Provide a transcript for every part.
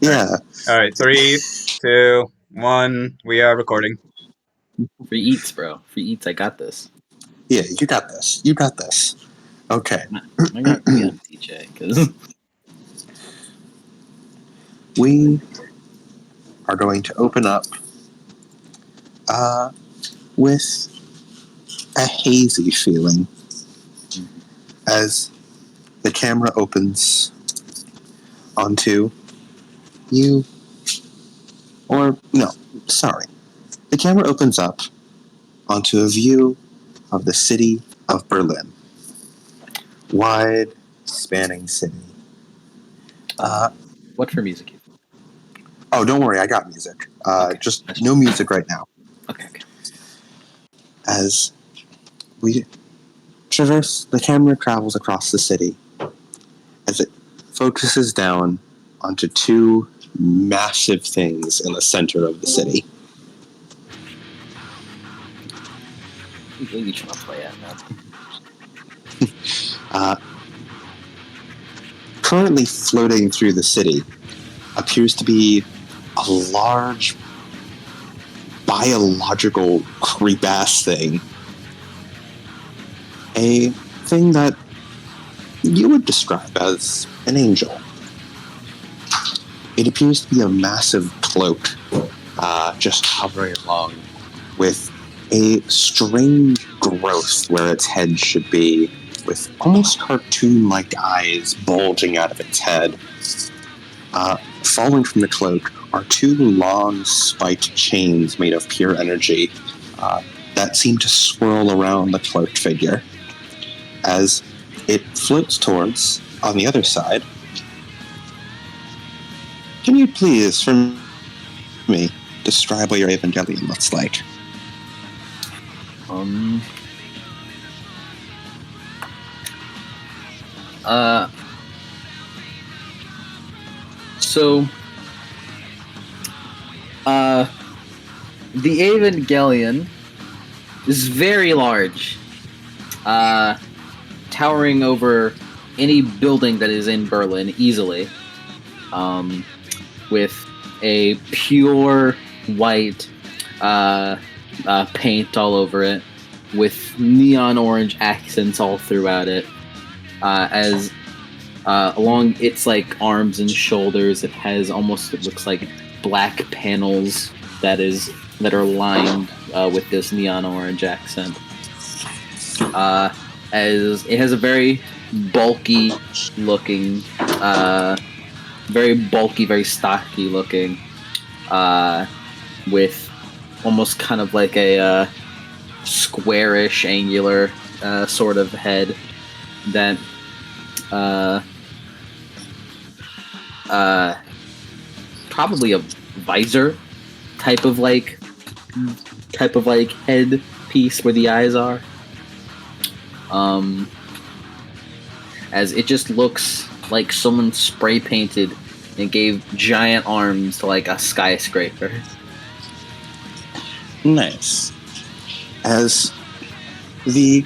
Yeah. All right. 3, 2, 1. We are recording. Free eats, bro. Free eats. I got this. Yeah, you got this. You got this. Okay. I got DJ because We are going to open up with a hazy feeling as the camera opens onto you. Or, no, sorry. The camera opens up onto a view of the city of Berlin. Wide, spanning city. what for music? Oh, don't worry, I got music. Okay. Just no music right now. Okay. As we traverse, the camera travels across the city as it focuses down onto two massive things in the center of the city. What are you trying to play at, man? Currently floating through the city appears to be a large biological creep-ass thing. A thing that you would describe as an angel. It appears to be a massive cloak, just hovering along with a strange growth where its head should be, with almost cartoon-like eyes bulging out of its head. Falling from the cloak are two long spiked chains made of pure energy that seem to swirl around the cloaked figure. As it floats towards, on the other side, can you please, for me, describe what your Evangelion looks like? So, the Evangelion is very large, towering over any building that is in Berlin easily, with a pure white paint all over it, with neon orange accents all throughout it, as along its like arms and shoulders, it has almost, it looks like black panels that are lined with this neon orange accent. As it has a very bulky looking, very stocky looking, with almost kind of like a squarish, angular sort of head that probably a visor type of like head piece where the eyes are. As it just looks like someone spray painted and gave giant arms to like a skyscraper. Nice. As the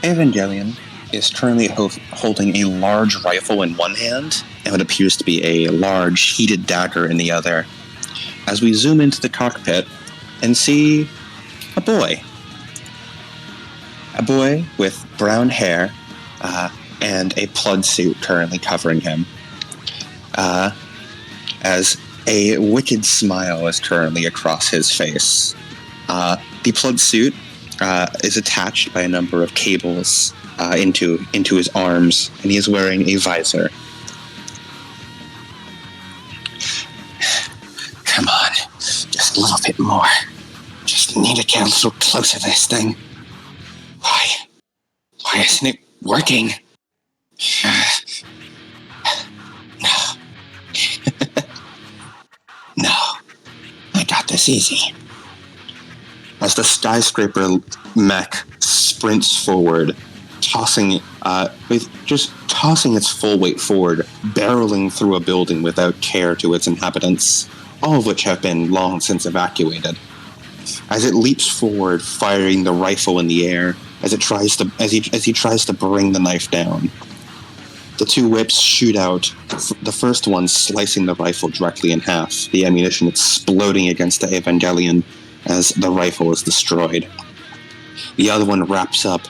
Evangelion is currently holding a large rifle in one hand and what appears to be a large heated dagger in the other, as we zoom into the cockpit and see a boy. A boy with brown hair and a plaid suit currently covering him. As a wicked smile is currently across his face. The plaid suit is attached by a number of cables into his arms, and he is wearing a visor. Come on, just a little bit more. Just need to get a little closer to this thing. Why isn't it working? No. No. I got this easy. As the skyscraper mech sprints forward, tossing its full weight forward, barreling through a building without care to its inhabitants, all of which have been long since evacuated. As it leaps forward, firing the rifle in the air, as he tries to bring the knife down. The two whips shoot out, the first one slicing the rifle directly in half, the ammunition exploding against the Evangelion as the rifle is destroyed. The other one wraps up,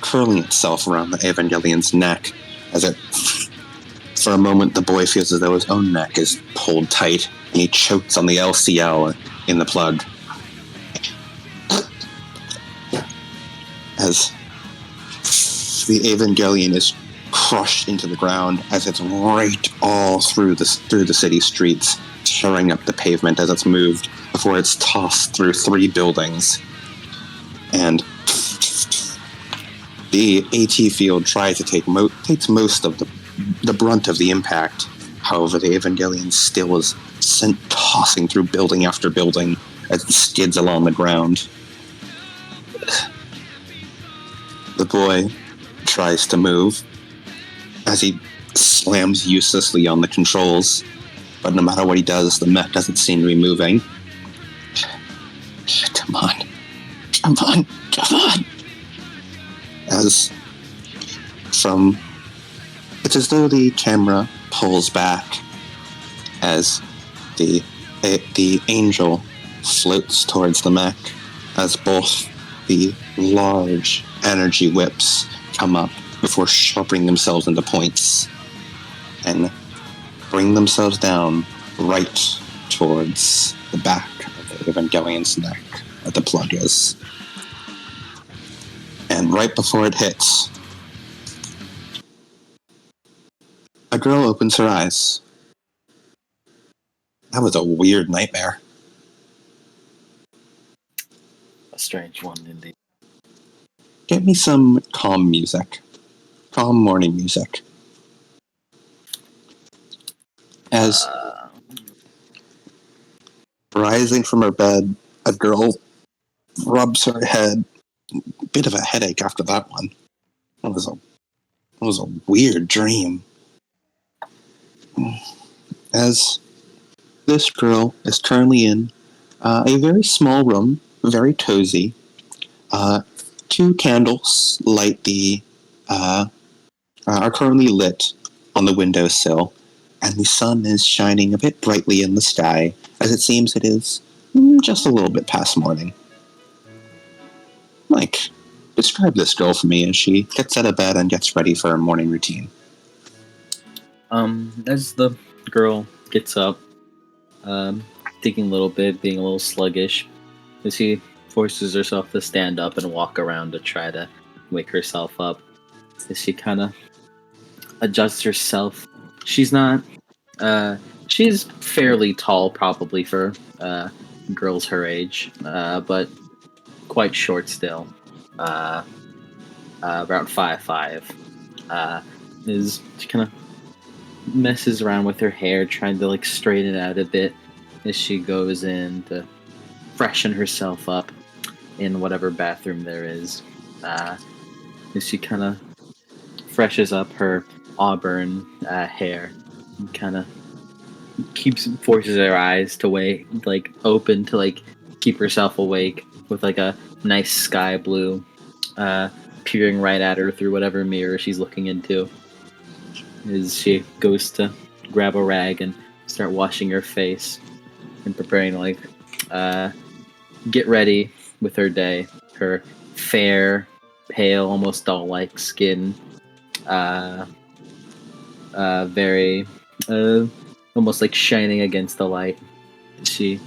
curling itself around the Evangelion's neck, as it, for a moment, the boy feels as though his own neck is pulled tight, and he chokes on the LCL in the plug. As the Evangelion is crushed into the ground as it's right all through the city streets, tearing up the pavement as it's moved before it's tossed through 3 buildings. And the AT field tries to takes most of the brunt of the impact. However, the Evangelion still is sent tossing through building after building as it skids along the ground. The boy tries to move as he slams uselessly on the controls, but no matter what he does, the mech doesn't seem to be moving. Come on. As it's as though the camera pulls back as the angel floats towards the mech, as both the large energy whips come up before sharpening themselves into points and bring themselves down right towards the back of the Evangelion's neck where the plug is. And right before it hits, a girl opens her eyes. That was a weird nightmare. A strange one, indeed. Get me some calm music. Calm morning music. As rising from her bed, a girl rubs her head. Bit of a headache after that one. It was a weird dream. As this girl is currently in a very small room, very cozy. 2 candles are currently lit on the windowsill, and the sun is shining a bit brightly in the sky, as it seems it is just a little bit past morning. Mike, describe this girl for me as she gets out of bed and gets ready for her morning routine. As the girl gets up, thinking a little bit, being a little sluggish, as she forces herself to stand up and walk around to try to wake herself up, as she kind of adjusts herself. She's not, she's fairly tall probably for girls her age, but quite short still, around 5'5". She kind of messes around with her hair, trying to like straighten it out a bit as she goes in to freshen herself up in whatever bathroom there is. As she kind of freshes up her auburn hair, and kind of forces her eyes to open to keep herself awake, with like a nice sky blue peering right at her through whatever mirror she's looking into. As she goes to grab a rag and start washing her face and preparing to get ready with her day. Her fair, pale, almost doll-like skin, very almost like shining against the light. She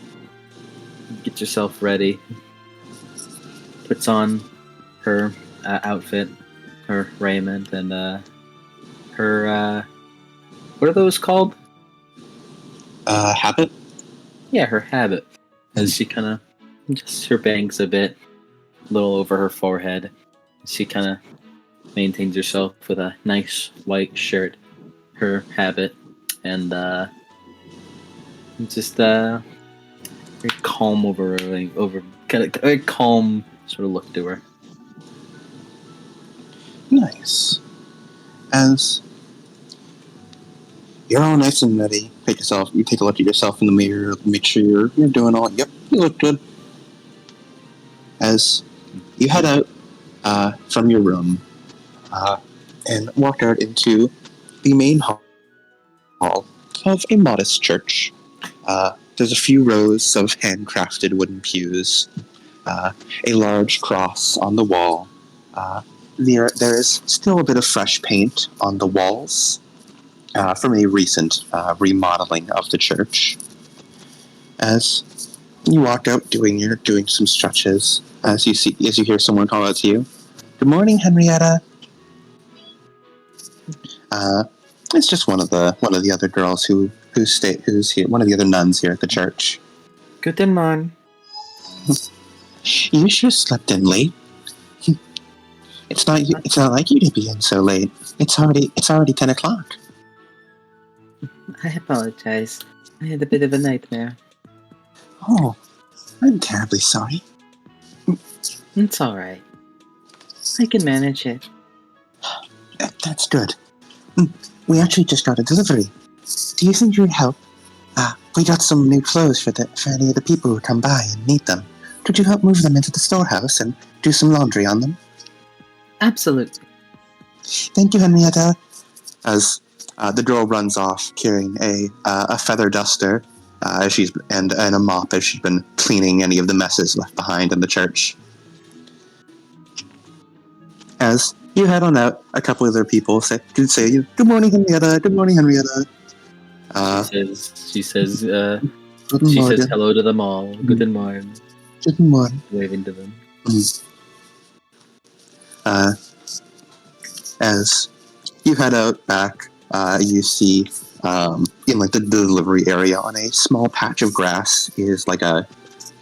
gets herself ready, puts on her outfit, her raiment, and her what are those called? Habit? Yeah, her habit. As she kind of adjusts her bangs a bit, a little over her forehead. She kind of maintains herself with a nice white shirt, her habit, and just very calm kind of very calm sort of look to her. Nice. As you're all nice and ready, you take a look at yourself in the mirror, make sure you're doing all. Yep, you look good. As you head out from your room, and walk out into the main hall of a modest church. There's a few rows of handcrafted wooden pews, a large cross on the wall. There is still a bit of fresh paint on the walls from a recent remodeling of the church. As you walk out doing some stretches, as you hear someone call out to you, "Good morning, Henrietta." It's just one of the other girls who's here, one of the other nuns here at the church. Guten Morgen. You sure slept in late. It's not like you to be in so late. It's already 10 o'clock. I apologize. I had a bit of a nightmare. Oh, I'm terribly sorry. It's alright. I can manage it. That's good. We actually just got a delivery. Do you think you would help? We got some new clothes for any of the people who come by and need them. Could you help move them into the storehouse and do some laundry on them? Absolutely. Thank you, Henrietta. As the girl runs off carrying a feather duster and a mop as she's been cleaning any of the messes left behind in the church. As you head on out, a couple other people say, "Good morning, Henrietta. Good morning, Henrietta." She says Guten Morgen. says hello to them all. Guten Morgen. Guten Morgen. Waving to them. As you head out back, you see in like the delivery area on a small patch of grass is like a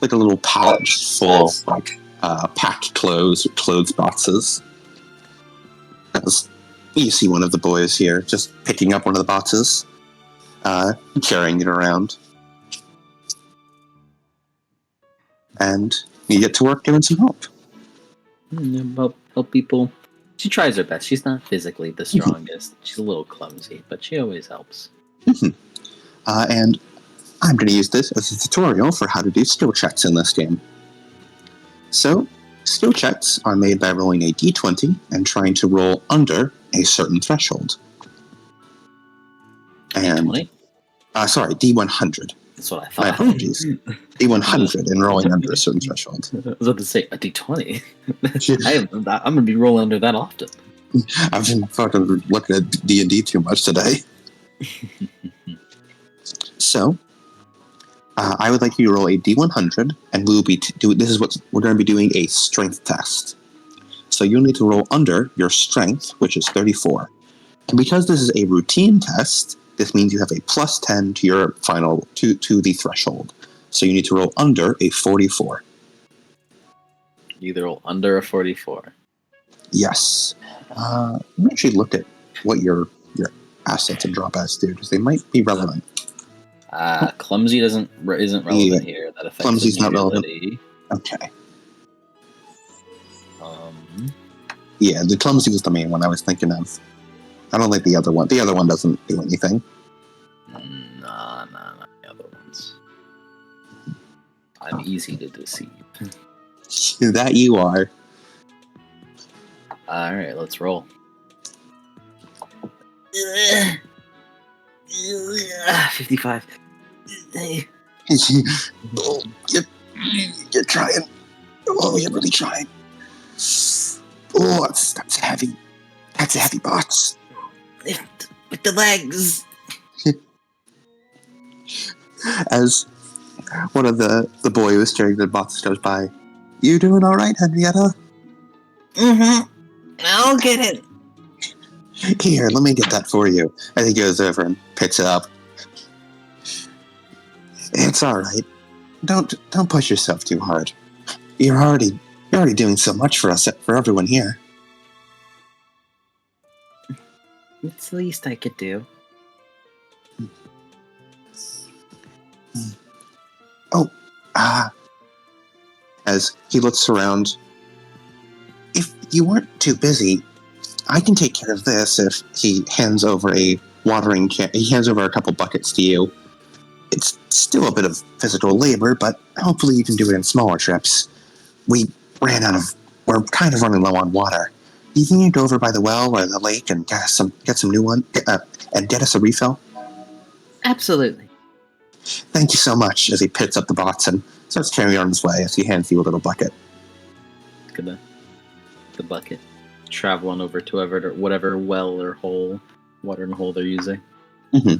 little pouch full of like packed clothes boxes. As you see one of the boys here just picking up one of the boxes, carrying it around, and you get to work doing some help. Help people. She tries her best. She's not physically the strongest. She's a little clumsy, but she always helps. And I'm going to use this as a tutorial for how to do skill checks in this game. So, skill checks are made by rolling a d20 and trying to roll under a certain threshold. And D20? Sorry, D100. That's what I thought. My apologies. D100 and rolling under a certain threshold. I was about to say a D20. I'm going to be rolling under that often. I've been fucking looking at D&D too much today. So, I would like you to roll a D100, and we will be we're going to be doing a strength test. So you'll need to roll under your strength, which is 34. And because this is a routine test, this means you have a plus 10 to your final to the threshold. So you need to roll under a 44. You either roll under a 44. Yes. Let me actually look at what your assets and drawbacks do, because they might be relevant. Clumsy isn't relevant here. That affects Clumsy's not relevant. Okay. Yeah, the clumsy was the main one I was thinking of. I don't like the other one. The other one doesn't do anything. Nah, not the other ones. I'm easy to deceive. That you are. Alright, let's roll. 55. Oh, you're trying. Oh, you're really trying. Oh, that's heavy. That's a heavy box. With the legs. As one of the boy who was carrying the box goes by, "You doing all right, Henrietta?" Mm-hmm. I'll get it. Here, let me get that for you. And he goes over and picks it up. It's all right. Don't push yourself too hard. You're already doing so much for everyone here. It's the least I could do. Oh, as he looks around, if you weren't too busy, I can take care of this. If he hands over a watering can, he hands over a couple buckets to you. It's still a bit of physical labor, but hopefully you can do it in smaller trips. We're kind of running low on water. you think you'd go over by the well or the lake and get some new one, and get us a refill? Absolutely. Thank you so much. As he picks up the box and starts carrying on his way, as he hands you a little bucket. Look at the bucket. Travel on over to whatever well or hole, watering hole they're using. Mm-hmm.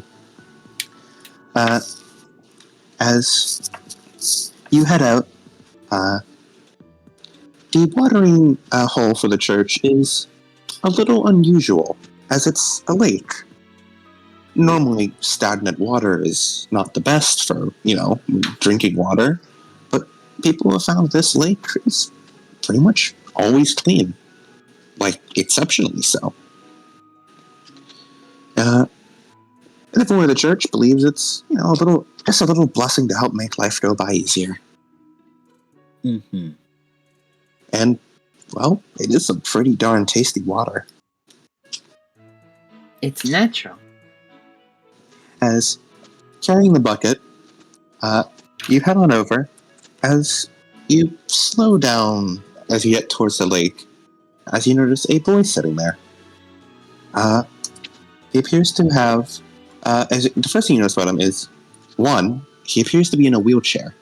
As you head out, the watering hole for the church is a little unusual, as it's a lake. Normally, stagnant water is not the best for, drinking water, but people have found this lake is pretty much always clean. Like, exceptionally so. Everyone in the church believes it's, just a little blessing to help make life go by easier. Mm-hmm. And, well, it is some pretty darn tasty water. It's natural. As carrying the bucket, you head on over. As you slow down as you get towards the lake, as you notice a boy sitting there. He appears to have... the first thing you notice about him is, one, he appears to be in a wheelchair.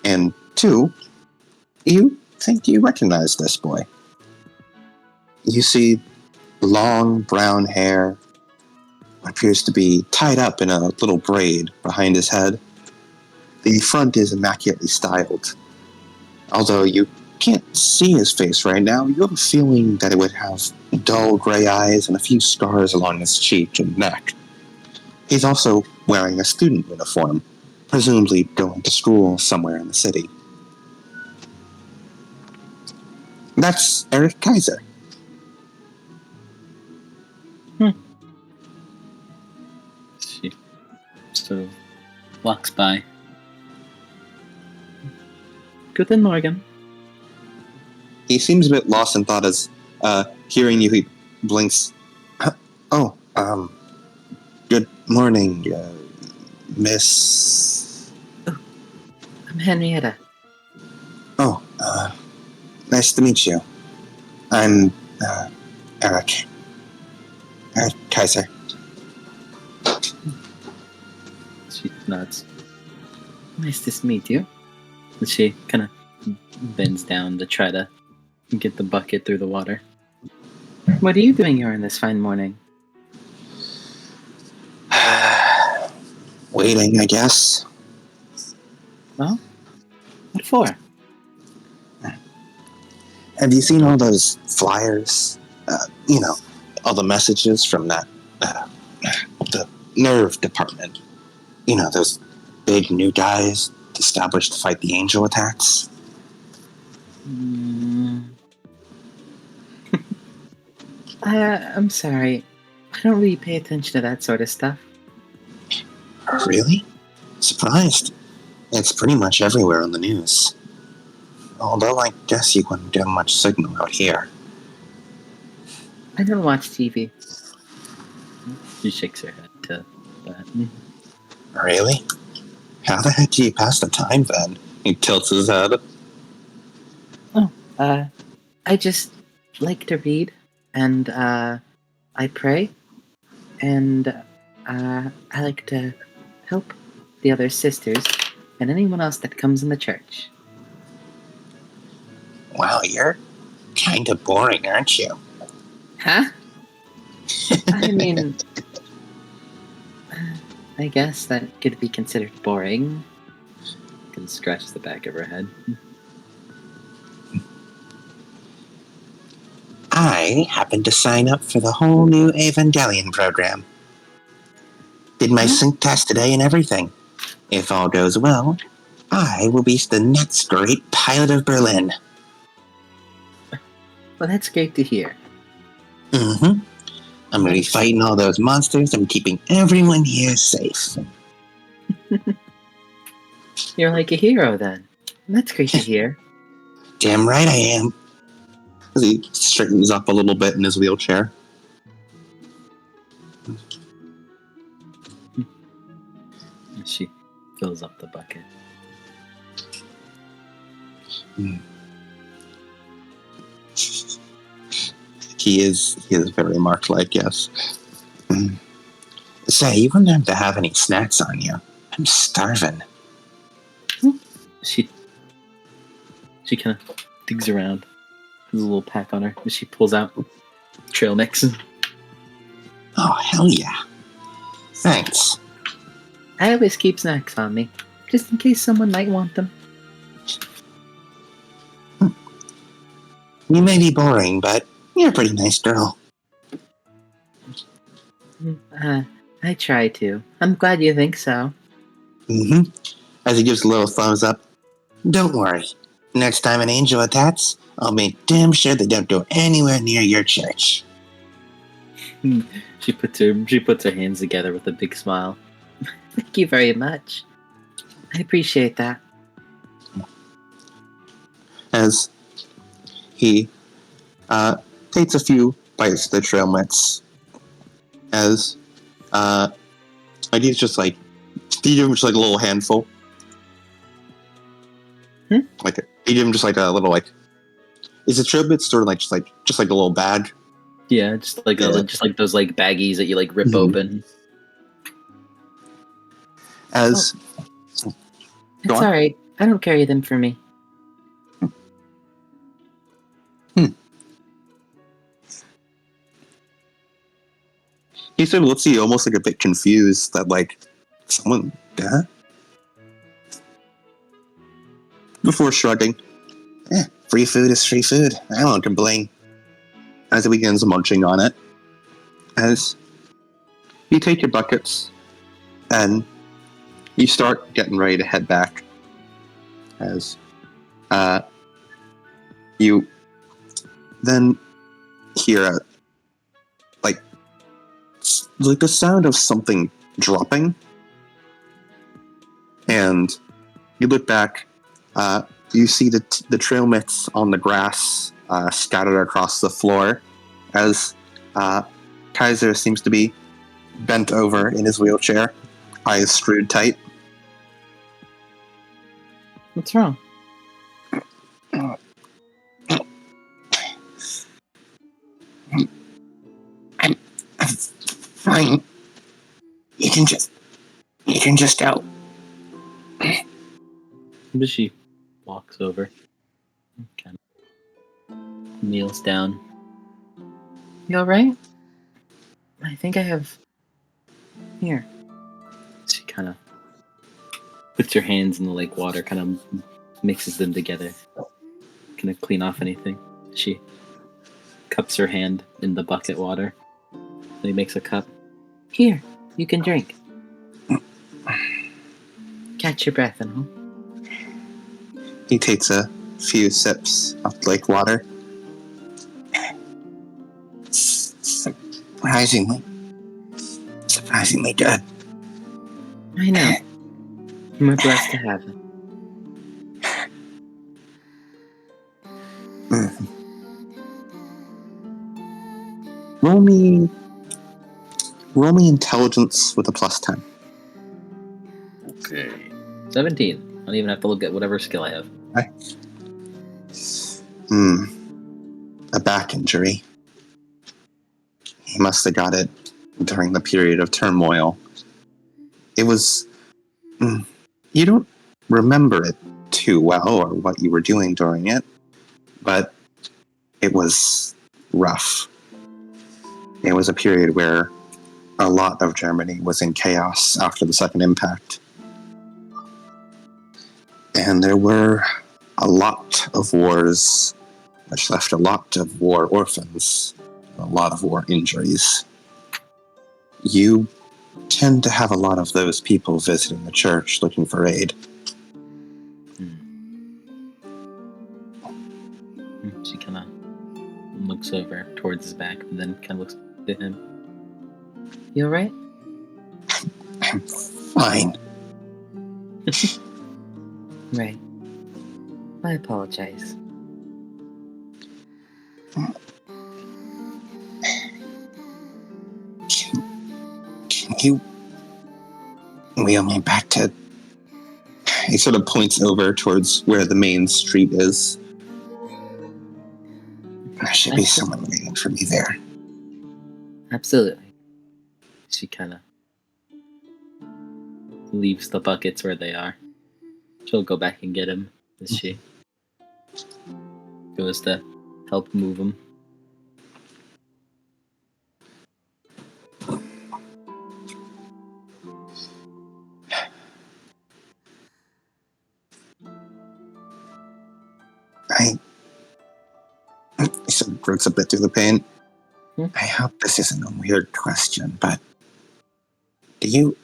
And two, you think you recognize this boy. You see long brown hair, what appears to be tied up in a little braid behind his head. The front is immaculately styled. Although you can't see his face right now, you have a feeling that it would have dull gray eyes and a few scars along his cheek and neck. He's also wearing a student uniform, presumably going to school somewhere in the city. That's Eric Kaiser. She sort of walks by. Guten Morgen. He seems a bit lost in thought as, hearing you, he blinks. Good morning, Miss... I'm Henrietta. Oh, nice to meet you. I'm, Eric. Eric Kaiser. She nods. Nice to meet you. And she kind of bends down to try to get the bucket through the water. What are you doing here on this fine morning? Waiting, I guess. Well, what for? Have you seen all those flyers? All the messages from that, the nerve department. Those big new guys established to fight the angel attacks. I'm sorry. I don't really pay attention to that sort of stuff. Really? Surprised. It's pretty much everywhere on the news. Although I guess you wouldn't get much signal out here. I don't watch TV. She shakes her head to that. Really? How the heck do you pass the time then? He tilts his head. I just like to read, and I pray, and I like to help the other sisters and anyone else that comes in the church. Wow, you're kind of boring, aren't you? Huh? I mean, I guess that could be considered boring. Kind of scratches the back of her head. I happened to sign up for the whole new Evangelion program. Did my sync test today and everything. If all goes well, I will be the next great pilot of Berlin. Well, that's great to hear. Mm-hmm. I'm going to be fighting all those monsters and keeping everyone here safe. You're like a hero, then. That's great to hear. Damn right I am. As he straightens up a little bit in his wheelchair. She fills up the bucket. He is very marked like, yes. Say, you wouldn't have to have any snacks on you. I'm starving. She kind of digs around. There's a little pack on her. And she pulls out trail mix. Oh, hell yeah. Thanks. I always keep snacks on me, just in case someone might want them. You may be boring, but you're a pretty nice girl. I try to. I'm glad you think so. Mm-hmm. As he gives a little thumbs up. Don't worry. Next time an angel attacks, I'll make damn sure they don't go anywhere near your church. She puts her hands together with a big smile. Thank you very much. I appreciate that. As he takes a few bites of the trail mix, as he's just like, you give him just like a little handful. Like you give him just like a little like. Is the trail mix sort of like just like a little bag? Yeah, just like those like baggies that you like rip open. As it's alright. I don't carry them for me. He sort of looks at you almost like a bit confused that like someone before shrugging. Free food is free food. I won't complain. As he begins munching on it. As you take your buckets and you start getting ready to head back. As you then hear like the sound of something dropping, and you look back. You see the trail mix on the grass scattered across the floor, as Kaiser seems to be bent over in his wheelchair, eyes screwed tight. What's wrong? I'm fine. You can just go. But she walks over, kind of kneels down. You all right? I think I have. Here. She kind of puts her hands in the lake water, kind of mixes them together, kind of clean off anything. She cups her hand in the bucket water. Then he makes a cup. Here, you can drink. Catch your breath and all. He takes a few sips of the lake water. Surprisingly good. I know. We're blessed to have it. Roll me intelligence with a +10. Okay. 17. I don't even have to look at whatever skill I have. A back injury. He must have got it during the period of turmoil. It was... you don't remember it too well or what you were doing during it, but it was rough. It was a period where a lot of Germany was in chaos after the Second Impact. And there were a lot of wars, which left a lot of war orphans, a lot of war injuries. You tend to have a lot of those people visiting the church looking for aid. She kind of looks over towards his back and then kind of looks at him. You alright? I'm fine. Right. I apologize. Can you wheel me back to... He sort of points over towards where the main street is. There should be someone waiting for me there. Absolutely. She kind of leaves the buckets where they are. She'll go back and get him as she goes to help move him. He sort of grinds a bit through the pain. Hmm? I hope this isn't a weird question, but do you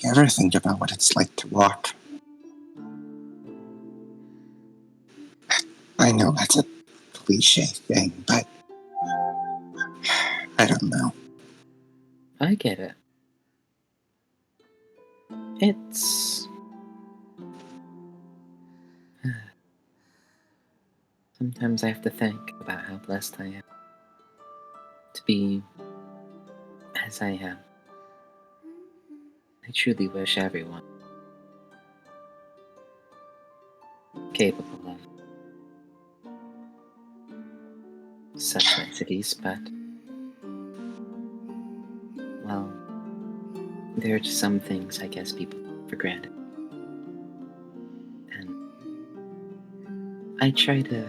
ever think about what it's like to walk? I know that's a cliche thing, but I don't know. I get it. It's... Sometimes I have to think about how blessed I am to be as I am. I truly wish everyone capable of such niceties, but, well, there are just some things I guess people take for granted. And I try to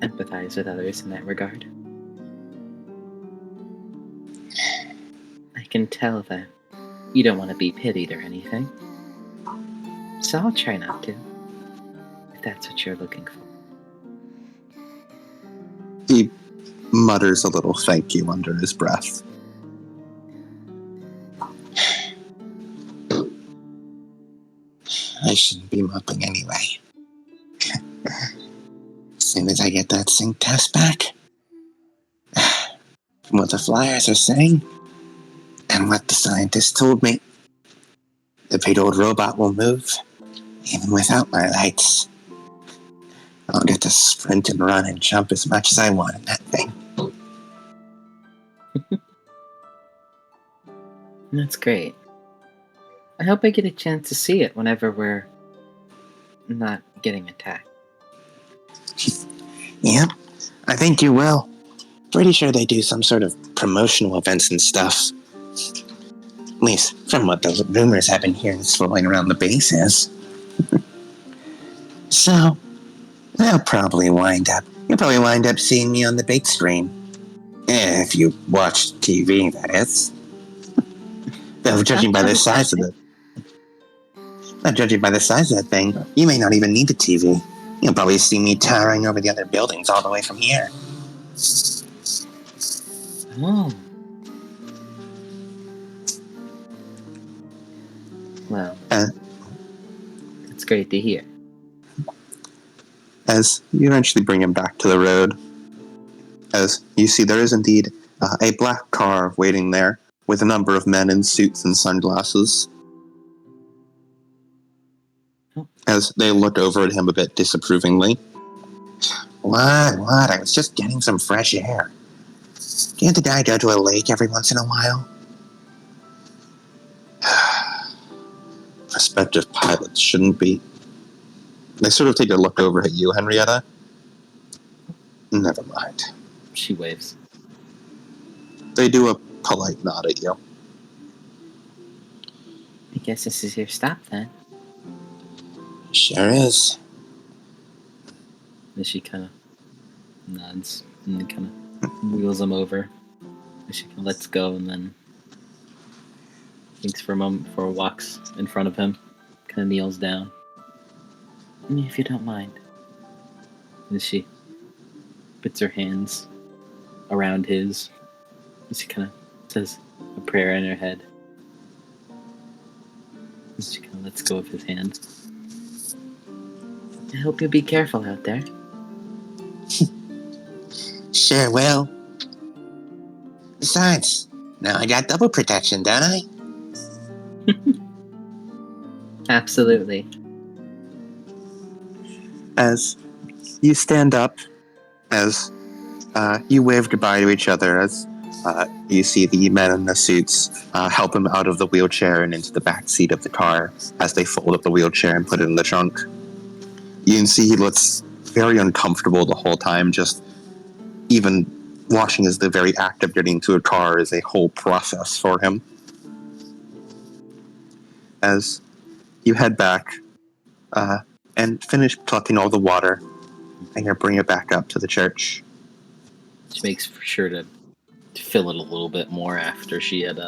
empathize with others in that regard. I can tell that you don't want to be pitied or anything, so I'll try not to, if that's what you're looking for. He mutters a little thank you under his breath. I shouldn't be moping anyway. As soon as I get that sync test back, from what the flyers are saying, and what the scientists told me, the big old robot will move, even without my lights. I'll get to sprint and run and jump as much as I want in that thing. That's great. I hope I get a chance to see it whenever we're not getting attacked. Yep, I think you will. Pretty sure they do some sort of promotional events and stuff. At least from what those rumors have been hearing swirling around the bases. So, you'll probably wind up seeing me on the big screen. If you watch TV, that is. Though judging by the size of that thing, you may not even need the TV. You'll probably see me towering over the other buildings all the way from here. Oh. Well, that's great to hear. As you eventually bring him back to the road, as you see there is indeed a black car waiting there with a number of men in suits and sunglasses. As they look over at him a bit disapprovingly. What? I was just getting some fresh air. Can't the guy go to a lake every once in a while? Prospective pilots shouldn't be. They sort of take a look over at you, Henrietta. Never mind. She waves. They do a polite nod at you. I guess this is your stop then. Sure is. And she kind of nods and then kind of wheels him over. And she kind of lets go and then thinks for a moment before walks in front of him. Kind of kneels down. If you don't mind. And she puts her hands around his. And she kind of says a prayer in her head. And she kind of lets go of his hand. I hope you'll be careful out there. Sure will. Besides, now I got double protection, don't I? Absolutely. As you stand up, as you wave goodbye to each other, as you see the men in the suits help him out of the wheelchair and into the back seat of the car as they fold up the wheelchair and put it in the trunk. You can see he looks very uncomfortable the whole time. Just even washing is the very act of getting to a car is a whole process for him. As you head back and finish collecting all the water, and you bring it back up to the church. She makes sure to fill it a little bit more after she had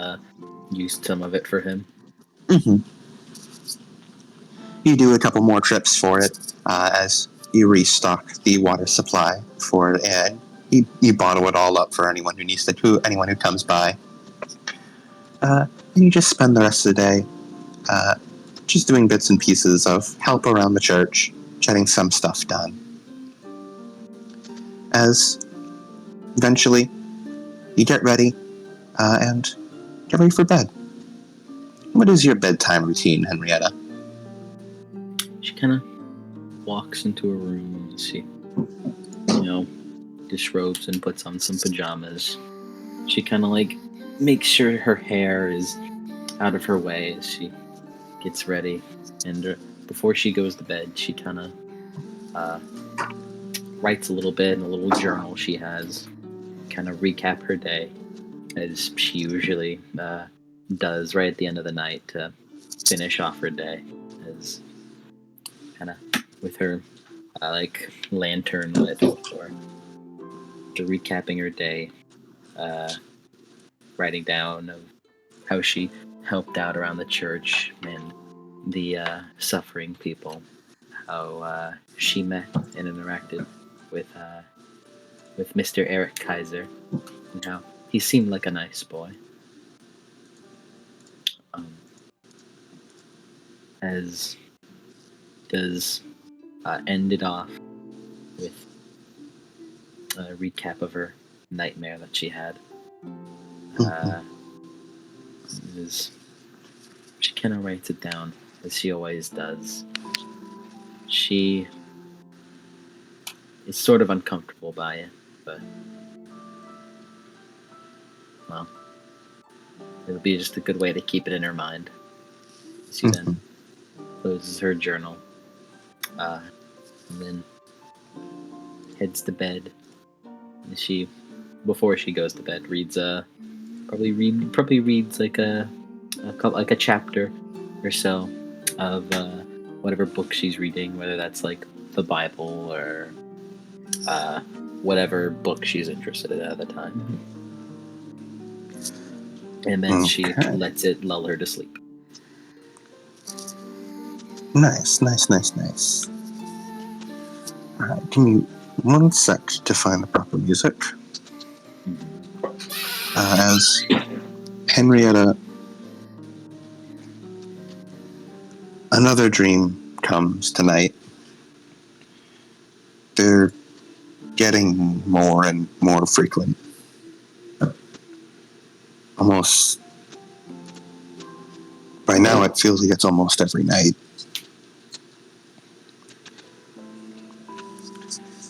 used some of it for him. Mm-hmm. You do a couple more trips for it as you restock the water supply for it, and you bottle it all up for anyone who comes by. And you just spend the rest of the day just doing bits and pieces of help around the church, getting some stuff done. As eventually you get ready and get ready for bed. What is your bedtime routine, Henrietta? She kind of walks into her room and she, disrobes and puts on some pajamas. She kind of makes sure her hair is out of her way as she gets ready. And before she goes to bed, she kind of writes a little bit in a little journal she has, kind of recap her day, as she usually does right at the end of the night to finish off her day, as kind of with her lantern lit for recapping her day, writing down of how she helped out around the church and the suffering people, how she met and interacted with Mr. Eric Kaiser, and how he seemed like a nice boy. As does ended off with a recap of her nightmare that she had. She kind of writes it down, as she always does. She is sort of uncomfortable by it, but, well, it'll be just a good way to keep it in her mind. She then closes her journal, and then heads to bed. And she, before she goes to bed, probably reads like a chapter or so of whatever book she's reading, whether that's like the Bible or whatever book she's interested in at the time. And then she lets it lull her to sleep. Nice. Alright, give me 1 sec to find the proper music. As Henrietta, another dream comes tonight. They're getting more and more frequent. Almost, by now it feels like it's almost every night.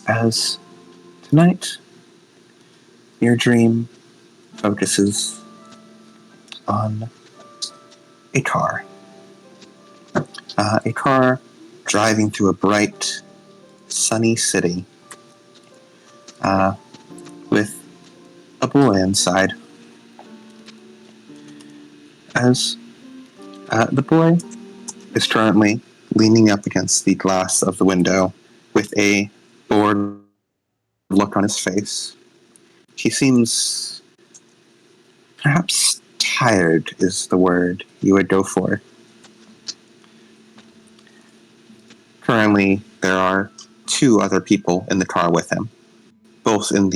As tonight, your dream focuses on a car. A car driving through a bright, sunny city with a boy inside. As the boy is currently leaning up against the glass of the window with a bored look on his face. He seems perhaps tired is the word you would go for. Currently, there are 2 other people in the car with him, both in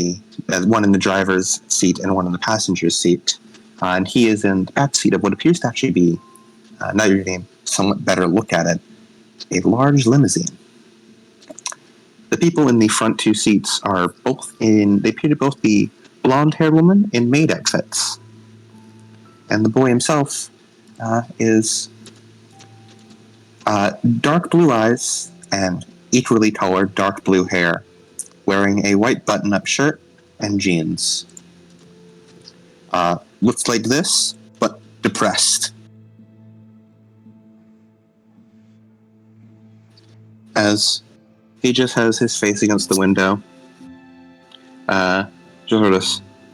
one in the driver's seat and one in the passenger's seat. And he is in the back seat of what appears to actually be, now that you're getting a somewhat better look at it, a large limousine. The people in the front 2 seats they appear to both be blonde-haired women in maid outfits. And the boy himself is dark blue eyes and equally colored dark blue hair, wearing a white button-up shirt and jeans. Looks like this, but depressed. As He just has his face against the window. Just sort of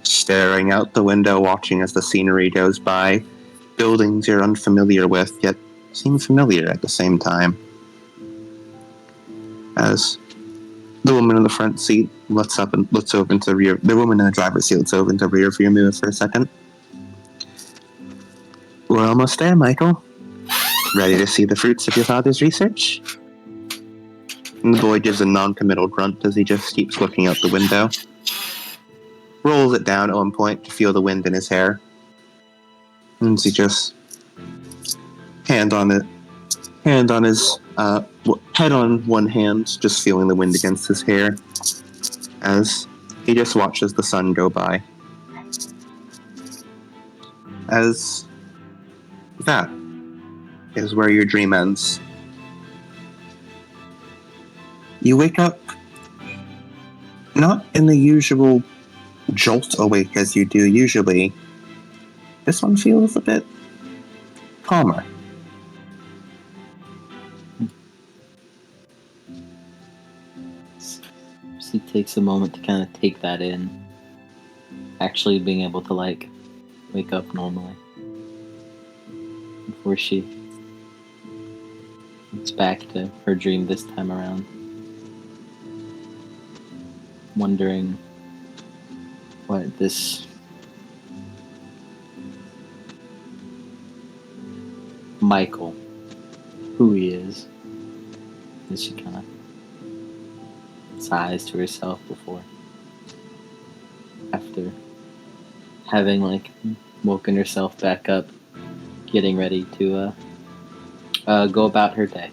staring out the window, watching as the scenery goes by. Buildings you're unfamiliar with, yet seem familiar at the same time. As the woman in the front seat looks over into the rear. The woman in the driver's seat looks over into the rear view mirror for a second. We're almost there, Michael. Ready to see the fruits of your father's research? And the boy gives a non-committal grunt as he just keeps looking out the window. Rolls it down at one point to feel the wind in his hair. And he just head on one hand, just feeling the wind against his hair, as he just watches the sun go by. As that is where your dream ends. You wake up not in the usual jolt awake as you do usually. This one feels a bit calmer. She takes a moment to kind of take that in. Actually being able to, wake up normally. Before she gets back to her dream this time around. Wondering what this Michael, who he is, as she kind of sighs to herself before, after having woken herself back up, getting ready to go about her day.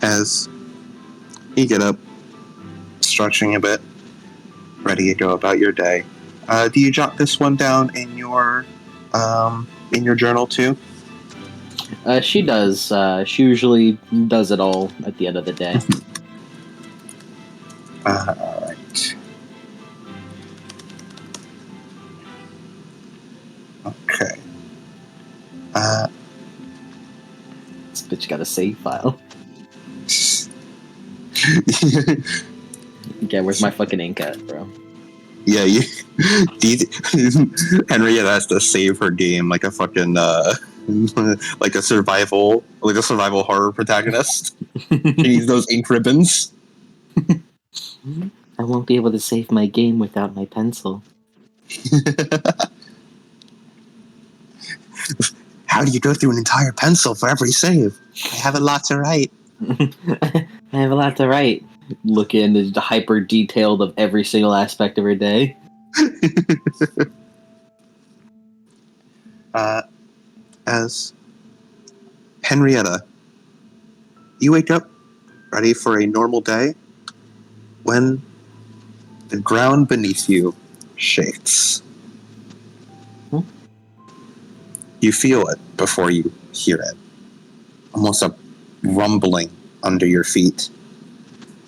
As you get up, stretching a bit, ready to go about your day. Do you jot this one down in your journal too? She does. She usually does it all at the end of the day. Alright. Okay. This bitch got a save file. Okay, where's my fucking ink at, bro? Yeah, Henrietta has to save her game like a fucking like a survival horror protagonist. She needs those ink ribbons. I won't be able to save my game without my pencil. How do you go through an entire pencil for every save? I have a lot to write. I have a lot to write. Look into the hyper detailed of every single aspect of her day. As Henrietta, you wake up ready for a normal day when the ground beneath you shakes. You feel it before you hear it. Almost a rumbling under your feet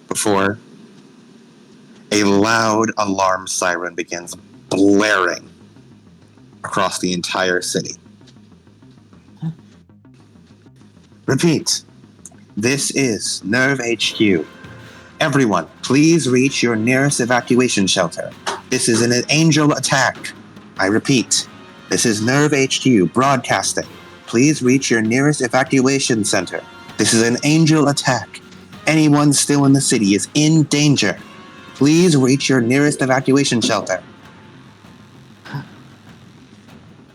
before a loud alarm siren begins blaring across the entire city. Repeat. This is Nerve HQ. Everyone, please reach your nearest evacuation shelter. This is an angel attack. I repeat. This is Nerve HQ broadcasting. Please reach your nearest evacuation center. This is an angel attack. Anyone still in the city is in danger. Please reach your nearest evacuation shelter.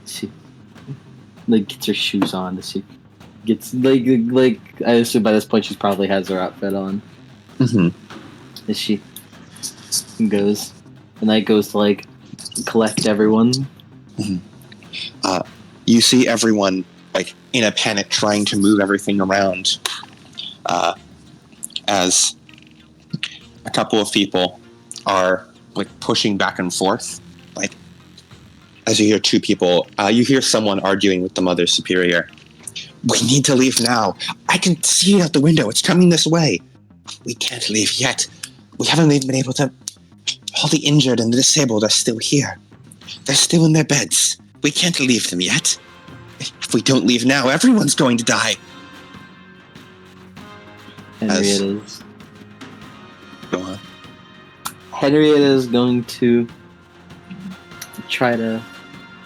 She gets her shoes on. She gets I assume by this point she probably has her outfit on. As she goes to collect everyone. You see everyone in a panic trying to move everything around as a couple of people are pushing back and forth. As you hear two people, you hear someone arguing with the Mother Superior. We need to leave now. I can see it out the window. It's coming this way. We can't leave yet. We haven't even been able to... All the injured and the disabled are still here. They're still in their beds. We can't leave them yet. If we don't leave now, everyone's going to die. Henrietta's Go on. Henrietta is going to try to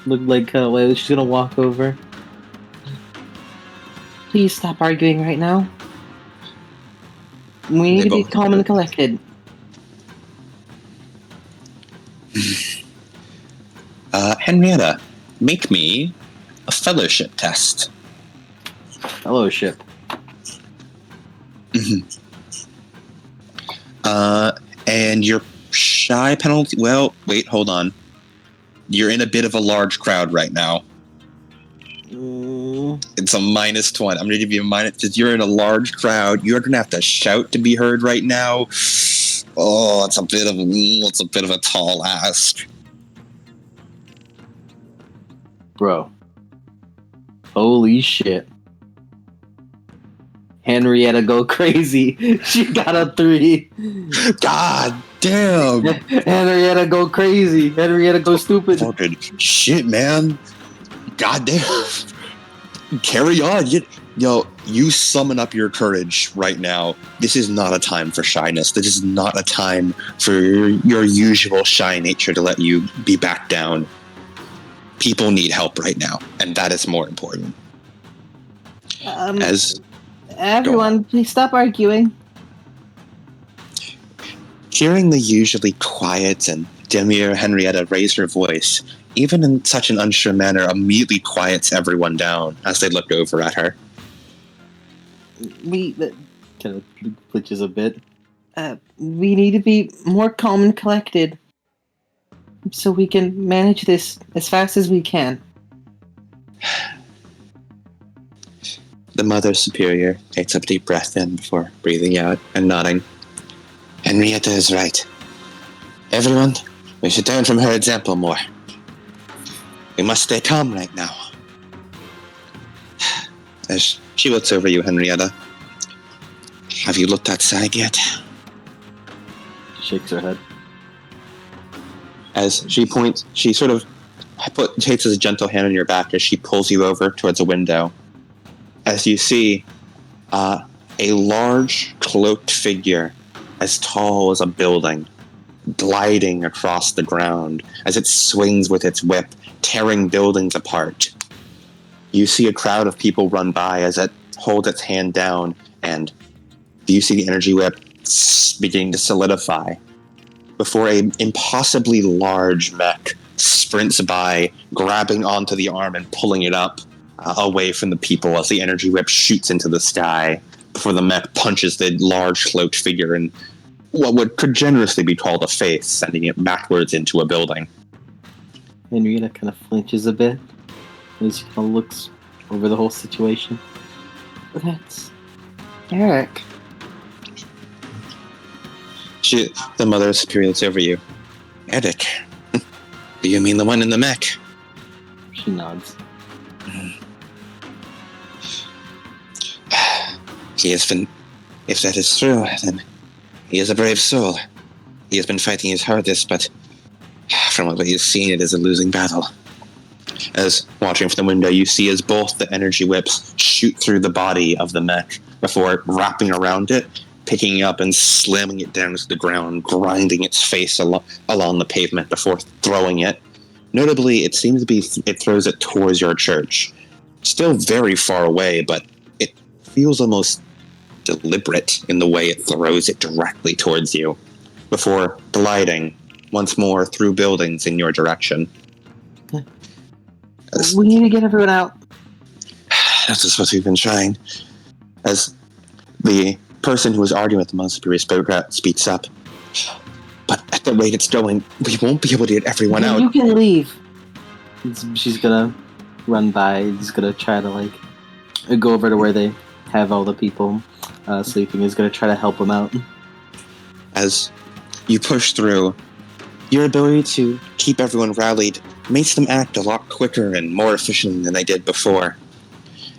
look like she's gonna walk over. Please stop arguing right now. We need to be calm and collected. Henrietta, make me a fellowship test. Fellowship. And your shy penalty... Well, wait, hold on. You're in a bit of a large crowd right now. It's a -20. I'm going to give you a minus because you're in a large crowd. You're going to have to shout to be heard right now. Oh, it's a bit of a tall ask. Bro. Holy shit. Henrietta go crazy. She got a 3. God damn. Henrietta go crazy. Henrietta go stupid. Fucking shit, man. God damn. Carry on. You summon up your courage right now. This is not a time for shyness. This is not a time for your usual shy nature to let you be back down. People need help right now, and that is more important. Everyone, please stop arguing. Hearing the usually quiet and demure Henrietta raise her voice, even in such an unsure manner, immediately quiets everyone down as they look over at her. We kind of glitches a bit. We need to be more calm and collected so we can manage this as fast as we can. The Mother Superior takes a deep breath in before breathing out and nodding. Henrietta is right. Everyone, we should learn from her example more. We must stay calm right now. As she looks over you, Henrietta. Have you looked outside yet? She shakes her head. As she points, she sort of takes a gentle hand on your back as she pulls you over towards a window. As you see a large cloaked figure as tall as a building gliding across the ground as it swings with its whip, tearing buildings apart. You see a crowd of people run by as it holds its hand down, and you see the energy whip beginning to solidify before an impossibly large mech sprints by, grabbing onto the arm and pulling it up away from the people as the energy whip shoots into the sky before the mech punches the large cloaked figure in what could generously be called a face, sending it backwards into a building. Henrietta kind of flinches a bit as she kind of looks over the whole situation. That's Eric. The Mother Superior looks over you. Eric? Do you mean the one in the mech? She nods. He has been... If that is true, then he is a brave soul. He has been fighting his hardest, but from what you've seen, it is a losing battle. As, watching from the window, you see as both the energy whips shoot through the body of the mech before wrapping around it, picking it up and slamming it down to the ground, grinding its face along the pavement before throwing it. Notably, it seems to be it throws it towards your church. Still very far away, but it feels almost deliberate in the way it throws it directly towards you, before gliding once more through buildings in your direction. We need to get everyone out. That's just what we've been trying. As the person who was arguing with the Mother Superior speaks up. But at the rate it's going, we won't be able to get everyone out. You can leave. She's gonna run by. She's gonna try to go over to where they have all the people sleeping. Is gonna try to help them out. As you push through, your ability to keep everyone rallied makes them act a lot quicker and more efficiently than they did before.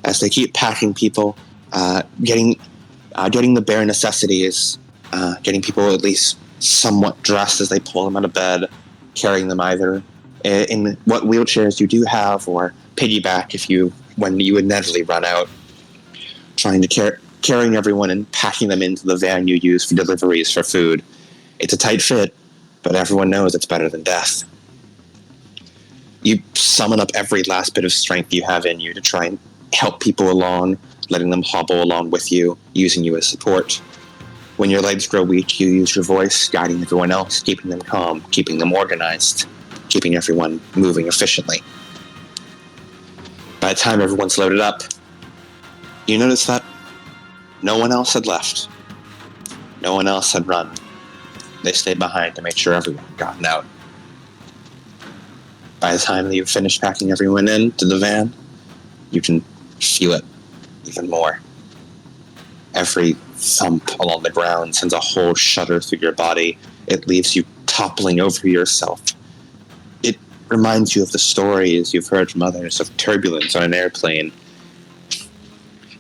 As they keep packing people, getting the bare necessities, getting people at least somewhat dressed as they pull them out of bed, carrying them either in what wheelchairs you do have or piggyback if you when you inevitably run out, trying to carrying everyone and packing them into the van you use for deliveries for food. It's a tight fit, but everyone knows it's better than death. You summon up every last bit of strength you have in you to try and help people along, letting them hobble along with you, using you as support. When your legs grow weak, you use your voice, guiding everyone else, keeping them calm, keeping them organized, keeping everyone moving efficiently. By the time everyone's loaded up, you notice that no one else had left. No one else had run. They stayed behind to make sure everyone had gotten out. By the time that you've finished packing everyone into the van, you can feel it even more. Every thump along the ground sends a whole shudder through your body. It leaves you toppling over yourself. It reminds you of the stories you've heard from others of turbulence on an airplane.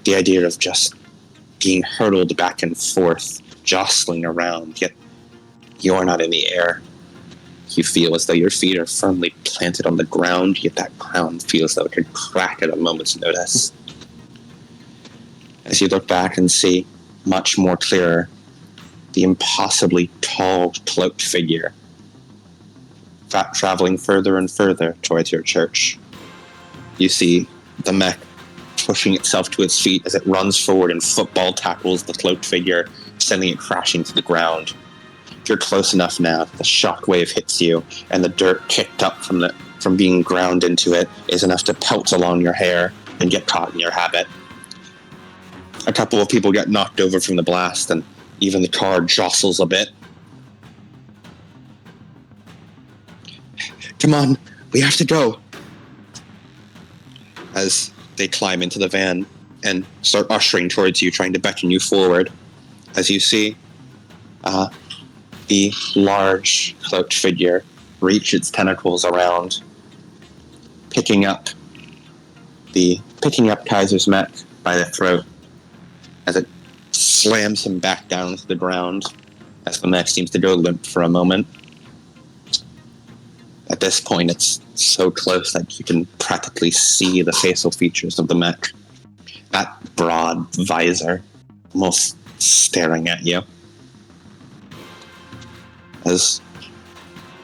The idea of just being hurtled back and forth, jostling around, yet you're not in the air. You feel as though your feet are firmly planted on the ground, yet that ground feels as though it could crack at a moment's notice. As you look back and see, much more clearer, the impossibly tall, cloaked figure traveling further and further towards your church. You see the mech pushing itself to its feet as it runs forward and football tackles the cloaked figure, sending it crashing to the ground. You're close enough now that the shockwave hits you, and the dirt kicked up from being ground into it is enough to pelt along your hair and get caught in your habit. A couple of people get knocked over from the blast, and even the car jostles a bit. Come on, we have to go. As they climb into the van and start ushering towards you, trying to beckon you forward, as you see the large cloaked figure reach its tentacles around, picking up Kaiser's mech by the throat as it slams him back down to the ground as the mech seems to go limp for a moment. At this point, it's so close that you can practically see the facial features of the mech. That broad visor, almost staring at you. As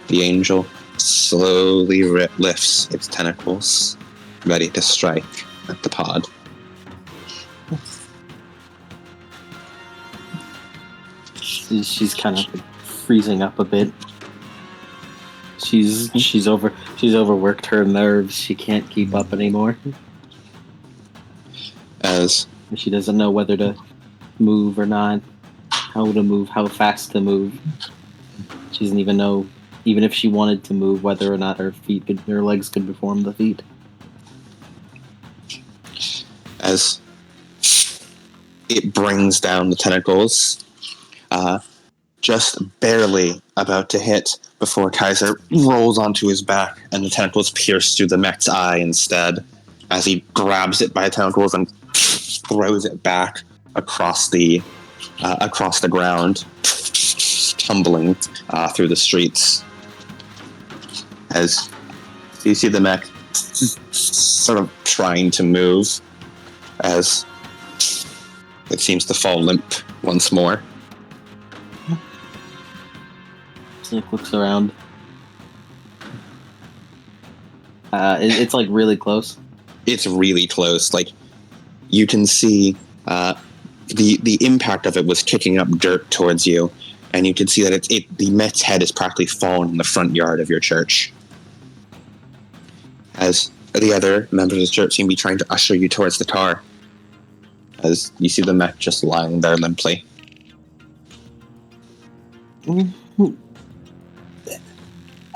the angel slowly lifts its tentacles, ready to strike at the pod. She's kind of freezing up a bit. She's overworked her nerves. She can't keep up anymore. As she doesn't know whether to move or not, how to move, how fast to move. She doesn't even know, even if she wanted to move, whether or not her legs could perform the feat. As it brings down the tentacles, just barely about to hit before Kaiser rolls onto his back and the tentacles pierce through the mech's eye instead, as he grabs it by the tentacles and throws it back across the ground, tumbling through the streets. As you see the mech sort of trying to move, as it seems to fall limp once more. Slick looks around. It's like really close. It's really close. Like, you can see the impact of it was kicking up dirt towards you, and you can see that the mech's head is practically fallen in the front yard of your church. As the other members of the church seem to be trying to usher you towards the car, as you see the mech just lying there limply.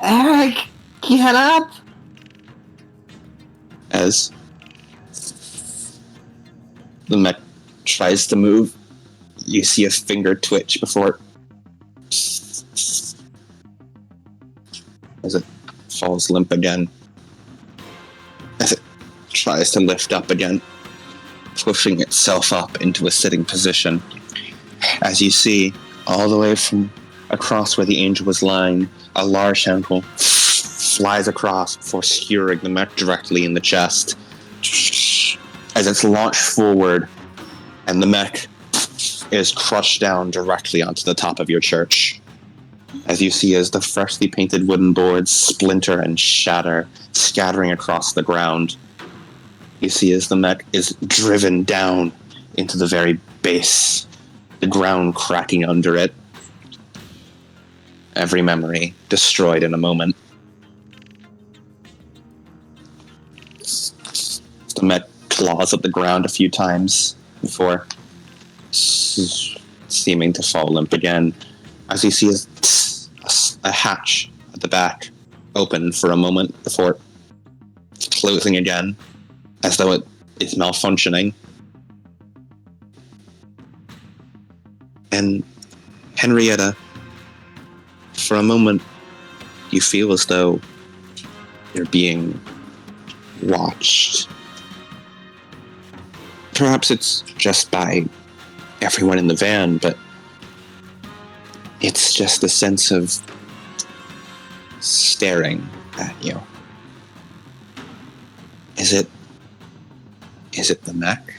Eric, get up! As the mech tries to move, you see a finger twitch before as it falls limp again. As it tries to lift up again, pushing itself up into a sitting position. As you see, all the way from across where the angel was lying, a large tentacle flies across before skewering the mech directly in the chest. as it's launched forward, and the mech is crushed down directly onto the top of your church. As you see as the freshly painted wooden boards splinter and shatter, scattering across the ground. You see as the mech is driven down into the very base, the ground cracking under it. Every memory destroyed in a moment. The mech claws at the ground a few times before seeming to fall limp again, as you see a hatch at the back open for a moment before closing again, as though it is malfunctioning. And Henrietta, for a moment, you feel as though you're being watched. Perhaps it's just by everyone in the van, but it's just a sense of staring at you. Is it the mech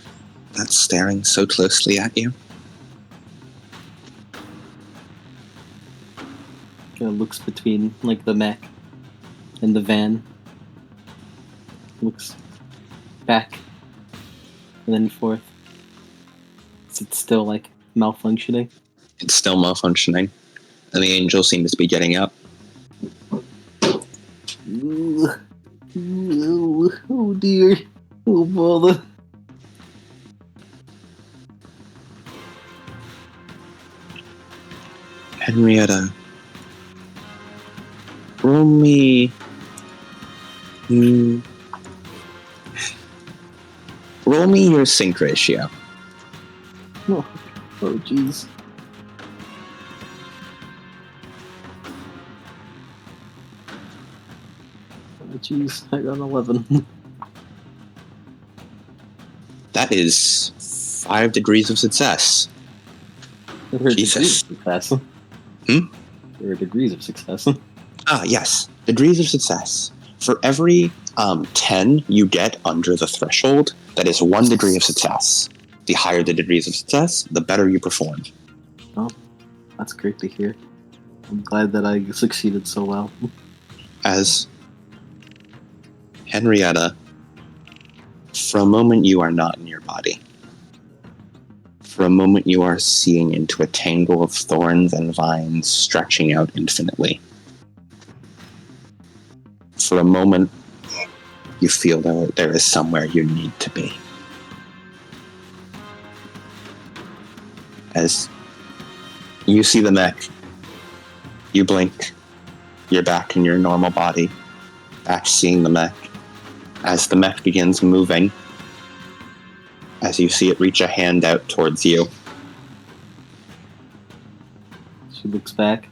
that's staring so closely at you? Kind of looks between like the mech and the van. Looks back and then forth. Is it still like malfunctioning? It's still malfunctioning, and the angel seems to be getting up. Oh dear. Oh bother. Henrietta, roll me. Roll me your sync ratio. Oh jeez. Oh jeez, I got an 11. That is 5 degrees of success. I heard Jesus. degrees of success. There are degrees of success. Yes. Degrees of success. For every 10 you get under the threshold, that is 1 degree of success. The higher the degrees of success, the better you perform. Oh, that's great to hear. I'm glad that I succeeded so well. As Henrietta, for a moment you are not in your body. For a moment you are seeing into a tangle of thorns and vines stretching out infinitely. For a moment, you feel that there is somewhere you need to be. As you see the mech, you blink, you're back in your normal body, back seeing the mech. As the mech begins moving, as you see it reach a hand out towards you. She looks back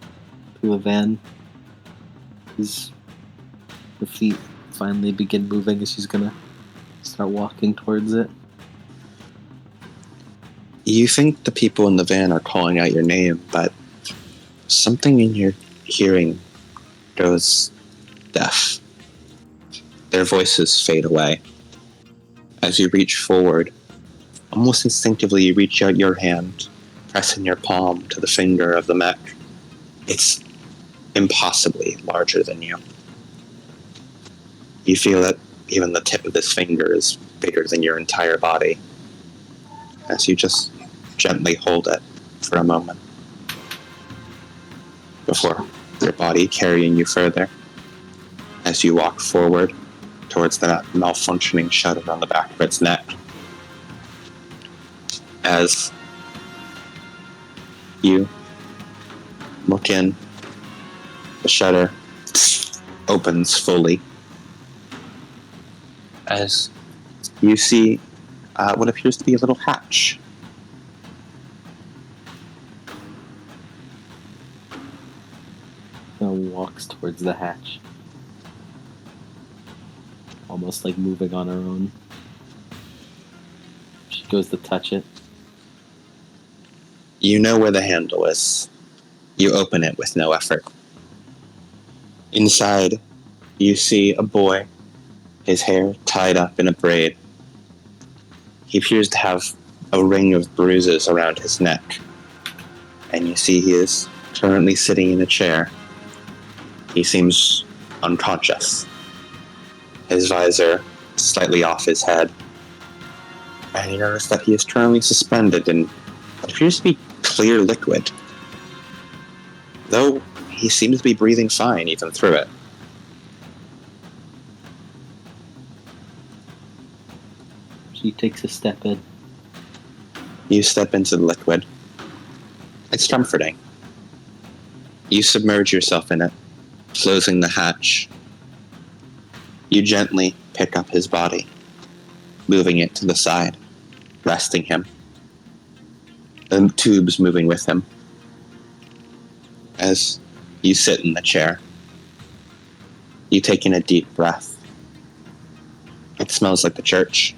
to the van. Her feet finally begin moving as she's gonna start walking towards it. You think the people in the van are calling out your name, but something in your hearing goes deaf. Their voices fade away. As you reach forward, almost instinctively you reach out your hand, pressing your palm to the finger of the mech. It's impossibly larger than you. You feel that even the tip of this finger is bigger than your entire body, as you just gently hold it for a moment before your body carrying you further as you walk forward towards that malfunctioning shutter on the back of its neck. As you look in, the shutter opens fully as you see what appears to be a little hatch. Walks towards the hatch, almost like moving on her own. She goes to touch it. You know where the handle is. You open it with no effort. Inside, you see a boy, his hair tied up in a braid. He appears to have a ring of bruises around his neck. And you see he is currently sitting in a chair. He seems unconscious. His visor slightly off his head. And you notice that he is currently suspended in what appears to be clear liquid. Though he seems to be breathing fine even through it. She takes a step in. You step into the liquid. It's comforting. You submerge yourself in it, closing the hatch. You gently pick up his body, moving it to the side, resting him. The tubes moving with him. As you sit in the chair, you take in a deep breath. It smells like the church.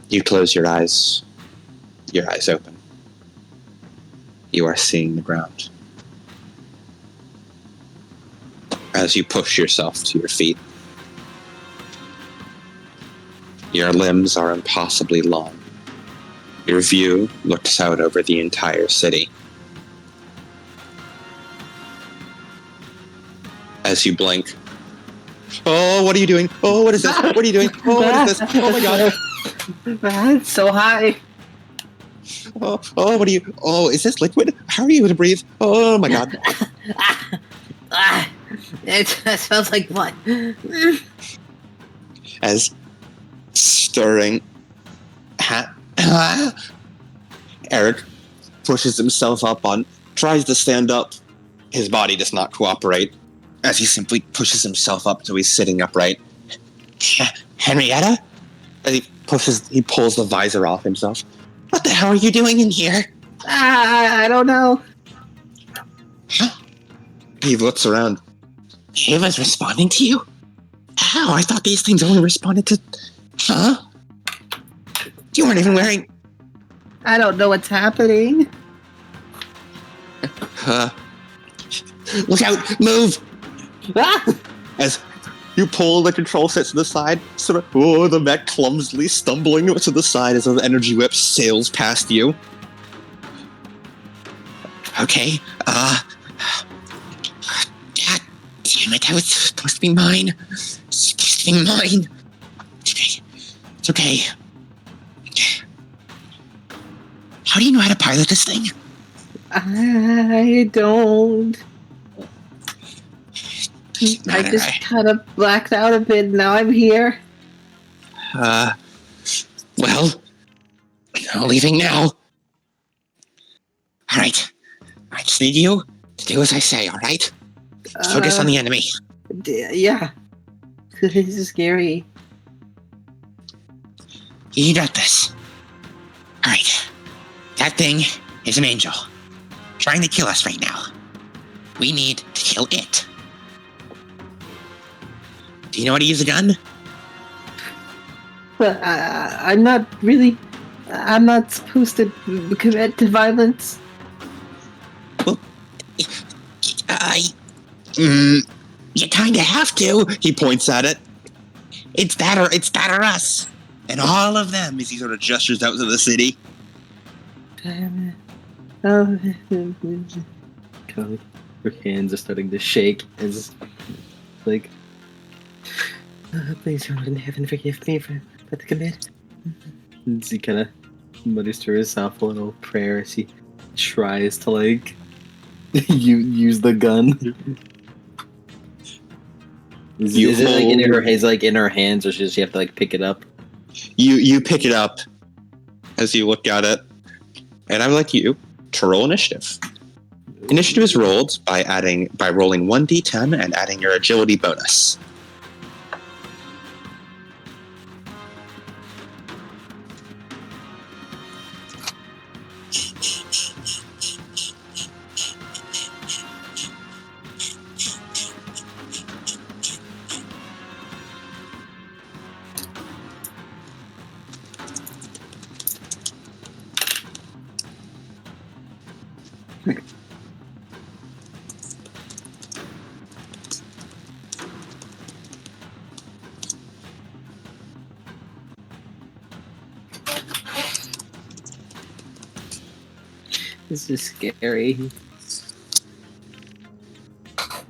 You close your eyes open. You are seeing the ground. As you push yourself to your feet, your limbs are impossibly long. Your view looks out over the entire city. As you blink, oh, what are you doing? Oh, what is this? What are you doing? Oh, what is this? Oh my god. It's so high. Oh, what are you? Oh, is this liquid? How are you able to breathe? Oh my god. It smells like blood. As stirring Eric pushes himself up tries to stand up. His body does not cooperate, as he simply pushes himself up till he's sitting upright. Henrietta? As he pulls the visor off himself. What the hell are you doing in here? I don't know. Huh? He looks around. Ava's responding to you? How? I thought these things only responded to... Huh? You weren't even wearing... I don't know what's happening. Look out! Move! As you pull the control set to the side, the mech clumsily stumbling to the side as the energy whip sails past you. Okay, God damn it, that was supposed to be mine. It's supposed to be mine. It's okay. How do you know how to pilot this thing? I don't. I just kind of blacked out a bit, and now I'm here. Well, I'm leaving now. Alright. I just need you to do as I say, alright? Focus on the enemy. Yeah. This is scary. You got this. Alright. That thing is an angel. Trying to kill us right now. We need to kill it. Do you know how to use a gun? But I'm not supposed to commit to violence. Well, you kinda have to. He points at it. It's that or us. And all of them as he sort of gestures out to the city. Her hands are starting to shake. It's like, Please, Lord in heaven, forgive me for the commit. and she kind of mutters to herself a little prayer as she tries to like use the gun. Is it like in her hands, or does she have to like pick it up? You pick it up as you look at it, and I would like you to roll initiative. Initiative is rolled by rolling 1d10 and adding your agility bonus. This is scary. I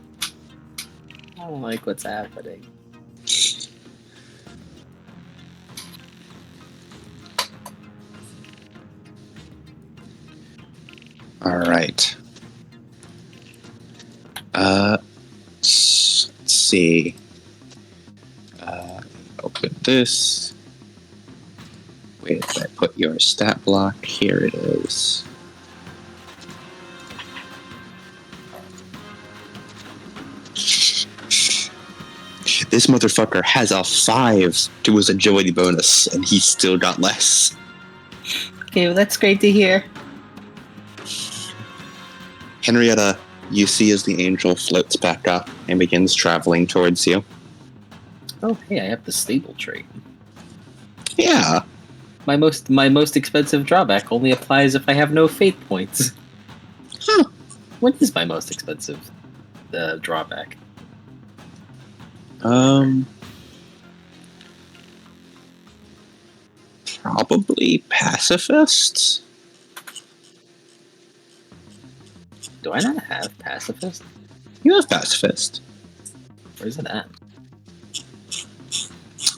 don't like what's happening. All right. Let's see. Open this. Where did I put your stat block? Here it is. This motherfucker has a 5 to his agility bonus, and he still got less. Okay, well, that's great to hear. Henrietta, you see as the angel floats back up and begins traveling towards you. Oh, hey, I have the stable trait. Yeah. My most expensive drawback only applies if I have no fate points. Huh. What is my most expensive drawback? Probably pacifist. Do I not have pacifist? You have pacifist. Where's it at?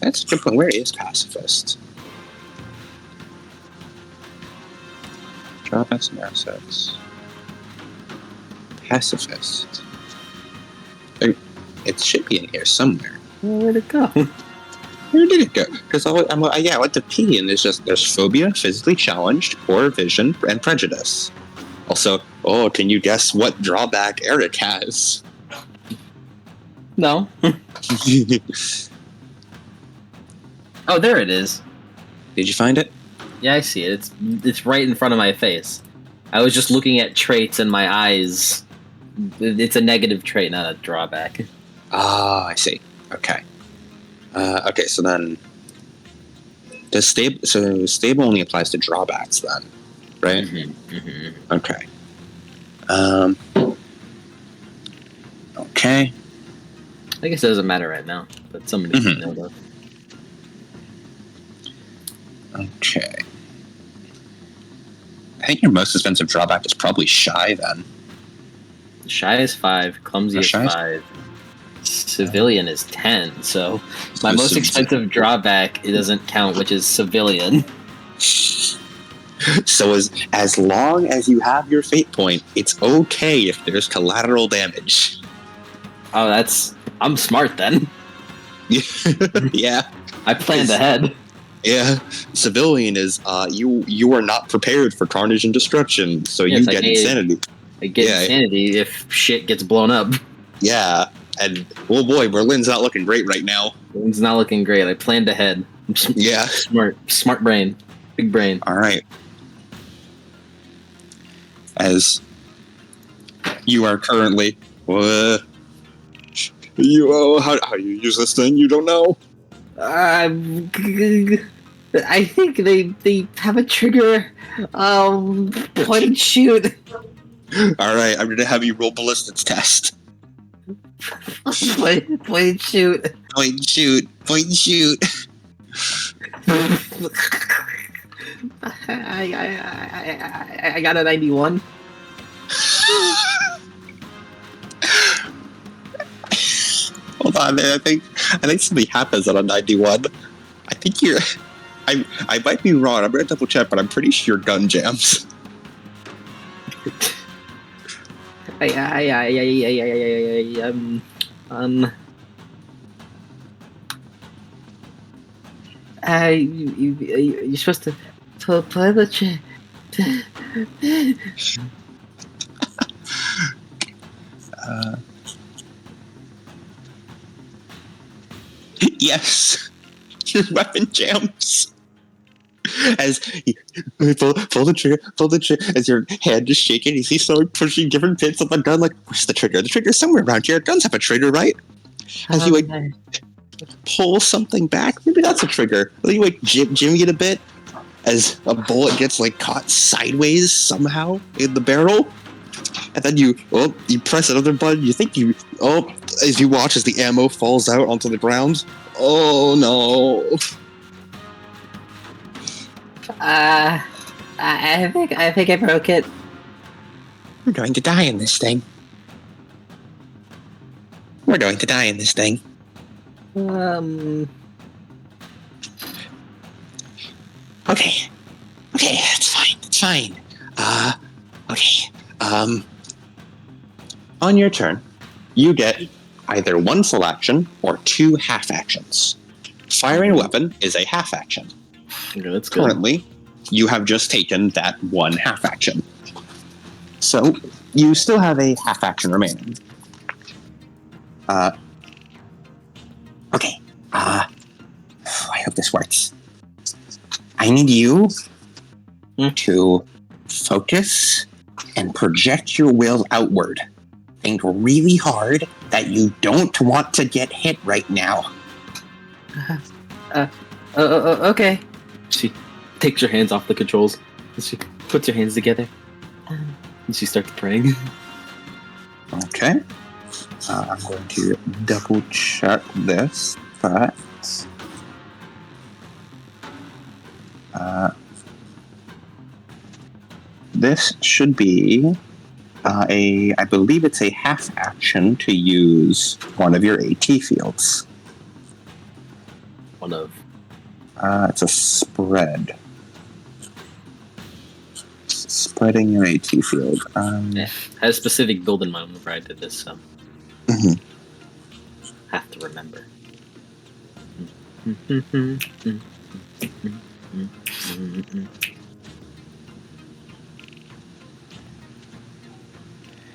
That's a good point. Where is pacifist? Drawbacks and assets. Pacifist. It should be in here somewhere. Where'd it go? Where did it go? Because I went to P, and there's phobia, physically challenged, poor vision, and prejudice. Also, can you guess what drawback Eric has? No. Oh, there it is. Did you find it? Yeah, I see it. It's right in front of my face. I was just looking at traits and my eyes. It's a negative trait, not a drawback. Ah, I see. Okay. Okay, so then stable only applies to drawbacks then, right? Mm-hmm, mm-hmm. Okay. Okay. I guess it doesn't matter right now, but somebody should know though. Okay. I think your most expensive drawback is probably shy then. Shy is 5, clumsy is 5, civilian is 10. So my most expensive drawback, it doesn't count, which is civilian. So as long as you have your fate point, it's okay if there's collateral damage. Oh, I'm smart then. Yeah. I planned ahead. Yeah, civilian is you are not prepared for carnage and destruction, so you get insanity. I get insanity if shit gets blown up. Yeah, and oh boy, Berlin's not looking great right now. Berlin's not looking great. I planned ahead. Yeah, smart brain, big brain. All right, as you are currently, how you use this thing? You don't know. I think they have a trigger. Point and shoot. All right, I'm gonna have you roll ballistics test. Point and shoot. Point and shoot. Point and shoot. I got a 91. Hold on, man. I think something happens on a 91. I think you're. I might be wrong. I'm gonna double check, but I'm pretty sure gun jams. You're supposed to play the chair. Yes, your weapon jams. As you pull the trigger, as your hand is shaking, you see someone pushing different pins on the gun, like, where's the trigger? The trigger's somewhere around here. Guns have a trigger, right? As you, pull something back, maybe that's a trigger. Then you, jimmy it a bit, as a bullet gets, caught sideways somehow in the barrel. And then you press another button, as you watch as the ammo falls out onto the ground. Oh, no. I think I broke it. We're going to die in this thing. We're going to die in this thing. Okay. Okay, it's fine. It's fine. Okay. On your turn, you get either one full action or 2 half actions. Firing a weapon is a half action. Okay, that's good. Currently, you have just taken that one half action. So, you still have a half action remaining. Okay. I hope this works. I need you to focus and project your will outward. Think really hard that you don't want to get hit right now. Okay. She takes her hands off the controls. And she puts her hands together. And she starts praying. Okay. I'm going to double check this, but this should be I believe it's a half action to use one of your AT fields. One of. It's a spread. Spreading your AT field. Yeah. I had a specific build in mind whenever I did this, so. Have to remember.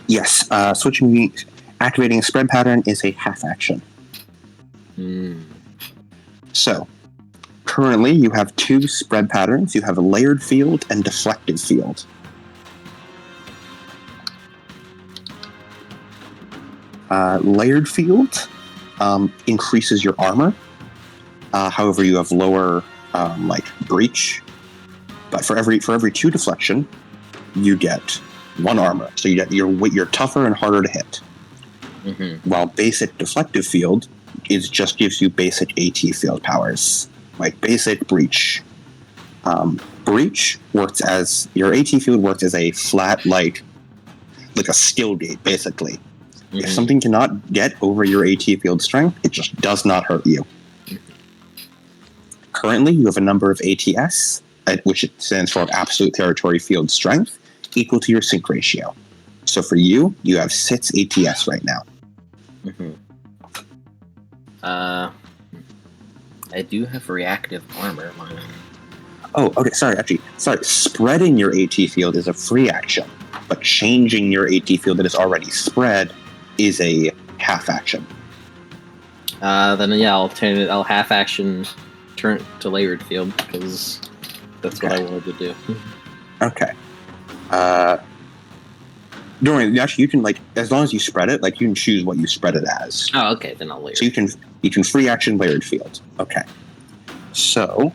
Yes, activating a spread pattern is a half action. So, currently you have 2 spread patterns. You have a layered field and deflective field. Layered field increases your armor. However, you have lower breach. But for every 2 deflection, you get 1 armor. So you're tougher and harder to hit. While basic deflective field just gives you basic AT field powers, like basic breach. Breach works as your AT field works as a flat like a skill gate basically. If something cannot get over your AT field strength, it just does not hurt you. Currently, you have a number of ATS, which stands for Absolute Territory Field Strength, equal to your sync ratio. So for you, you have 6 ATS right now. I do have reactive armor. Oh, okay, sorry. Spreading your AT field is a free action, but changing your AT field that is already spread is a half action. Then yeah, I'll half action turn to layered field because that's what I wanted to do. Okay. Actually, you can as long as you spread it, you can choose what you spread it as. Oh, okay, then I'll layer. So you can free action layered field. Okay. So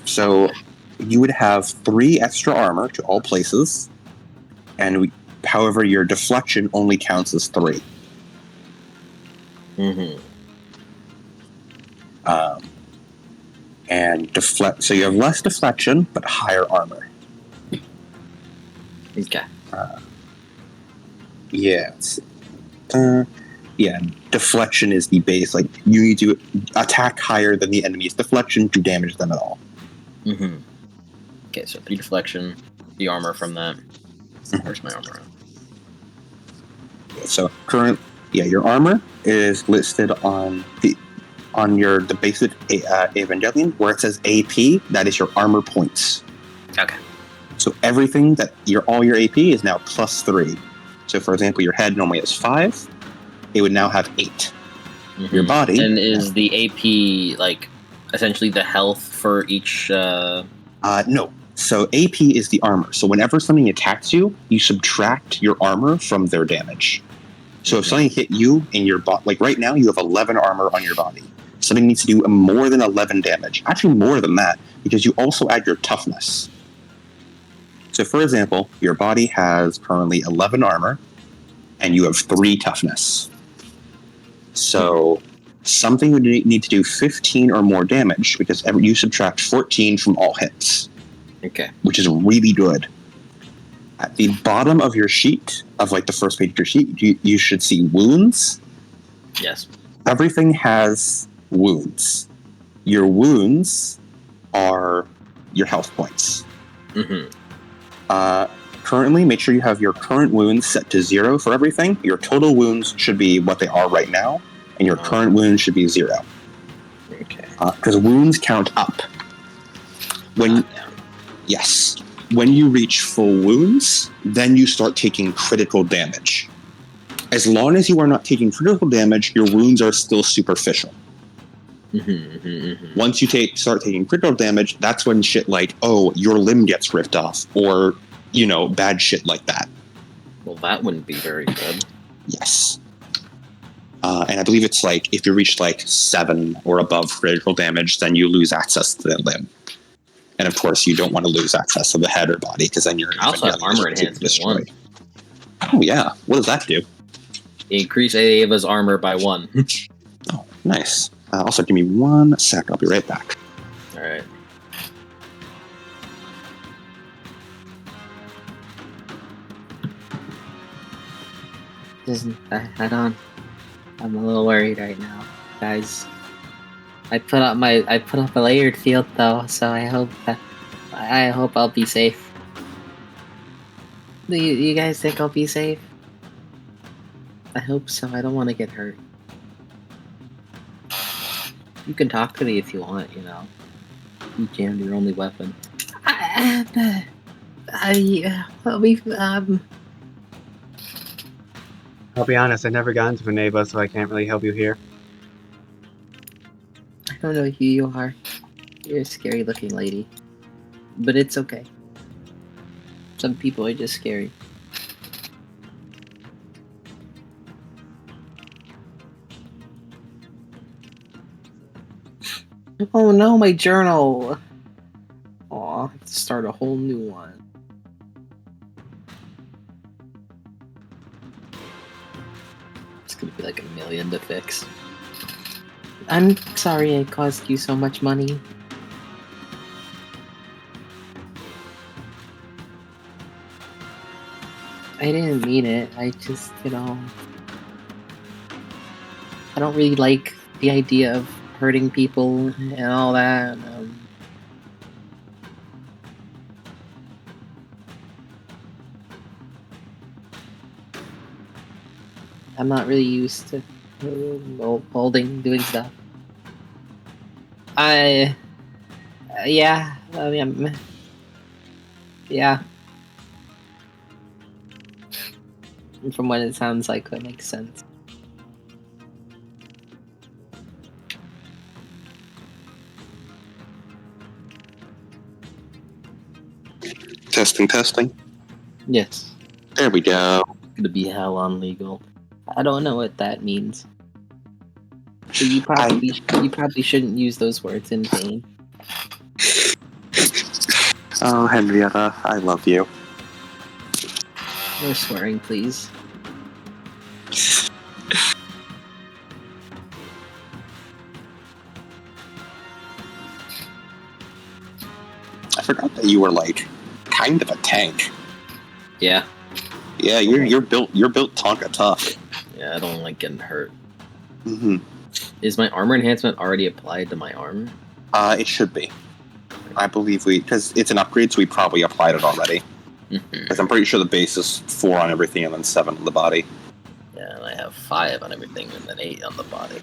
so you would have 3 extra armor to all places, and however your deflection only counts as 3. And so you have less deflection but higher armor. Okay. Deflection is the base. You need to attack higher than the enemy's deflection to damage them at all. Okay, so 3 deflection, the armor from that. Where's my armor? So your armor is listed on the basic Evangelion where it says AP. That is your armor points. Okay. So everything all your AP is now +3. So for example, your head normally has 5. It would now have 8. Your body. And is the AP essentially the health for each? No. So AP is the armor. So whenever something attacks you, you subtract your armor from their damage. So if something hit you in your body, right now you have 11 armor on your body. Something needs to do more than 11 damage. Actually, more than that, because you also add your toughness. So for example, your body has currently 11 armor, and you have 3 toughness. So something would need to do 15 or more damage, because you subtract 14 from all hits. Okay. Which is really good. At the bottom of your sheet, of like the first page of your sheet, you should see wounds. Yes. Everything has wounds. Your wounds are your health points. Mm-hmm. Currently, make sure you have your current wounds set to 0 for everything. Your total wounds should be what they are right now, and your current wounds should be 0. Okay. Because wounds count up. Yes. When you reach full wounds, then you start taking critical damage. As long as you are not taking critical damage, your wounds are still superficial. Once you start taking critical damage, that's when shit like, oh, your limb gets ripped off, or, bad shit like that. Well, that wouldn't be very good. Yes. And I believe it's like, if you reach like 7 or above critical damage, then you lose access to the limb. And of course, you don't want to lose access to the head or body, because then you're I also have armor enhancement 1. Oh yeah, what does that do? Increase Ava's armor by 1. Oh, nice. Also, give me 1 sec. I'll be right back. All right. I don't. I'm a little worried right now, guys. I put up a layered field though, so I hope I'll be safe. Do you guys think I'll be safe? I hope so. I don't want to get hurt. You can talk to me if you want. You jammed your only weapon. I'll be honest, I never got into Veneva, so I can't really help you here. I don't know who you are. You're a scary looking lady. But it's okay. Some people are just scary. Oh no, my journal! Aw, I have to start a whole new one. It's gonna be like $1 million to fix. I'm sorry I cost you so much money. I didn't mean it. I just, I don't really like the idea of hurting people and all that. I'm not really used to doing stuff. Yeah. From what it sounds like, that makes sense. Testing. Yes. There we go. Gonna be hell on legal. I don't know what that means. So you probably shouldn't use those words in vain. Oh, Henrietta, I love you. No swearing, please. I forgot that you were like kind of a tank. Yeah. Yeah, you're built Tonka tough. Yeah, I don't like getting hurt. Mm-hmm. Is my armor enhancement already applied to my armor? It should be. I believe because it's an upgrade, so we probably applied it already. Because I'm pretty sure the base is 4 on everything and then 7 on the body. Yeah, and I have 5 on everything and then 8 on the body.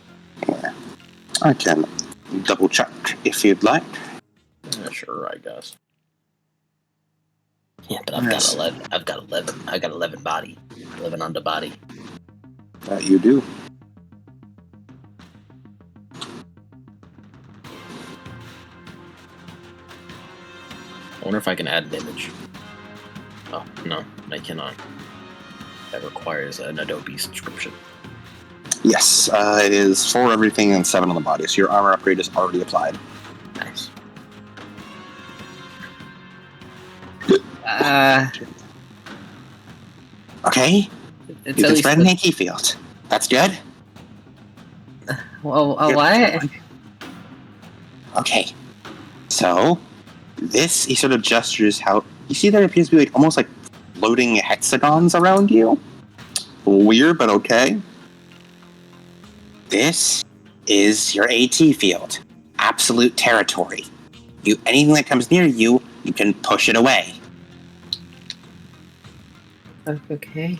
Yeah. I can double check if you'd like. Yeah, sure, I guess. Yeah, but I've got 11. I've got 11 body. 11 on the body. That you do. I wonder if I can add an image. Oh, no, I cannot. That requires an Adobe subscription. Yes, it is 4 everything and 7 on the body, so your armor upgrade is already applied. Nice. Okay, you can spread an AT field. That's good. Well, what? Okay, so this, he sort of gestures how, you see there appears to be like almost like floating hexagons around you. Weird, but okay. This is your AT field. Absolute territory. Anything that comes near you, you can push it away. Okay.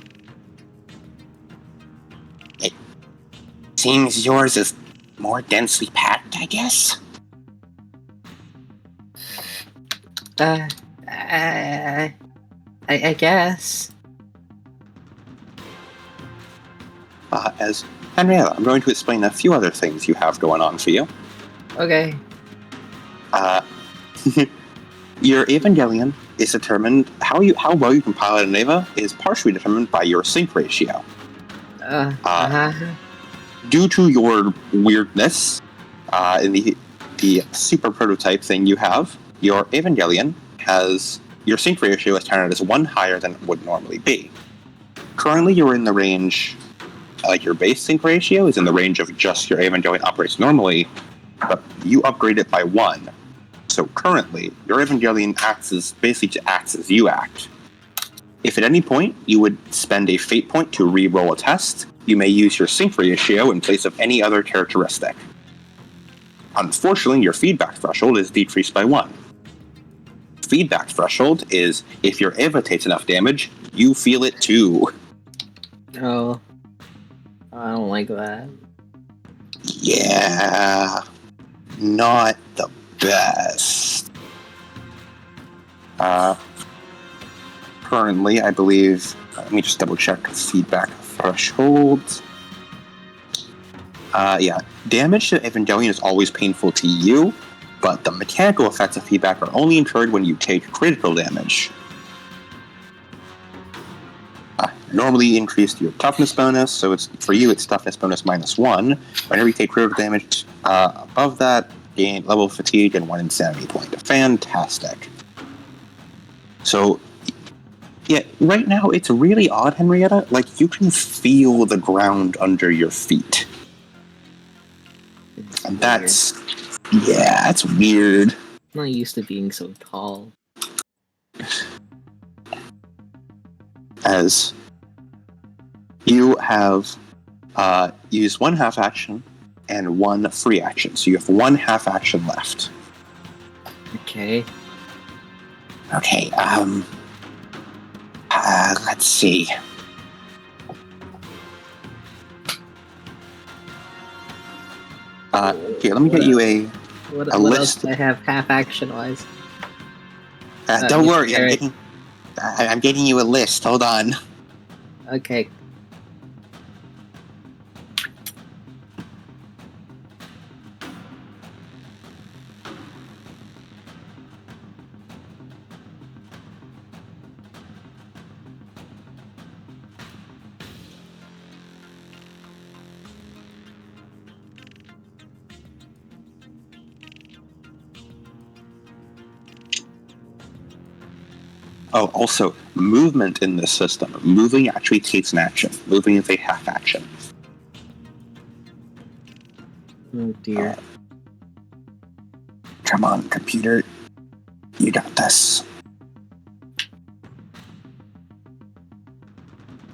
It seems yours is more densely packed, I guess. I guess. As Henrietta, I'm going to explain a few other things you have going on for you. Okay. Your Evangelion is determined, how well you can pilot an Eva is partially determined by your sync ratio. Due to your weirdness, in the super prototype thing you have, your Evangelion has your sync ratio is counted as one higher than it would normally be. Currently, you're in the range. Your base sync ratio is in the range of just your Evangelion operates normally, but you upgrade it by 1. So currently, your Evangelion acts as you act. If at any point you would spend a fate point to re-roll a test, you may use your sync ratio in place of any other characteristic. Unfortunately, your feedback threshold is decreased by 1. Feedback threshold is if your Eva takes enough damage, you feel it too. Oh. I don't like that. Yeah. Not the best. Currently, I believe, let me just double check feedback thresholds. Damage to Evangelion is always painful to you, but the mechanical effects of feedback are only incurred when you take critical damage. Normally increase your toughness bonus, so for you it's toughness bonus -1. Whenever you take critical damage above that, gain level of fatigue and 1 insanity point. Fantastic. So, yeah, right now it's really odd, Henrietta. Like, you can feel the ground under your feet. And that's weird. I'm not used to being so tall. As you have used 1 half action and 1 free action, so you have 1 half action left. Okay. Okay, let's see. Here, let me get you a What list. else do I have half action wise? Don't worry, I'm getting you a list. Hold on. Okay. Oh, also, movement in this system. Moving actually takes an action. Moving is a half action. Oh dear. Come on, computer. You got this.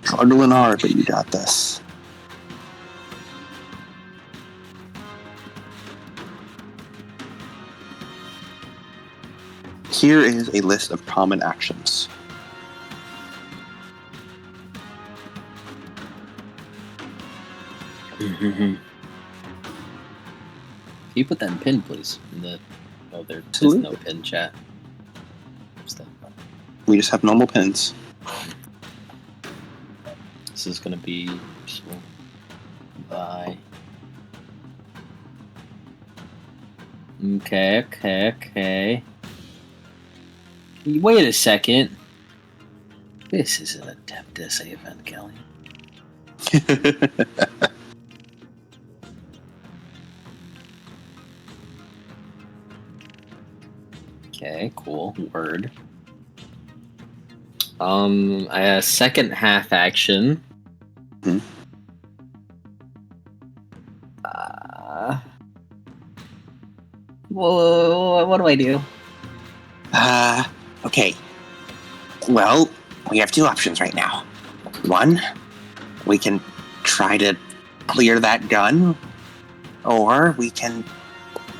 Struggling hard, but you got this. Here is a list of common actions. Can you put that in pin, please? There is no pin chat. We just have normal pins. This is gonna be useful. Bye. Okay. Wait a second. This is an Adeptus Evangelion. Okay, cool. Word. A second half action. Whoa, what do I do? Okay. Well, we have two options right now. One, we can try to clear that gun, or we can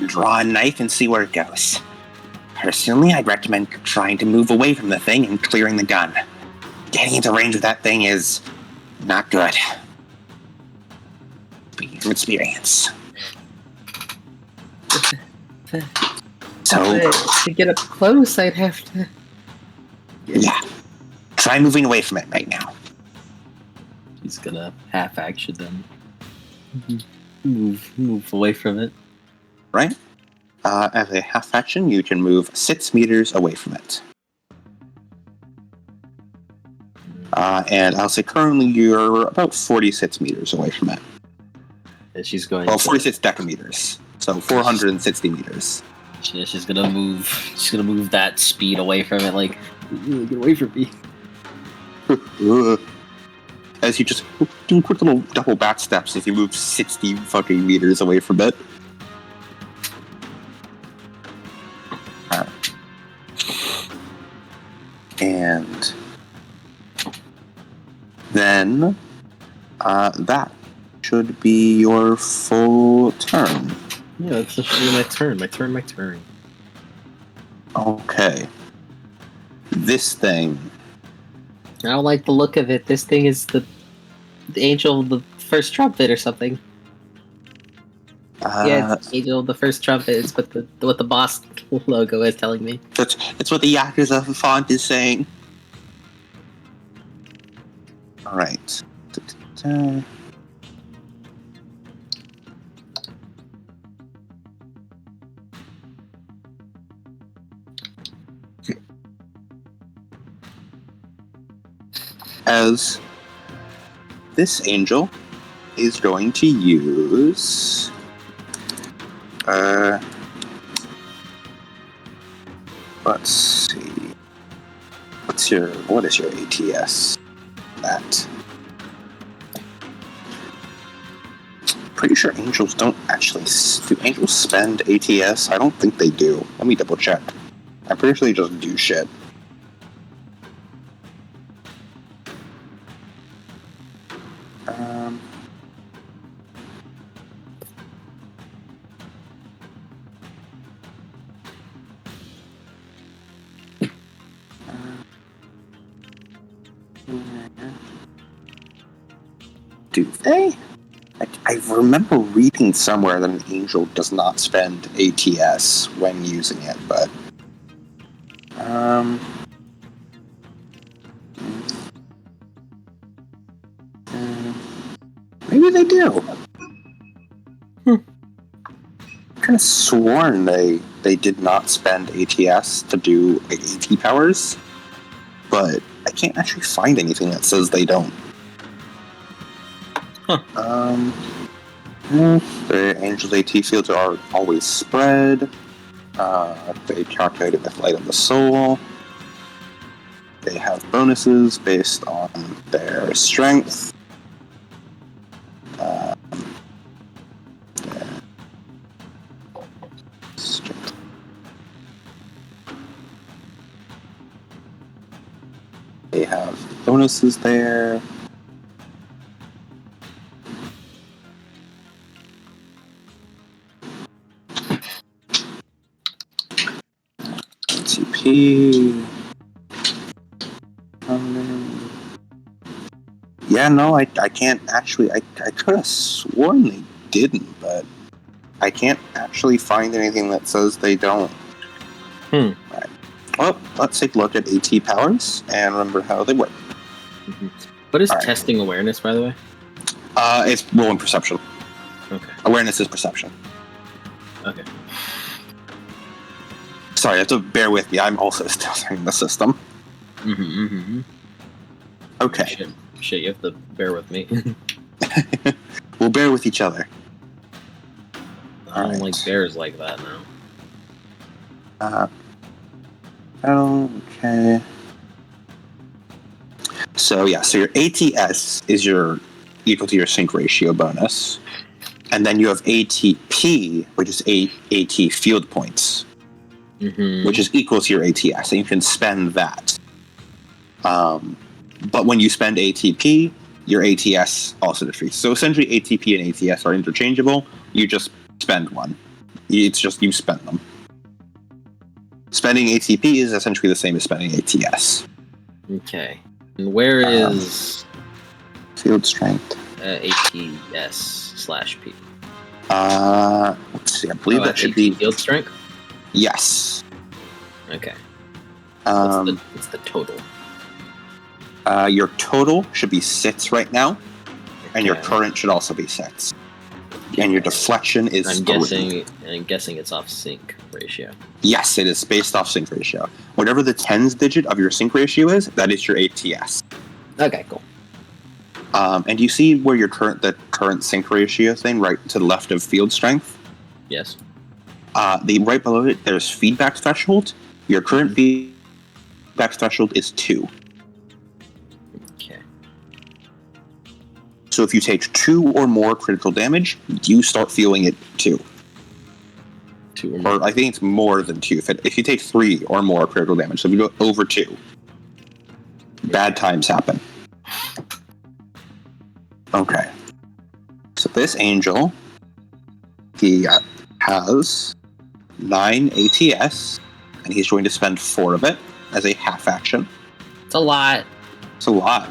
draw a knife and see where it goes. Personally, I'd recommend trying to move away from the thing and clearing the gun. Getting into range with that thing is not good. Speaking from experience. So, to get up close, I'd have to. yeah. Try moving away from it right now. He's gonna half action then. Move away from it. Right? As a half action, you can move 6 meters away from it. And I'll say currently you're about 46 meters away from it. And she's going. Well, 46 decameters. So 460 meters. She's gonna move. She's gonna move that speed away from it. Like, get away from me. As you just do quick little double back steps as you move 60 fucking meters away from it. And then that should be your full turn. Yeah, that's actually my turn. My turn. Okay. This thing. I don't like the look of it. This thing is the angel of the first trumpet or something. Yeah, it's angel of the first trumpet. It's what the boss logo is telling me. That's what the Yakuza font is saying. Alright. As this angel is going to use let's see. What is your ATS? That. Pretty sure angels don't actually. Do angels spend ATS? I don't think they do. Let me double check. I'm pretty sure they just do shit. Do they? I remember reading somewhere that an angel does not spend ATS when using it, but maybe they do. I could have sworn they did not spend ATS to do AT powers, but I can't actually find anything that says they don't. The angel's AT fields are always spread. They calculate it with light of the soul. They have bonuses based on their strength. They have bonuses there. NCP. Yeah, no, I can't actually. I could have sworn they didn't, but I can't actually find anything that says they don't. Right. Well, let's take a look at AT powers and remember how they work. Mm-hmm. What is testing awareness, by the way? It's roll and perception. Okay. Awareness is perception. Okay. Sorry, you have to bear with me. I'm also still learning the system. Okay. Shit, you have to bear with me. We'll bear with each other. I don't like bears like that now. Okay. So yeah, so your ATS is equal to your sync ratio bonus, and then you have ATP, which is AT field points, which is equal to your ATS, and you can spend that. But when you spend ATP, your ATS also decreases. So essentially, ATP and ATS are interchangeable. You just spend one. It's just you spend them. Spending ATP is essentially the same as spending ATS. Okay. And where is Field strength? ATS/P? Let's see. I believe that should be field strength. Yes. Okay. What's the total? Your total should be 6 right now, and your Okay. current should also be 6. And your deflection is I'm 3. guessing it's off sync ratio. Yes, it is based off sync ratio. Whatever the tens digit of your sync ratio is, that is your ATS. Okay, cool. And you see where your the current sync ratio thing, right to the left of field strength? Yes. The right below it, there's feedback threshold. Your current feedback threshold is 2. Okay. So if you take 2 or more critical damage, you start feeling it too. 2 or more. Or I think it's more than 2. If you take 3 or more critical damage, so if you go over 2, bad times happen. Okay. So this angel, he has 9 ATS, and he's going to spend 4 of it as a half action. It's a lot. It's a lot.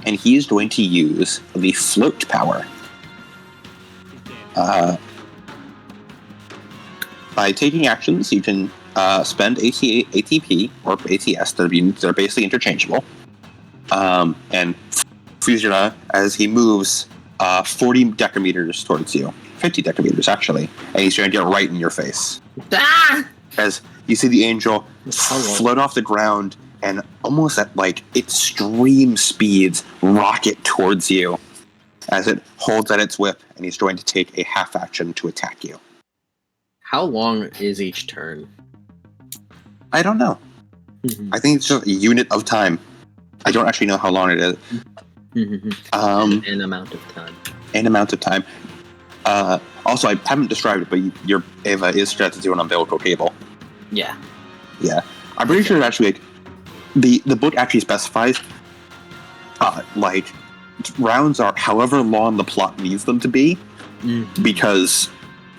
And he's going to use the float power. By taking actions, you can spend ATP or ATS. They're basically interchangeable. And Fusina, as he moves 40 decameters towards you, 50 decameters actually, and he's trying to get right in your face. Ah! As you see the angel float off the ground and almost at extreme speeds rocket towards you as it holds at its whip, and he's going to take a half action to attack you. How long is each turn? I don't know. I think it's just a unit of time. I don't actually know how long it is. An amount of time. An amount of time. Also, I haven't described it, but your Ava is strapped to an umbilical cable. Yeah. Yeah. I'm pretty sure it actually, the book actually specifies, rounds are however long the plot needs them to be, because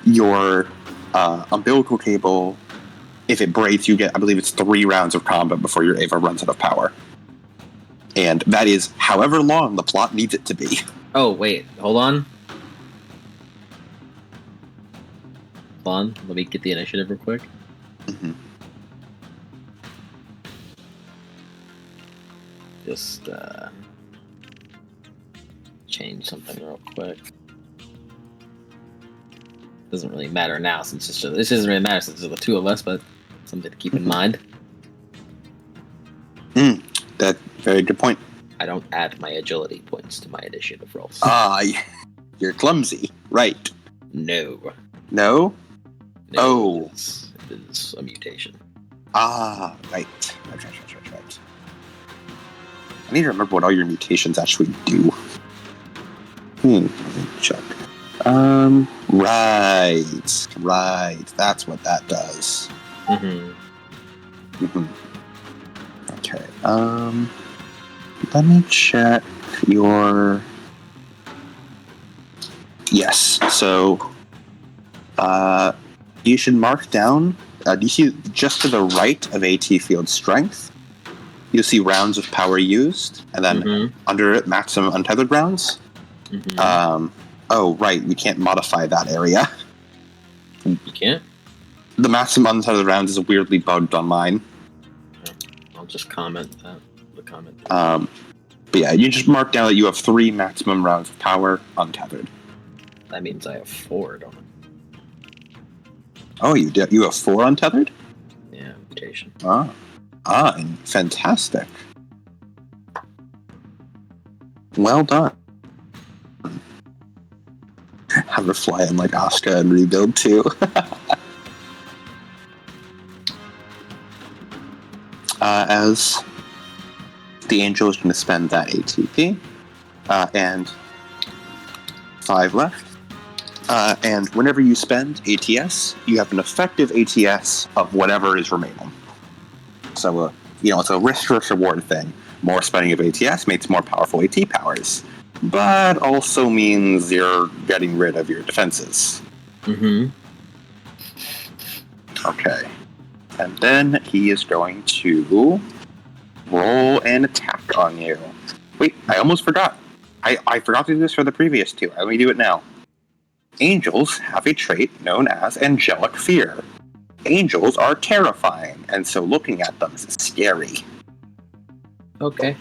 your umbilical cable, if it breaks, you get, I believe it's 3 rounds of combat before your Ava runs out of power. And that is however long the plot needs it to be. Oh, wait. Hold on. Hold on. Let me get the initiative real quick. Just change something real quick. Doesn't really matter now since this doesn't really matter since it's the 2 of us, but something to keep in mind. That's a very good point. I don't add my agility points to my initiative rolls. You're clumsy, right? No. No? Oh. It is a mutation. Right. Right. I need to remember what all your mutations actually do. Let me check. Right. That's what that does. Okay. Let me check your. Yes. So, you should mark down. You see just to the right of AT field strength. You'll see rounds of power used, and then under it, maximum untethered rounds. Oh, right. We can't modify that area. You can't? The maximum untethered rounds is weirdly bugged on mine. I'll just comment that. The comment. But yeah, you just mark down that you have 3 maximum rounds of power untethered. That means I have 4, don't I? Oh, you have 4 untethered? Yeah, mutation. And fantastic. Well done. Have her fly in like Asuka and rebuild too. As the angel is going to spend that ATP, and 5 left. And whenever you spend ATS, you have an effective ATS of whatever is remaining. So, it's a risk versus reward thing. More spending of ATS means more powerful AT powers, but also means you're getting rid of your defenses. Mm-hmm. Okay. And then he is going to roll an attack on you. Wait, I almost forgot. I forgot to do this for the previous two. Let me do it now. Angels have a trait known as angelic fear. Angels are terrifying, and so looking at them is scary. Okay.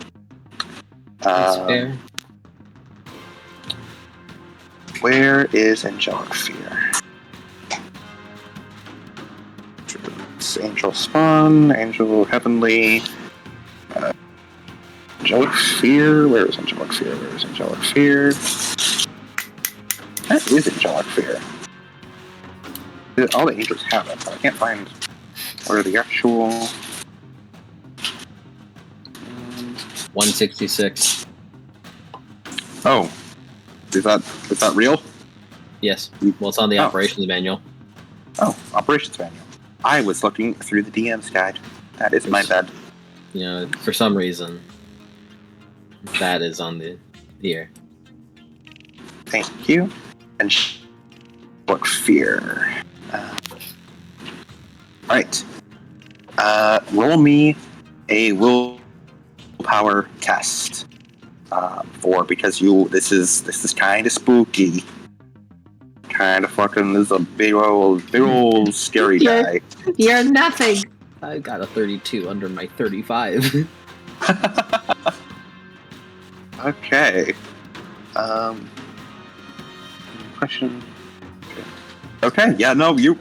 That's fair. Where is angelic fear? It's angel spawn, angel heavenly, angelic fear. Where is angelic fear? Where is angelic fear? That is angelic fear. All the angels have it, but I can't find where the actual. 166. Oh, is that real? Yes. Well, it's on the operations manual. Oh, operations manual. I was looking through the DM's guide. That is my bad. For some reason, that is on the here. Thank you. And what fear? Right. Roll me a willpower test. Because this is kind of spooky. Kind of fucking. This is a big old scary guy. You're nothing. I got a 32 under my 35. Okay. Question. Okay. Yeah. No. You're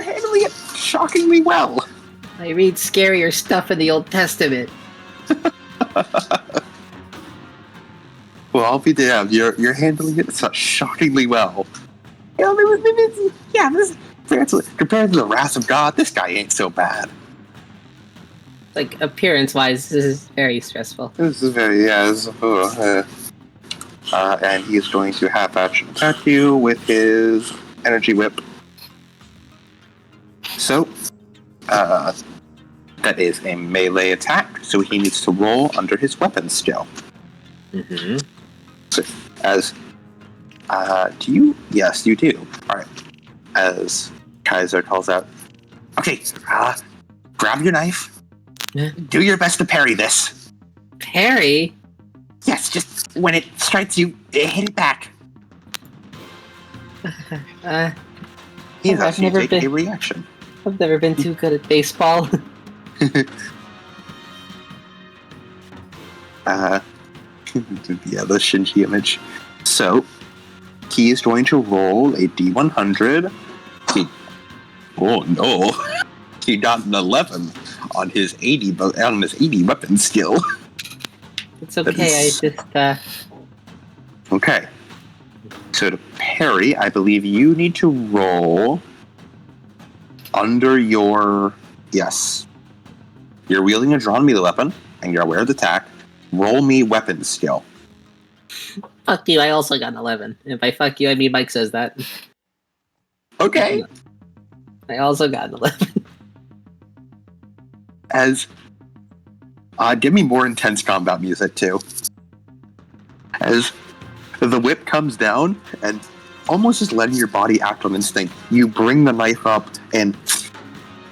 handling it shockingly well. I read scarier stuff in the Old Testament. Well, I'll be damned. You're handling it shockingly well. Compared to the wrath of God, this guy ain't so bad. Like, appearance-wise, this is very stressful. This is very, and he's going to half action attack you with his energy whip. So, that is a melee attack, so he needs to roll under his weapon skill. Mm-hmm. So, do you? Yes, you do. Alright. As Kaiser calls out, okay, grab your knife. Do your best to parry this. Parry? Yes, just when it strikes you, hit it back. He's actually taking a reaction. I've never been too good at baseball. Yeah, the Shinji image. So, he is going to roll a D100. Oh no! He got an 11 on his 80 weapon skill. It's okay. Okay. So to parry, I believe you need to roll under your... Yes. You're wielding a drawn melee weapon, and you're aware of the attack. Roll me weapon skill. Fuck you, I also got an 11. If I fuck you, I mean Mike says that. Okay. I also got an 11. Give me more intense combat music, too. As the whip comes down, and almost just letting your body act on instinct, you bring the knife up and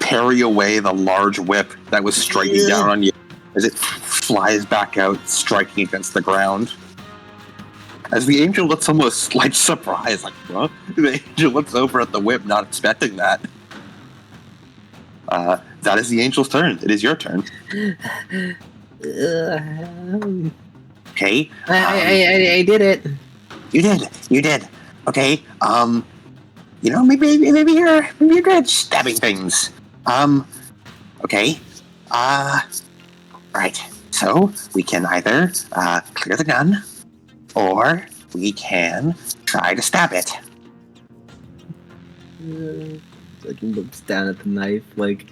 parry away the large whip that was striking down on you as it flies back out, striking against the ground. As the angel looks almost like surprised, like, what? The angel looks over at the whip, not expecting that. That is the angel's turn. It is your turn. Okay. I did it. You did. Okay. Maybe you're good at stabbing things. Okay. Right. So we can either clear the gun, or we can try to stab it. Like he looks down at the knife, like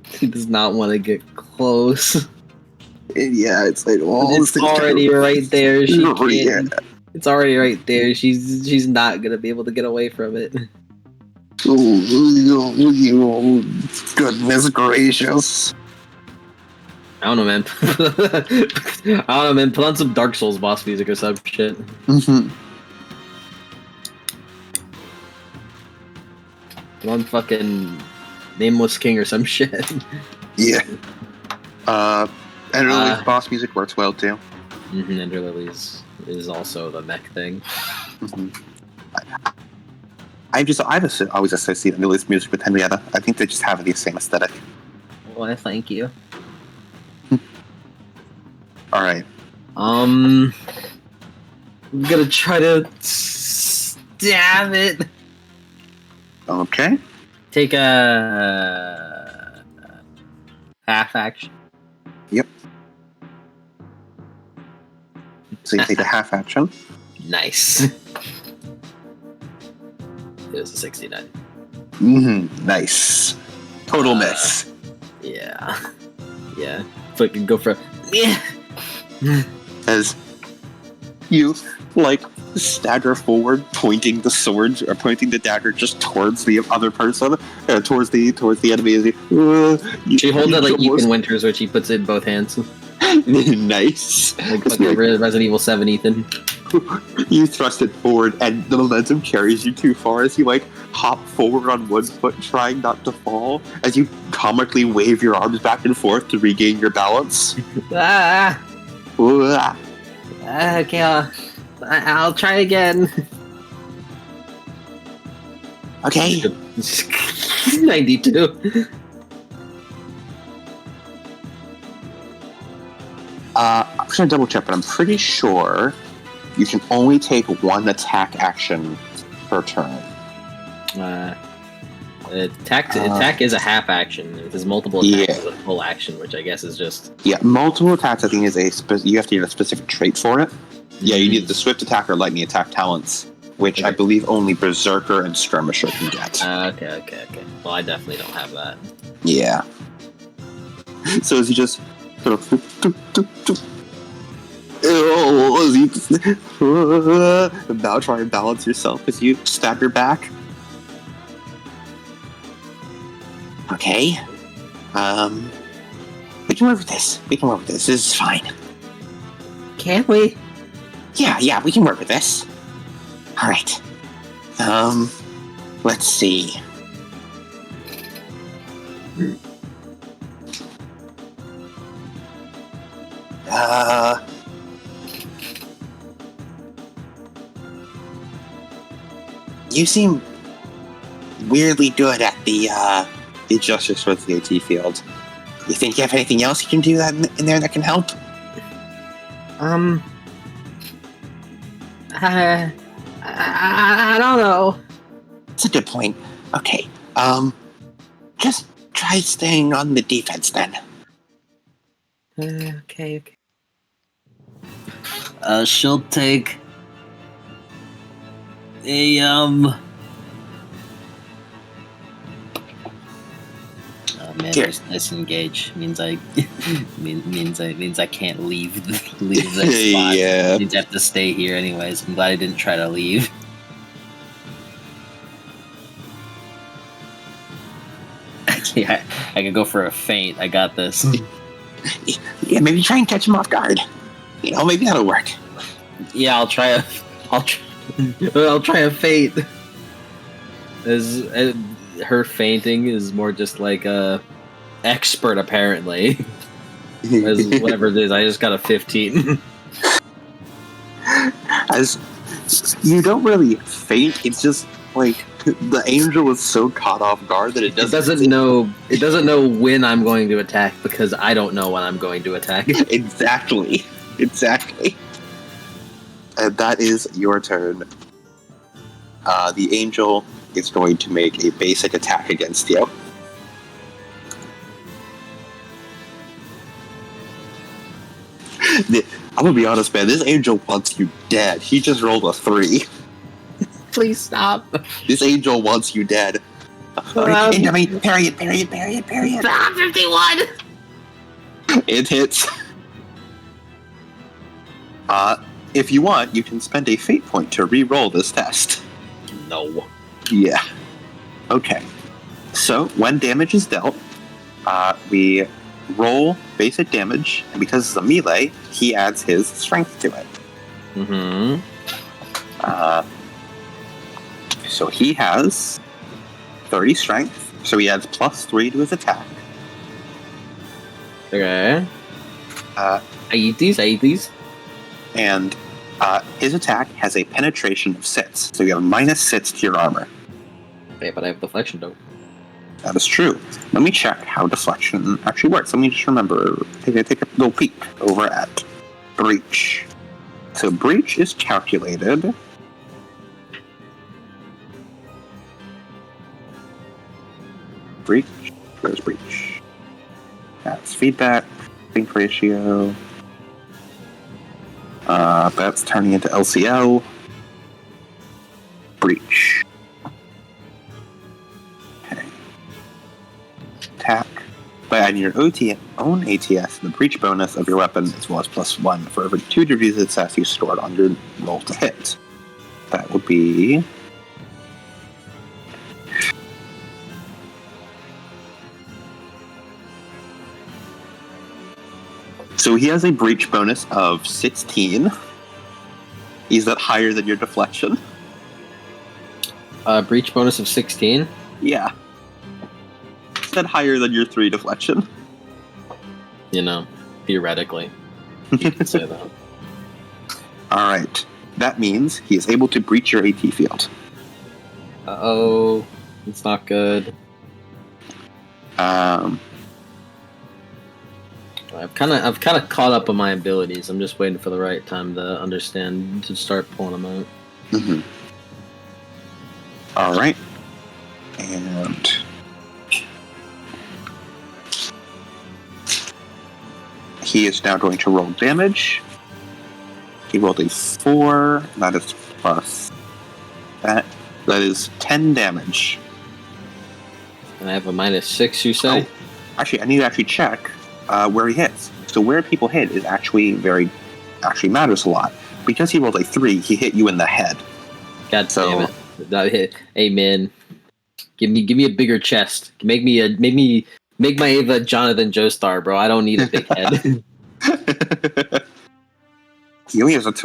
he does not want to get close. Yeah, it's like, well, it's already right there. She can't. It's already right there. She's not gonna be able to get away from it. Oh, goodness gracious. I don't know, man. I don't know, man. Put on some Dark Souls boss music or some shit. Mm-hmm. Put on fucking Nameless King or some shit. Yeah. And Lily's boss music works well too. Mm-hmm, Ender Lilies is also the mech thing. Mm-hmm. I've always associated Lily's music with Henrietta. I think they just have the same aesthetic. Well, thank you. All right. I'm gonna try to stab it. Okay. Take a half action. Yep. So you take a half action. Nice. It was a 69. Mm-hmm. Nice. Total miss. Yeah. Yeah. Fucking go for yeah. As you stagger forward, pointing the sword or pointing the dagger just towards the other person, towards the enemy. She holds it like Ethan Winters, which he puts it in both hands. Nice. Like fucking Resident Evil 7 Ethan. You thrust it forward, and the momentum carries you too far as you hop forward on one foot, trying not to fall, as you comically wave your arms back and forth to regain your balance. Okay, I'll try again. Okay. 92. I'm just gonna double check, but I'm pretty sure you can only take one attack action per turn. Attack is a half action. If there's multiple attacks, it's a full action, which I guess is just... Yeah, multiple attacks, I think, is you have to get a specific trait for it. Yeah, you need the swift attack or lightning attack talents, which I believe only Berserker and Skirmisher can get. Okay. Well, I definitely don't have that. Yeah. So as you just sort of now try and balance yourself as you stab your back. Okay. We can work with this. This is fine. Can we? Yeah, we can work with this. Alright. Let's see. You seem weirdly good at the adjusters towards the AT field. You think you have anything else you can do that in there that can help? I don't know. That's a good point. Okay. Just try staying on the defense then. Okay. She'll take a Oh man, there's disengage means I means I can't leave this spot. Yeah. Means I have to stay here anyways. I'm glad I didn't try to leave. Yeah, I can go for a feint. I got this. Yeah, maybe try and catch him off guard. Maybe that'll work. Yeah, I'll try a feint. As her fainting is more just like a expert apparently. As whatever it is, I just got a 15. As you don't really faint, it's just the angel is so caught off guard that it doesn't know when I'm going to attack because I don't know when I'm going to attack. Exactly. And that is your turn. The angel is going to make a basic attack against you. I'm gonna be honest, man. This angel wants you dead. He just rolled a 3. Please stop. This angel wants you dead. Period. 51. It hits. If you want, you can spend a fate point to re-roll this test. No. Yeah. Okay. So, when damage is dealt, we roll basic damage, and because it's a melee, he adds his strength to it. Mm-hmm. So he has 30 strength, so he adds +3 to his attack. Okay. I eat these. And his attack has a penetration of 6, so you have -6 to your armor. Okay, but I have deflection though. That is true. Let me check how deflection actually works. Let me just remember, take a little peek over at Breach. So Breach is calculated. Breach? Where's Breach? That's feedback, sync ratio. That's turning into LCL. Breach. Okay. Attack. By adding your own ATS, the breach bonus of your weapon as well as +1 for every 2 degrees of success you stored on your roll to hit. That would be... So he has a breach bonus of 16. Is that higher than your deflection? Breach bonus of 16. Yeah. Is that higher than your 3 deflection? You know, theoretically, you could say that. Alright. That means he is able to breach your AT field. Uh-oh. It's not good. I've kind of caught up on my abilities. I'm just waiting for the right time to understand, to start pulling them out. Mm-hmm. Alright. And... he is now going to roll damage. He rolled a 4. That is plus... That is 10 damage. And I have a -6, you say? Oh, actually, I need to actually check where he hits. So where people hit is actually matters a lot. Because he rolled a 3, he hit you in the head. God damn it! That hit. Hey man, give me a bigger chest. Make my Ava Jonathan Joestar, bro. I don't need a big head. He only has on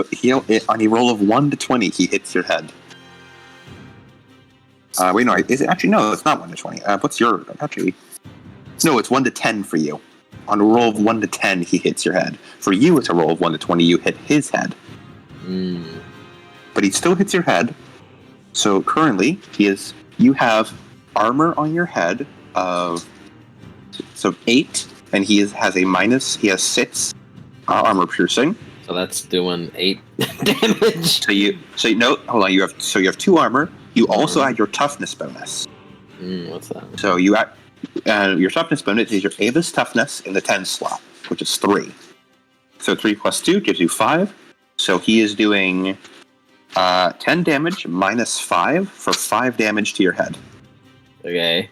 a roll of 1 to 20, he hits your head. Wait, no, is it actually? No, it's not 1 to 20. What's your actually? No, it's 1 to 10 for you. On a roll of 1 to 10, he hits your head. For you, it's a roll of 1 to 20. You hit his head. But he still hits your head. So currently, you have armor on your head of 8, and he has 6 armor piercing. So that's doing 8 damage. So hold on. You have 2 armor. You also add your toughness bonus. What's that? So you add your toughness bonus is your Ava's toughness in the 10 slot, which is 3. So 3 plus 2 gives you 5. So he is doing 10 damage minus 5 for 5 damage to your head. Okay.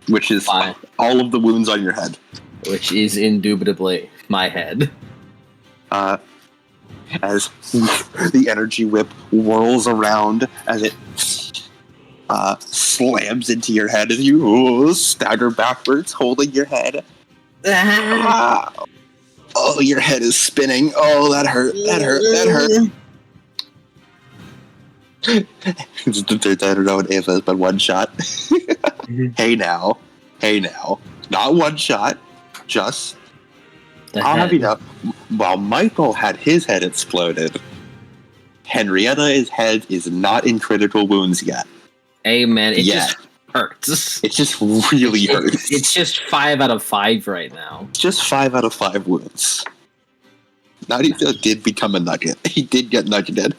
Which is 5. All of the wounds on your head. Which is indubitably my head. As the energy whip whirls around as it slams into your head as you stagger backwards, holding your head. Oh, your head is spinning. Oh, that hurt. That hurt. I don't know what Ava has been one shot. Hey now. Not one shot. Just... I'll have you know, while Michael had his head exploded, Henrietta's head is not in critical wounds yet. Hey man, it just hurts. It just really hurts. It's just 5 out of 5 right now. Just 5 out of 5 wounds. Nadia did become a nugget. He did get nuggeted.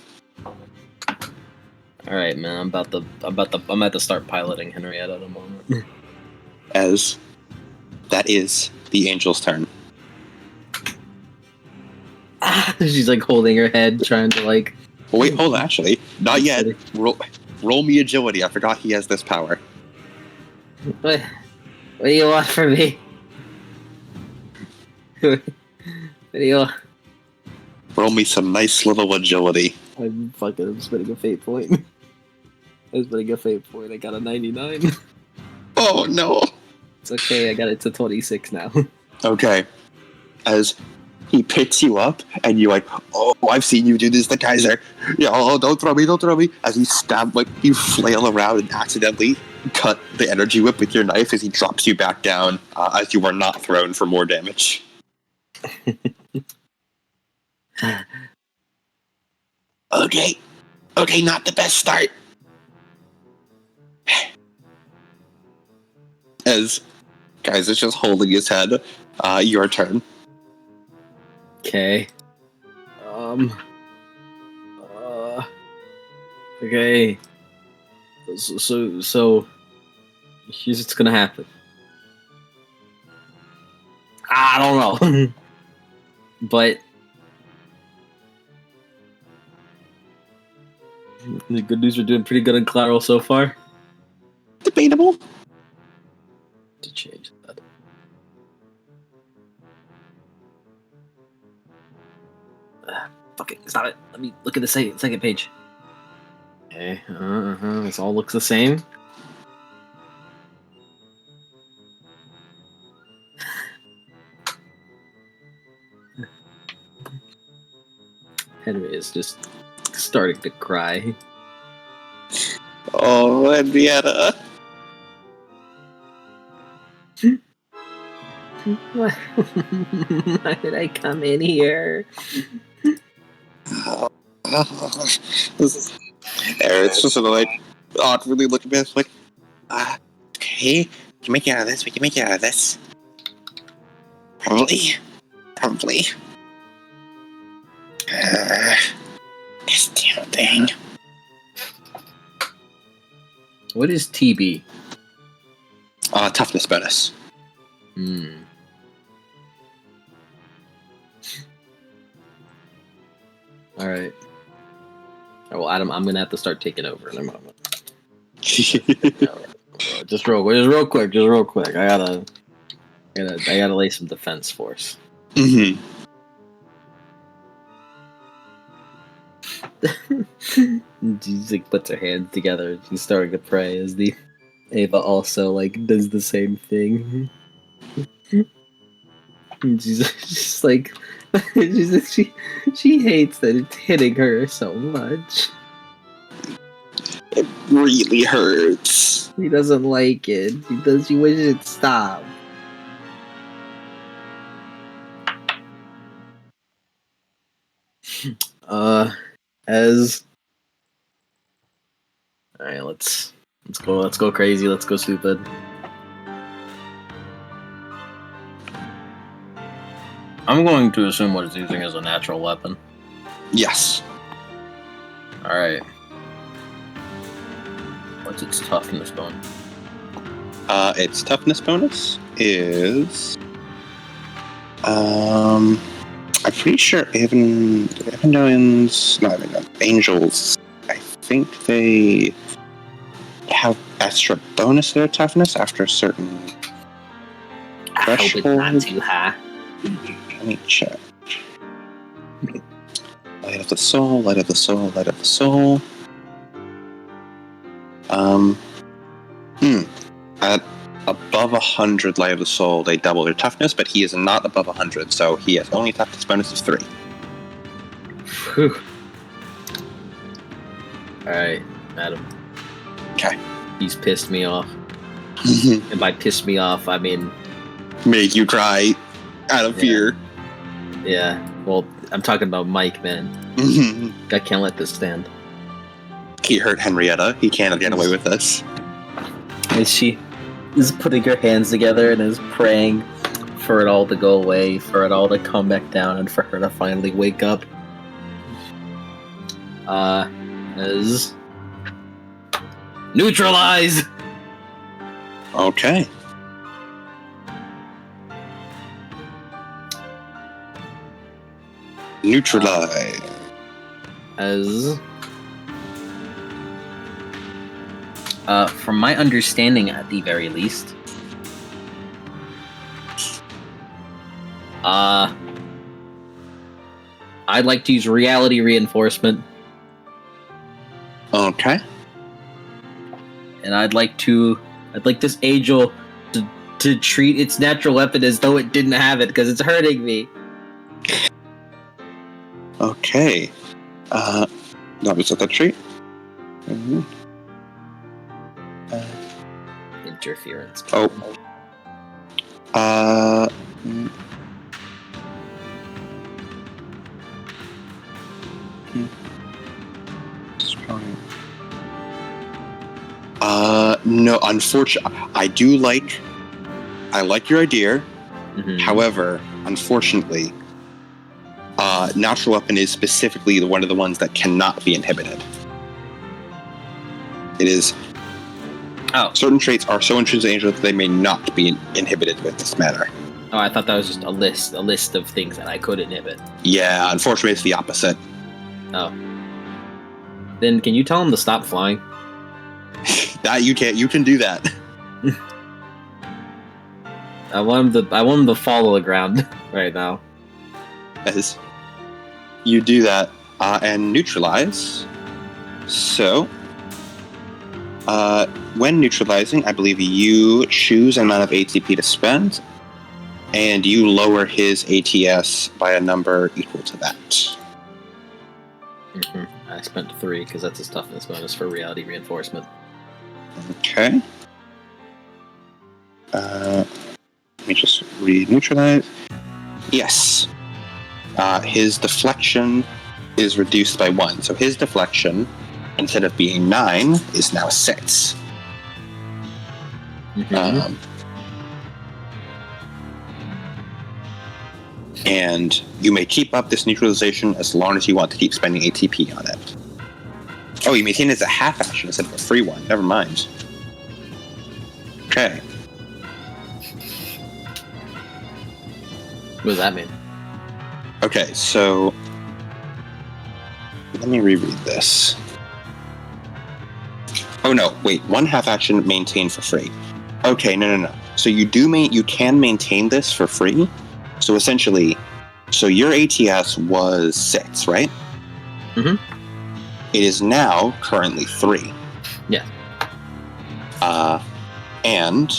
All right, man. I'm about to start piloting Henrietta in a moment. As that is the angel's turn. She's like holding her head, trying to like. Well, wait, hold on. Actually, not yet. Roll me agility. I forgot he has this power. What do you want from me? What do you want? Roll me some nice little agility. I'm spending a fate point. I got a 99. Oh no. It's okay, I got it to 26 now. Okay. As he picks you up, and you're like, oh, I've seen you do this to Kaiser. Yeah, oh, don't throw me. As you flail around and accidentally cut the energy whip with your knife as he drops you back down, as you are not thrown for more damage. Okay, not the best start. As Kaiser's just holding his head, your turn. Okay. Okay. So here's what's gonna happen. I don't know. But the good news, we're doing pretty good on collateral so far. Debatable. To change that. Fuck it, stop it. Let me look at the second page. Okay, this all looks the same. Henry is just starting to cry. Oh, Henrietta. Why did I come in here? It's just sort of like awkwardly looking at us like, okay, we can make it out of this. Probably. This damn thing. What is TB? Toughness bonus. Alright. Well, Adam, I'm gonna have to start taking over in a moment. Just real quick. I gotta lay some defense force. Mm-hmm. She like puts her hands together. She's starting to pray as the Ava also like does the same thing. And she's just like she hates that it's hitting her so much. It really hurts. He doesn't like it. She wishes it'd stop. Alright, let's go crazy, let's go stupid. I'm going to assume what it's using is a natural weapon. Yes. Alright. What's its toughness bonus? Its toughness bonus is... I'm pretty sure Angels, I think they have extra bonus to their toughness after a certain I hope it's not too high. Let me check. Light of the soul. At above 100 light of the soul, they double their toughness, but he is not above 100, so he has only toughness bonus of 3. Whew. Alright, Adam. Okay. He's pissed me off. And by pissed me off, I mean... Make you cry out of fear. Yeah, well, I'm talking about Mike, man. I can't let this stand. He hurt Henrietta. He can't get away with this. And she is putting her hands together and is praying for it all to go away, for it all to come back down, and for her to finally wake up. Is neutralize. Okay. Neutralize. As from my understanding, at the very least, I'd like to use reality reinforcement. Okay. And I'd like this angel to treat its natural weapon as though it didn't have it, because it's hurting me. Okay. Let me set that straight. Mm-hmm. Interference. Oh. No, unfortunately, I like your idea. Mm-hmm. However, unfortunately, natural weapon is specifically one of the ones that cannot be inhibited. It is. Oh. Certain traits are so intrinsic to angel that they may not be inhibited with this manner. Oh, I thought that was just a list of things that I could inhibit. Yeah, unfortunately, it's the opposite. Oh. Then can you tell him to stop flying? That you can't. You can do that. I want him to fall to the ground right now. As you do that and neutralize. So, when neutralizing, I believe you choose an amount of ATP to spend, and you lower his ATS by a number equal to that. Mm-hmm. I spent 3 because that's his toughness bonus for reality reinforcement. Okay. Let me just re-neutralize. Yes. His deflection is reduced by 1. So his deflection, instead of being 9, is now 6. Mm-hmm. And you may keep up this neutralization as long as you want to keep spending ATP on it. Oh, you maintain it as a half action instead of a free one. Never mind. Okay. What does that mean? Okay, so let me reread this. Oh no, wait, 1 half action maintained for free. Okay, no. So you can maintain this for free. So essentially, your ATS was 6, right? Mm-hmm. It is now currently 3. Yeah. And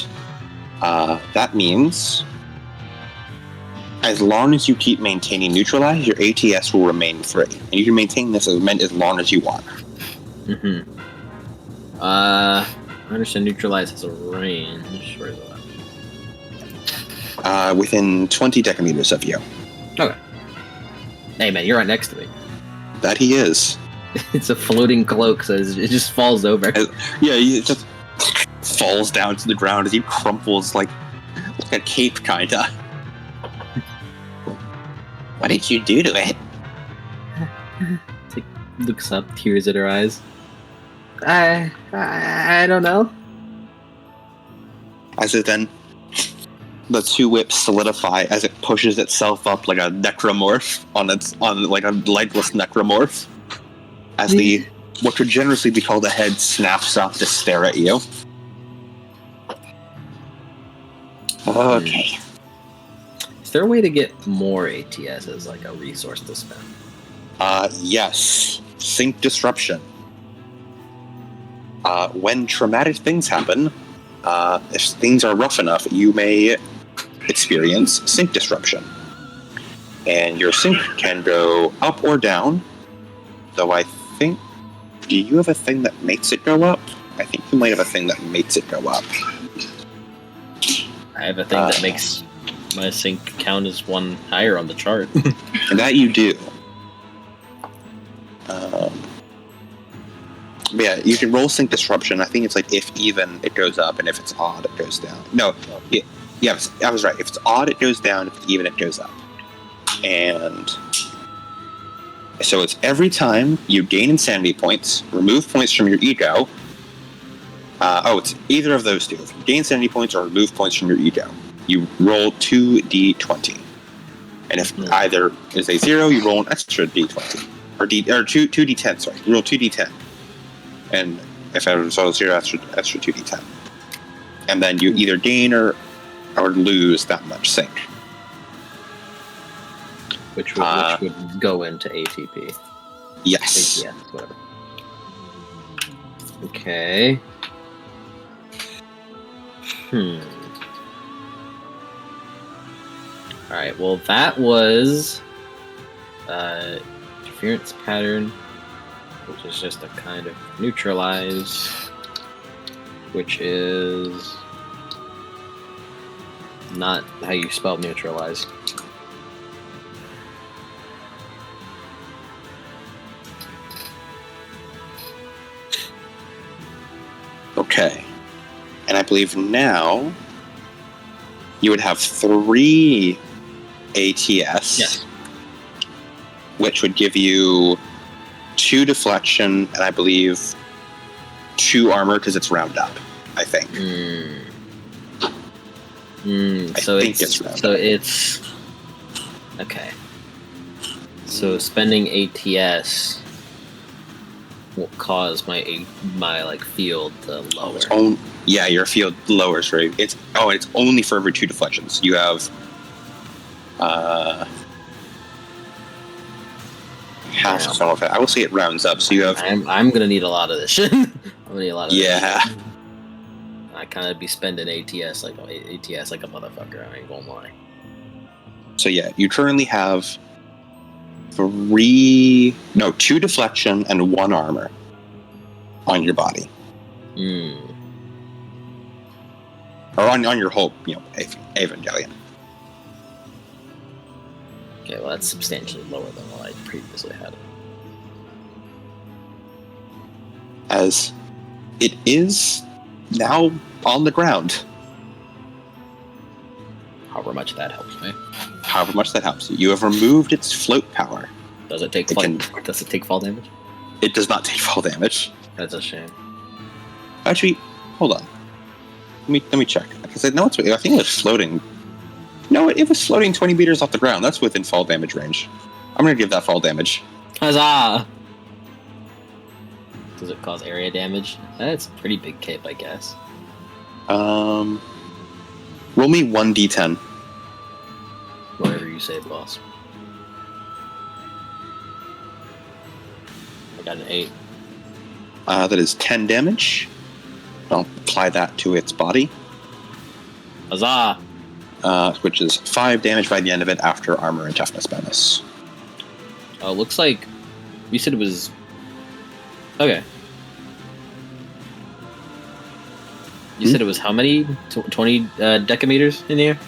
that means as long as you keep maintaining neutralize, your ATS will remain 3. And you can maintain this as long as you want. Mm-hmm. I understand neutralize has a range. Where is it? Within 20 decameters of you. Okay. Hey man, you're right next to me. That he is. It's a floating cloak, so it just falls over. Yeah, it just falls down to the ground as he crumples like a cape, kinda. What did you do to it? Like, looks up, tears at her eyes. I don't know. As it then, the 2 whips solidify as it pushes itself up like a necromorph on like a legless necromorph. As what could generously be called a head snaps up to stare at you. Okay. Is there a way to get more ATS as like a resource to spend? Yes. Sync disruption. When traumatic things happen, if things are rough enough, you may experience sync disruption. And your sync can go up or down, though I think... Do you have a thing that makes it go up? I think you might have a thing that makes it go up. I have a thing that makes my sync count as 1 higher on the chart. And that you do. But yeah, you can roll sync disruption. I think it's like if even, it goes up, and if it's odd, it goes down. No, yeah, I was right. If it's odd, it goes down. If it's even, it goes up. And so it's every time you gain insanity points, remove points from your ego. It's either of those 2. If you gain insanity points or remove points from your ego, you roll 2d20. And if either is a 0, you roll an extra d20. Or 2d10, sorry. You roll 2d10. And if I result 0, extra 2d10. And then you either gain or lose that much sync. which would go into ATP. Yes. Yeah, whatever. Okay. Alright, well that was interference pattern, which is just a kind of neutralize, which is not how you spell neutralize. Okay. And I believe now you would have 3 ATS. Yes. Which would give you 2 deflection and I believe 2 armor because it's round up, I think. So I think it's round up. it's okay. So spending ATS will cause my like field to lower. Your field lowers for it's only for every 2 deflections. You have half a funnel effect. I will say it rounds up. So you have. I'm gonna need a lot of this shit. I'm gonna need a lot of this shit. I kind of be spending ATS like a motherfucker. I ain't gonna lie. So yeah, you currently have 2 deflection and 1 armor on your body. Or on your whole, Evangelion. Okay, well that's substantially lower than what I previously had. As it is now on the ground. However much that helps me. However much that helps you. You have removed its float power. Does it take does it take fall damage? It does not take fall damage. That's a shame. Actually, hold on. Let me check. Because I think it was floating. No, it was floating 20 meters off the ground. That's within fall damage range. I'm going to give that fall damage. Huzzah! Does it cause area damage? That's a pretty big cape, I guess. Roll me 1d10. Whatever you say, boss. I got an 8. That is 10 damage. I'll apply that to its body. Huzzah! Which is 5 damage by the end of it after armor and toughness bonus. Oh, looks like you said it was. Okay. You said it was how many? 20 decameters in the air?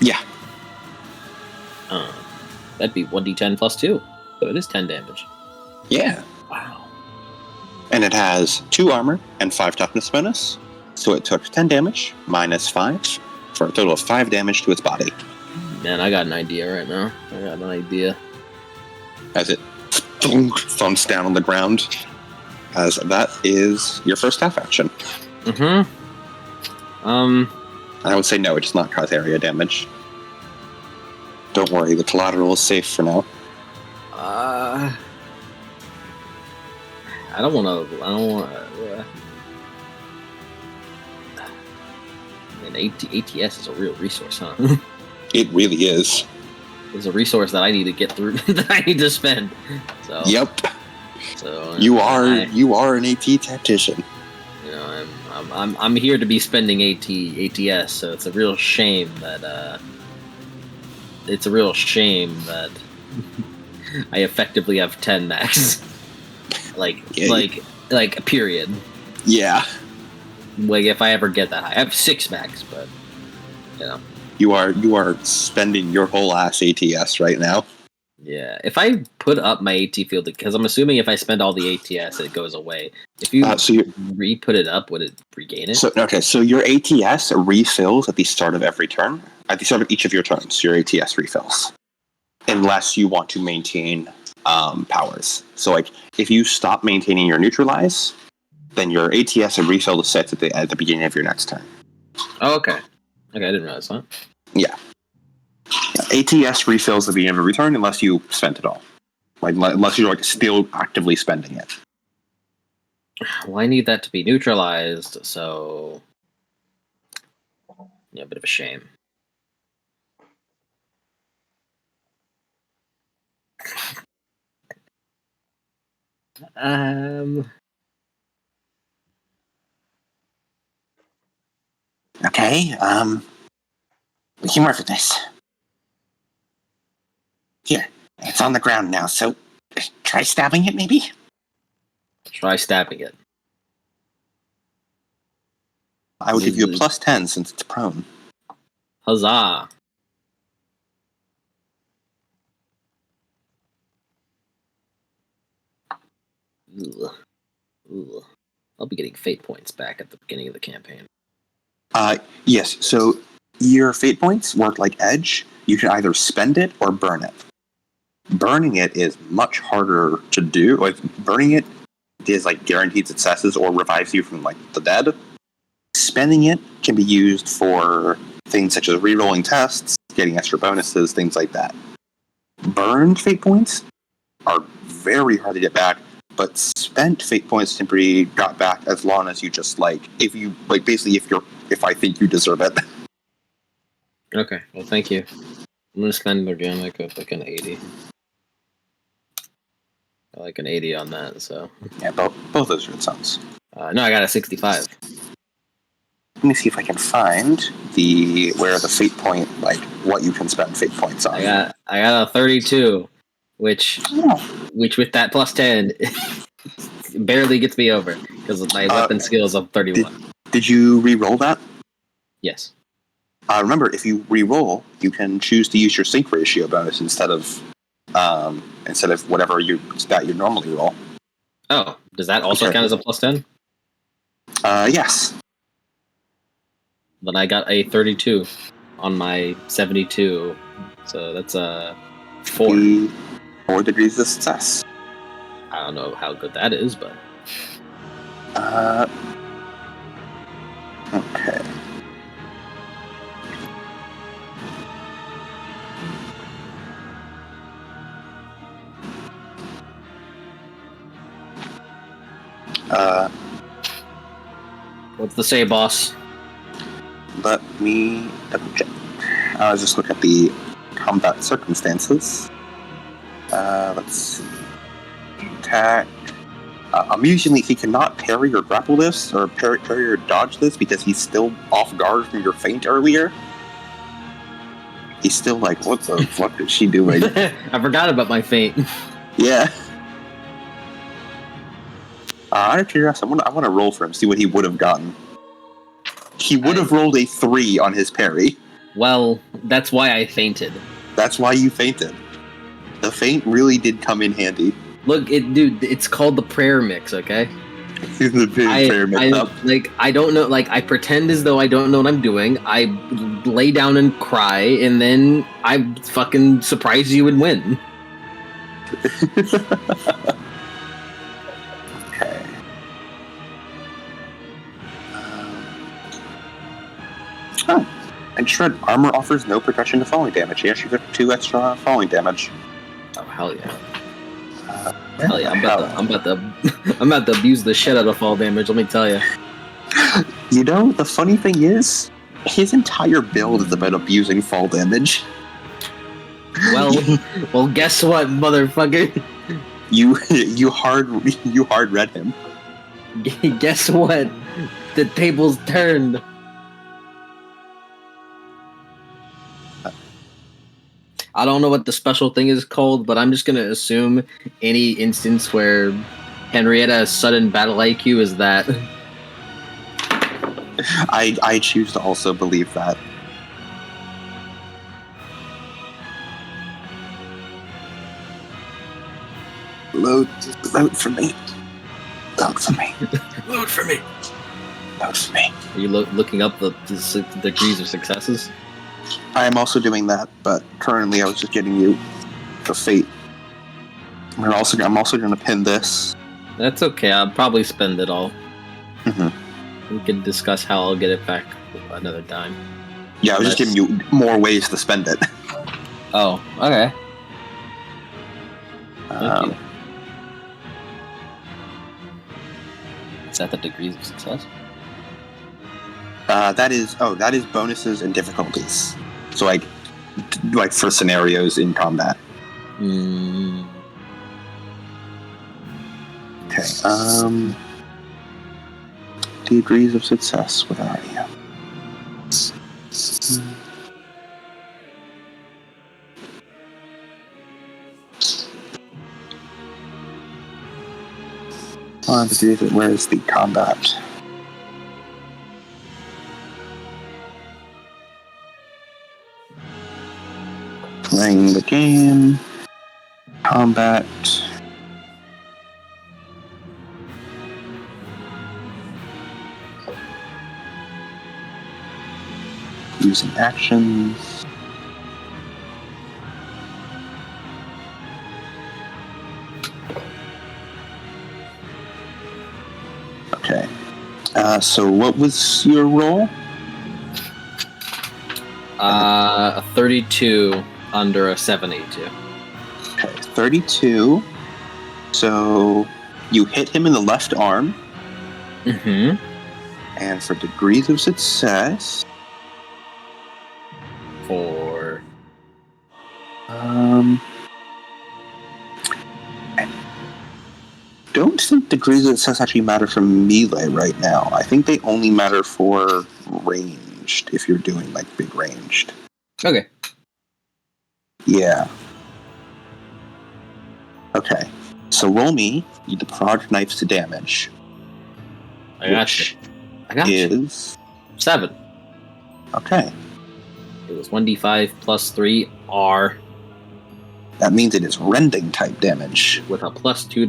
Yeah. That'd be 1d10 plus 2. So it is 10 damage. Yeah. Wow. And it has 2 armor and 5 toughness bonus. So it took 10 damage minus 5 for a total of 5 damage to its body. Man, I got an idea right now. I got an idea. As it thumps down on the ground. As that is your first half action. I would say no, it does not cause area damage. Don't worry, the collateral is safe for now. I don't want to. And ATS is a real resource, huh? It really is. It's a resource that I need to get through. That I need to spend. So. Yep. So you are an AT tactician. You know, I'm here to be spending ATS. So it's a real shame that I effectively have 10 max. like period. Yeah. Like if I ever get that high, I have 6 max, but you know. You are spending your whole ass ATS right now. Yeah, if I put up my AT field, because I'm assuming if I spend all the ATS, it goes away. If you re-put it up, would it regain it? So your ATS refills at the start of every turn. At the start of each of your turns, your ATS refills. Unless you want to maintain powers. So like, if you stop maintaining your neutralize, then your ATS and refill the sets at the beginning of your next turn. Oh, okay. Okay, I didn't realize that. Yeah. ATS refills at the beginning of every turn unless you spent it all. Like unless you're like still actively spending it. Well, I need that to be neutralized, so yeah, a bit of a shame. Okay, we can work with this. Here, it's on the ground now, so try stabbing it, maybe? Try stabbing it. I will give you a +10 since it's prone. Huzzah! Ugh. Ugh. I'll be getting fate points back at the beginning of the campaign. Yes, so your fate points work like Edge. You can either spend it or burn it. Burning it is much harder to do. Like, burning it is like guaranteed successes or revives you from like the dead. Spending it can be used for things such as rerolling tests, getting extra bonuses, things like that. Burned fate points are very hard to get back, but spent fate points can be got back as long as you just if you basically if I think you deserve it. Okay, well, thank you. I'm gonna spend again like an 80. I like an 80 on that, so. Yeah, both those are good sounds. No, I got a 65. Let me see if I can find where the fate point, what you can spend fate points on. I got a 32, which with that +10 barely gets me over because my weapon skill is up 31. Did you re-roll that? Yes. Remember, if you re-roll, you can choose to use your sync ratio bonus instead of whatever you normally roll. Oh, does that also count as a +10? Yes. Then I got a 32 on my 72, so that's a 4. 4 degrees of success. I don't know how good that is, but okay. What's the say, boss? Let me double check. I'll just look at the combat circumstances. Let's see. Attack. Amusingly, he cannot parry or grapple this, or parry or dodge this, because he's still off guard from your feint earlier. He's still like, what the fuck is she doing? I forgot about my feint. Yeah. Out of curiosity, I want to roll for him, see what he would have gotten. He would have rolled a 3 on his parry. Well, that's why I fainted. That's why you fainted. The feint really did come in handy. Look, dude, it's called the prayer mix, okay? Prayer mix up. I don't know, I pretend as though I don't know what I'm doing. I lay down and cry, and then I fucking surprise you and win. Okay. And Shred armor offers no protection to falling damage. Yes, you get 2 extra falling damage. Oh, hell yeah. Hell yeah, I'm about to abuse the shit out of fall damage, let me tell you. You know, the funny thing is, his entire build is about abusing fall damage. Well, guess what, motherfucker? You hard read him. Guess what? The tables turned. I don't know what the special thing is called, but I'm just gonna assume any instance where Henrietta's sudden battle IQ is that. I choose to also believe that. Load for me. Load for me. Load for me. Load for me. Are you looking up the degrees of successes? I am also doing that, but currently I was just getting you the fate. I'm also going to pin this. That's okay. I'll probably spend it all. Mm-hmm. We can discuss how I'll get it back another time. Yeah, I was just giving you more ways to spend it. Oh, okay. Thank you. Is that the degrees of success? That is bonuses and difficulties. So like for scenarios in combat. Okay. Degrees of success. What are you? Where is the combat? Playing the game. Combat. Using actions. Okay. So what was your roll? A 32 under a 72. Okay, 32. So you hit him in the left arm. Mm-hmm. And for degrees of success... For... I don't think degrees of success actually matter for melee right now. I think they only matter for ranged, if you're doing, like, big ranged. Okay. Yeah. Okay. So roll me the prod knives to damage. I got you. I got you. Is 7. Okay. It was 1d5 plus 3 R That means it is rending type damage. with a plus 2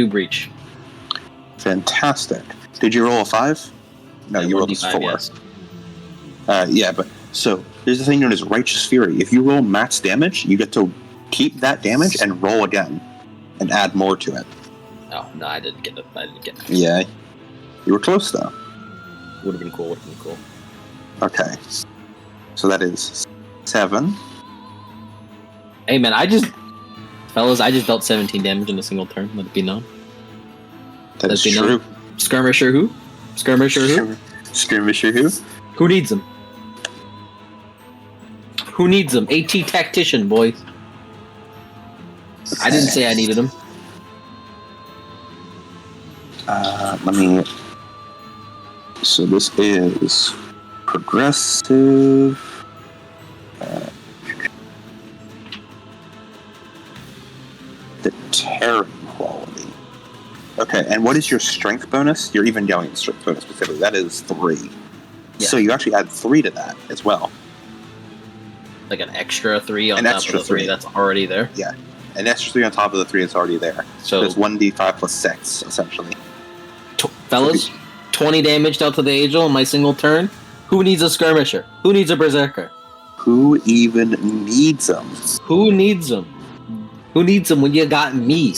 breach. Fantastic. Did you roll a 5? No, Yeah, you rolled a 1d5, 4. yes. Yeah, but so there's a thing known as Righteous Fury. If you roll max damage, you get to keep that damage and roll again, and add more to it. Oh no, I didn't get it. Yeah, you were close though. Would have been cool. Okay, so that is 7. Hey man, fellas, I just dealt 17 damage in a single turn. Let it be known. That is true. Skirmisher who? Skirmisher who? Who needs them? Who needs them? AT tactician, boys. I didn't say I needed them. Let me. So this is progressive. The tearing quality. Okay, and what is your strength bonus? Your Evangelion strength bonus specifically. That is 3. Yeah. So you actually add 3 to that as well. Like an extra 3 on An top extra of the 3 3. that's already there. Yeah. An extra 3 on top of the 3 that's already there. So it's 1d5 plus 6, essentially. Fellas, 20 damage dealt to the Angel in my single turn. Who needs a skirmisher? Who needs a berserker? Who even needs them? Who needs them? Who needs them when you got me?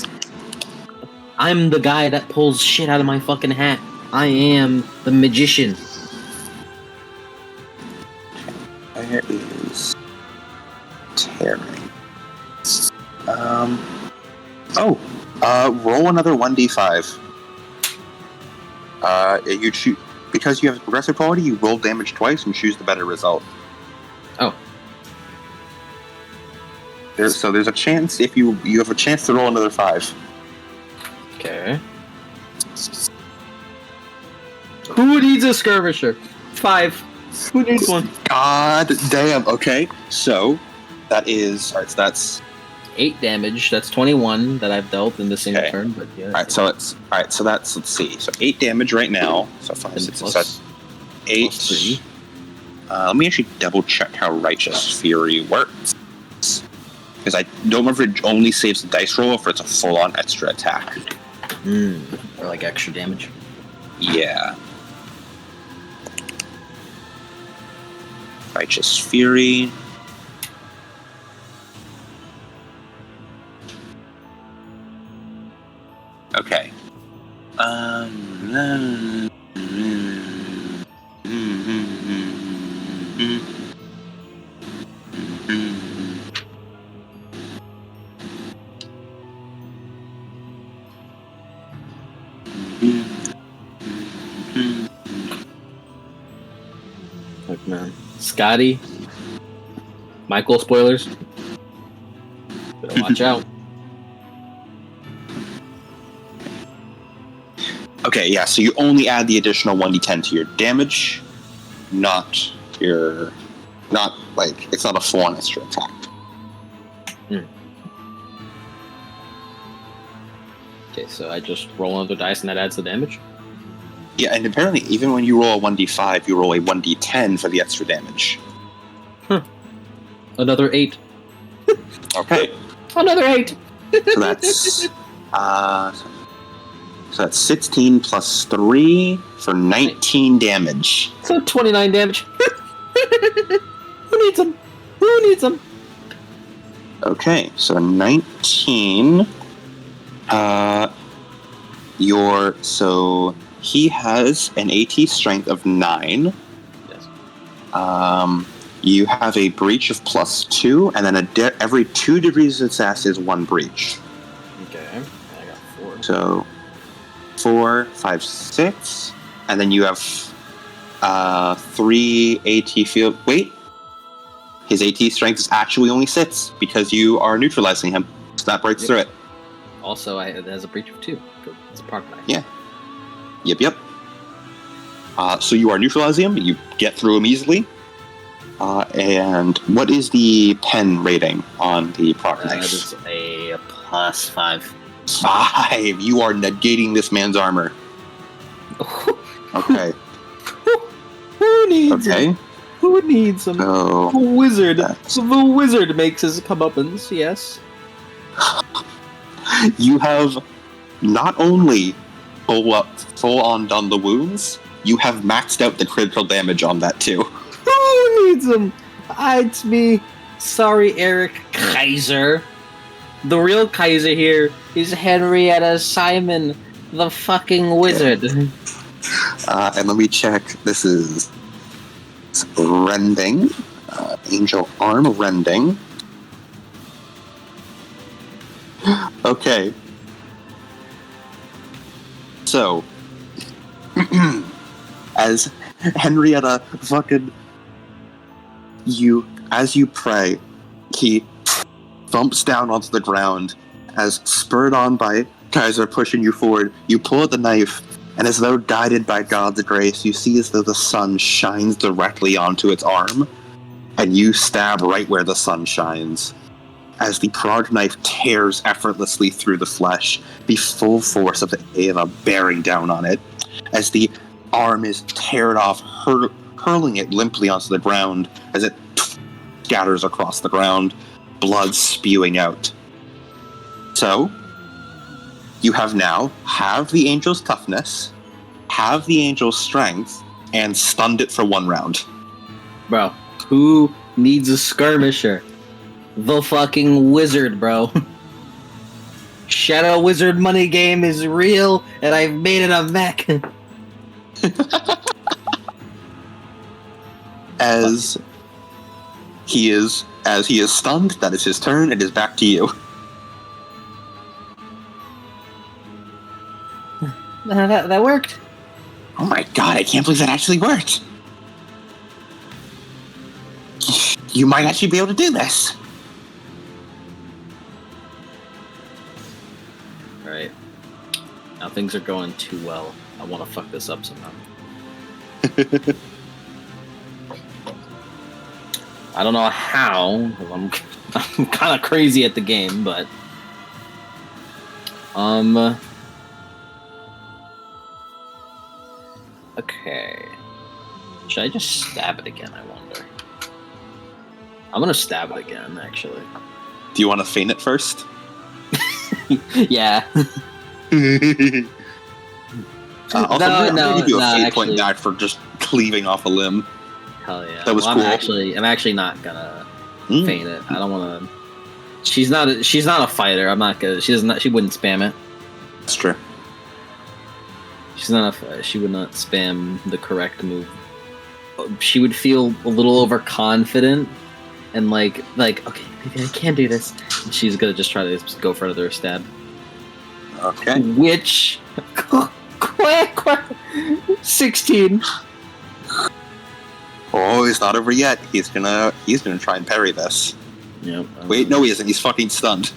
I'm the guy that pulls shit out of my fucking hat. I am the magician. Where is tearing? Roll another 1d5. You choose, because you have progressive quality, you roll damage twice and choose the better result. Oh. So there's a chance, if you have a chance to roll another 5. Okay. Who needs a skirmisher? 5. Who needs one? God damn. Okay, so that is alright. So that's 8 damage. That's 21 that I've dealt in the single Okay. turn. But yeah. alright. So it's alright. So that's, let's see. So 8 damage right now. So 5, And 6, plus- 7, 8. plus 3. Let me actually double check how Righteous Fury works, because I don't remember if it only saves the dice roll or if it's a full-on extra attack. Or like extra damage. Yeah. Righteous Fury. Okay. Look, man. Scotty. Michael spoilers. Watch out. Okay, yeah, so you only add the additional 1d10 to your damage, not like, it's not a full-on extra attack. Okay, so I just roll another dice and that adds the damage? Yeah, and apparently even when you roll a 1d5, you roll a 1d10 for the extra damage. Another 8. Okay. Another 8! So that's so that's 16 plus 3 for 19 damage. So 29 damage. Who needs them? Who needs them? Okay, so 19. So he has an AT strength of 9. Yes. You have a breach of +2, and then every 2 degrees of success is 1 breach. Okay, I got 4. So 4, 5, 6, and then you have 3 AT field. Wait, his AT strength is actually only 6 because you are neutralizing him. So that breaks through it. Also, it has a breach of 2. It's a proc knife. Yeah. Yep. So you are neutralizing him. You get through him easily. And what is the pen rating on the proc knife? That is a +5. 5. You are negating this man's armor. Okay. Who needs Okay. him? Who needs him? So The wizard. that's- The wizard makes his comeuppance, yes. you have not only full on done the wounds, you have maxed out the critical damage on that too. Who needs him? It's me. Sorry, Eric Kaiser. The real Kaiser here is Henrietta Simon, the fucking wizard. And let me check. This is rending. Angel arm rending. Okay. So, as Henrietta fucking as you pray, he thumps down onto the ground. As spurred on by Kaiser pushing you forward, you pull out the knife, and as though guided by God's grace, you see as though the sun shines directly onto its arm, and you stab right where the sun shines. As the prod knife tears effortlessly through the flesh, the full force of the Ava bearing down on it, as the arm is teared off, hurling it limply onto the ground, as it scatters across the ground, blood spewing out. So, you have now the angel's toughness, have the angel's strength, and stunned it for 1 round. Bro, who needs a skirmisher? The fucking wizard, bro. Shadow Wizard money game is real, and I've made it a mech. As he is stunned, that is his turn. It is back to you. That worked. Oh my god, I can't believe that actually worked. You might actually be able to do this. Alright. Now things are going too well. I want to fuck this up somehow. I don't know how, 'cause I'm kind of crazy at the game, but... Okay. Should I just stab it again, I wonder? I'm gonna stab it again, actually. Do you want to feint it first? Yeah. Also, No, I'm gonna give you a fate actually. point die for just cleaving off a limb. Hell yeah. That was well, cool. I'm actually not gonna Mm. feint it. I don't want to. She's not a fighter. I'm not gonna. She wouldn't spam it. That's true. She would not spam the correct move. She would feel a little overconfident and like okay, maybe I can do this. And she's gonna just try to go for another stab. Okay. Which 16. Oh, it's not over yet. He's gonna try and parry this. Yep. Wait, no, he isn't. He's fucking stunned.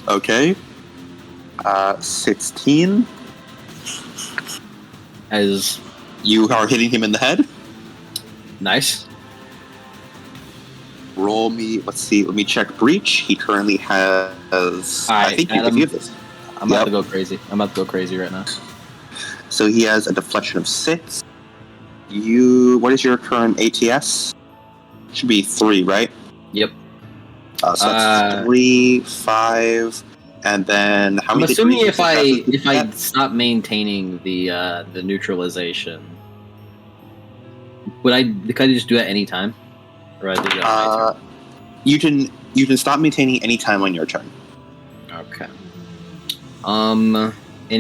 Okay. 16. As You are hitting him in the head. nice. Roll me. Let's see. Let me check breach. He currently has. Alright, I think Adam. you have this. I'm about to go crazy. I'm about to go crazy right now. So he has a deflection of 6. What is your current ATS? Should be 3, right? Yep. So that's 3, 5, and then how I'm many assuming degrees if I stop maintaining the neutralization, could I just do that any time? Or I do that on my turn? you can stop maintaining any time on your turn. Okay. And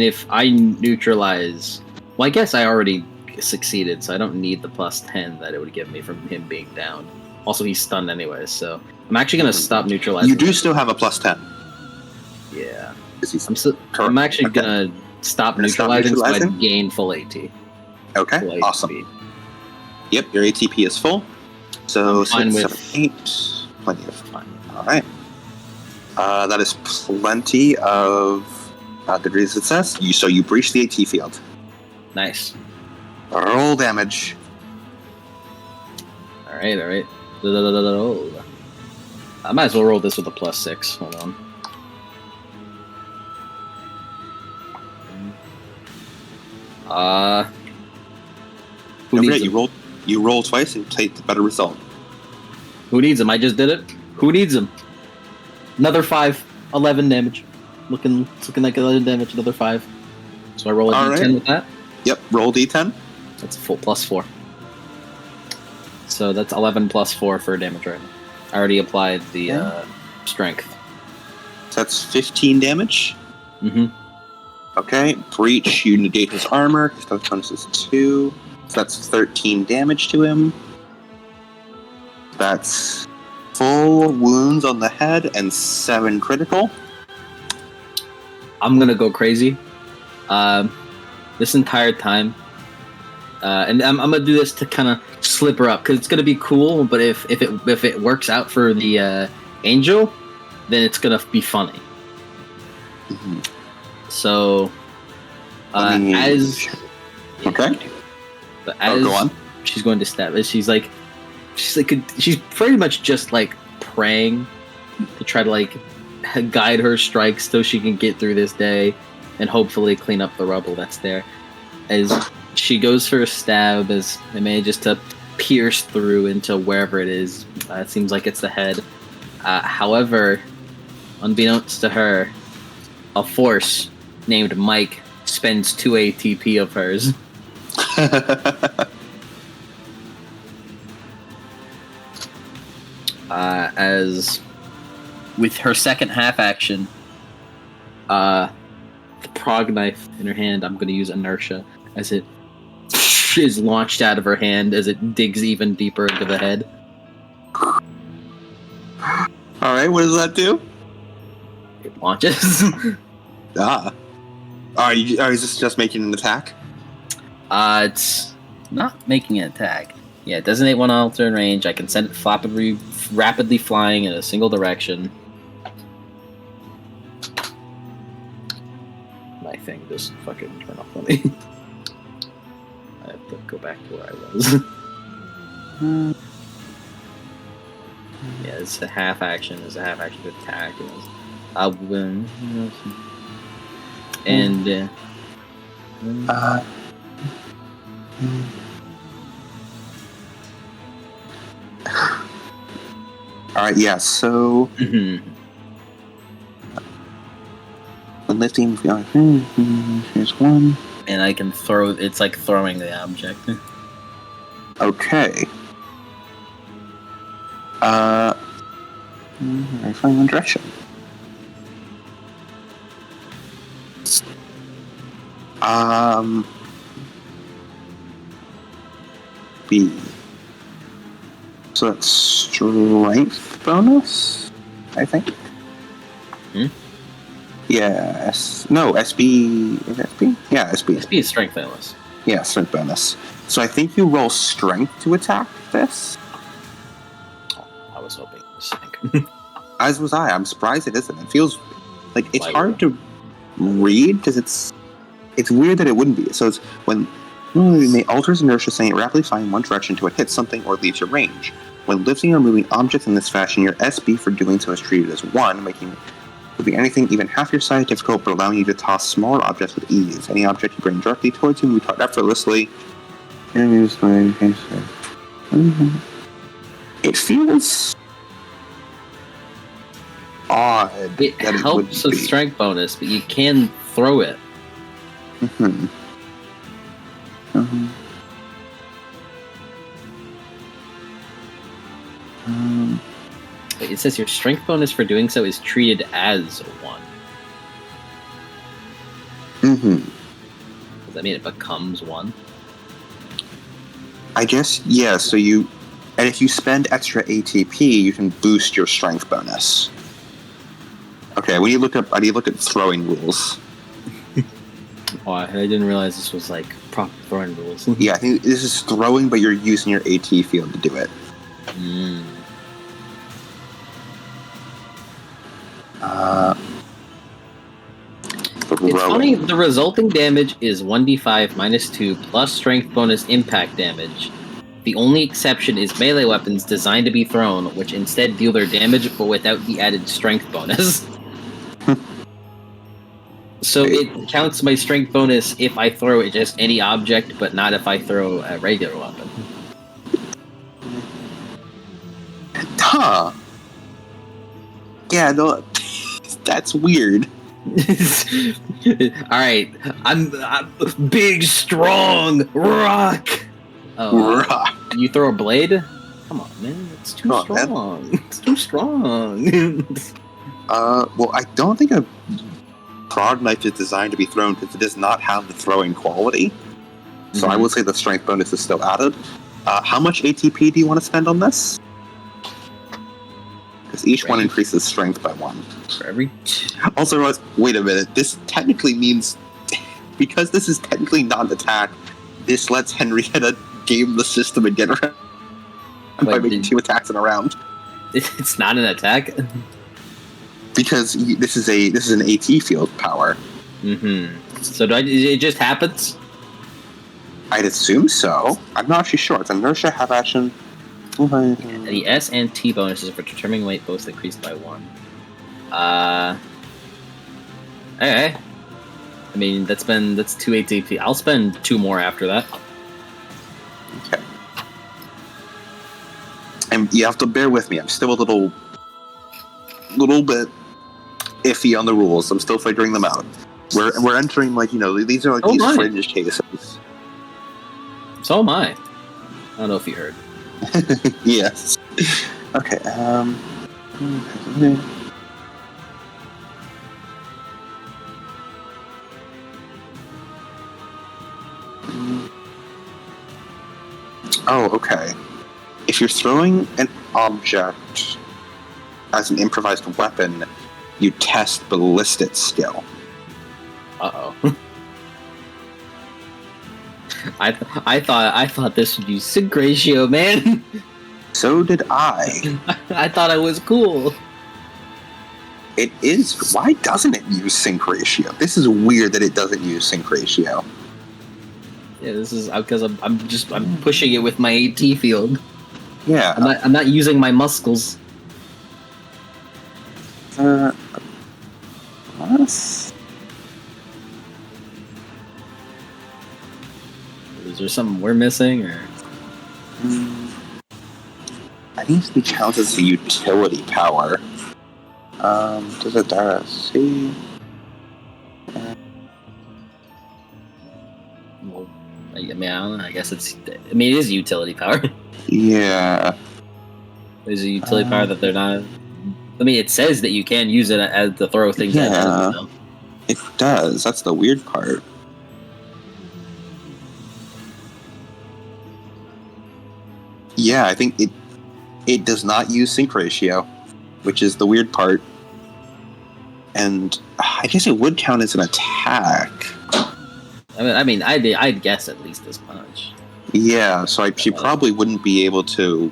if I neutralize, well, I guess I already succeeded, so I don't need the +10 that it would give me from him being down. Also, he's stunned anyway, so I'm actually gonna stop neutralizing. You do still have a +10. Yeah. 'Cause he's I'm actually Okay. gonna stop Gonna stop neutralizing, so I neutralizing? gain full AT. Okay, Full awesome. ATP. Yep, your ATP is full. So I'm fine 6, with- 7, 8. Plenty of. Fine. All right. That is plenty of degrees of success. So you breach the AT field. Nice. Roll damage. All right. I might as well roll this with a +6. Hold on. Who Don't needs forget, him? you roll twice and take the better result. Who needs him? I just did it. Who needs him? Another 5. 11 damage. It's looking like 11 damage. Another 5. So I roll a All d10 right. with that. Yep, roll d10. That's a full +4. So that's 11 +4 for damage right now. I already applied the strength. So that's 15 damage. Mm-hmm. Okay, breach, you negate his armor. His death bonus is 2. So that's 13 damage to him. That's full wounds on the head and 7 critical. I'm gonna go crazy. This entire time, and I'm gonna do this to kind of slip her up because it's gonna be cool. But if it works out for the angel, then it's gonna be funny. Mhm. So, Okay. but as Go on. she's going to stab it, she's pretty much just like praying to try to like guide her strikes so she can get through this day and hopefully clean up the rubble that's there. As she goes for a stab, as it manages to pierce through into wherever it is. It seems like it's the head. However, unbeknownst to her, a force named Mike spends 2 ATP of hers. As with her second half action, the prog knife in her hand, I'm going to use inertia as it is launched out of her hand as it digs even deeper into the head. All right, what does that do? It launches. Is this just making an attack? It's not making an attack. Yeah, designate one altar in range. I can send it rapidly flying in a single direction. My thing just fucking turned off on me. I have to go back to where I was. Yeah, it's a half action. It's a half action to attack. I'll win. And all right, yeah. So mhm. when lifting, here's one. And I can throw. It's like throwing the object. Okay. Verifying the direction. B. So that's strength bonus, I think. Yeah. SB. Is it SB? Yeah, SB. SP is strength bonus. Yeah, strength bonus. So I think you roll strength to attack this. I was hoping it was strength. As was I. I'm surprised it isn't. It feels like it's Why hard to read because it's weird that it wouldn't be. So it's when it alters inertia, saying it rapidly flying in one direction until it hits something or leaves your range. When lifting or moving objects in this fashion, your SB for doing so is treated as 1, making moving anything even half your size difficult, but allowing you to toss smaller objects with ease. Any object you bring directly towards you will be taught effortlessly. It feels odd. It that helps would with be. strength bonus, but you can throw it. Mm-hmm. It says your strength bonus for doing so is treated as 1. Mm-hmm. Does that mean it becomes 1? I guess, yeah, so and if you spend extra ATP, you can boost your strength bonus. Okay, when you look at throwing rules. Oh, I didn't realize this was like proper throwing rules. Yeah, I think this is throwing, but you're using your AT field to do it. Mm. It's funny, the resulting damage is 1d5 minus 2 plus strength bonus impact damage. The only exception is melee weapons designed to be thrown, which instead deal their damage but without the added strength bonus. So it counts my strength bonus if I throw at just any object, but not if I throw a regular weapon. Huh. Yeah, no, that's weird. Alright, I'm big, strong, rock! Oh, Rock. you throw a blade? Come on, man, it's too Come on, man. strong. It's too strong. Well, I don't think a prod knife is designed to be thrown because it does not have the throwing quality. So I would say the strength bonus is still added. How much ATP do you want to spend on this? Because each one increases strength by 1. For every Also, wait a minute. This technically means, because this is technically not an attack, this lets Henrietta game the system and get around by making 2 attacks in a round. It's not an attack? Because this is an AT field power. Mm-hmm. So it just happens? I'd assume so. I'm not actually sure. It's inertia, have action. The S and T bonuses for determining weight both increased by 1. Okay. I mean, that's 2 ATP. I'll spend 2 more after that. Okay. And you have to bear with me. I'm still a little bit iffy on the rules. I'm still figuring them out. We're entering, like, these are like these fringe cases. So am I. I don't know if you heard. Yes. Okay. Oh, okay. If you're throwing an object as an improvised weapon, you test ballistic skill. Uh-oh. I thought this would use sync ratio, man. So did I. I thought it was cool. It is. Why doesn't it use sync ratio? This is weird that it doesn't use sync ratio. Yeah, this is because I'm pushing it with my AT field. Yeah. I'm not using my muscles. What? Is there something we're missing, or? I think it counts as a utility power. Does it see? Well, I mean, I don't know. I guess it is utility power. Yeah. There's a utility power that they're not. I mean, it says that you can use it as to throw things at enemies, though. It does. That's the weird part. Yeah, I think it does not use sync ratio, which is the weird part. And I guess it would count as an attack. I mean, I'd guess at least as much. Yeah, so she probably wouldn't be able to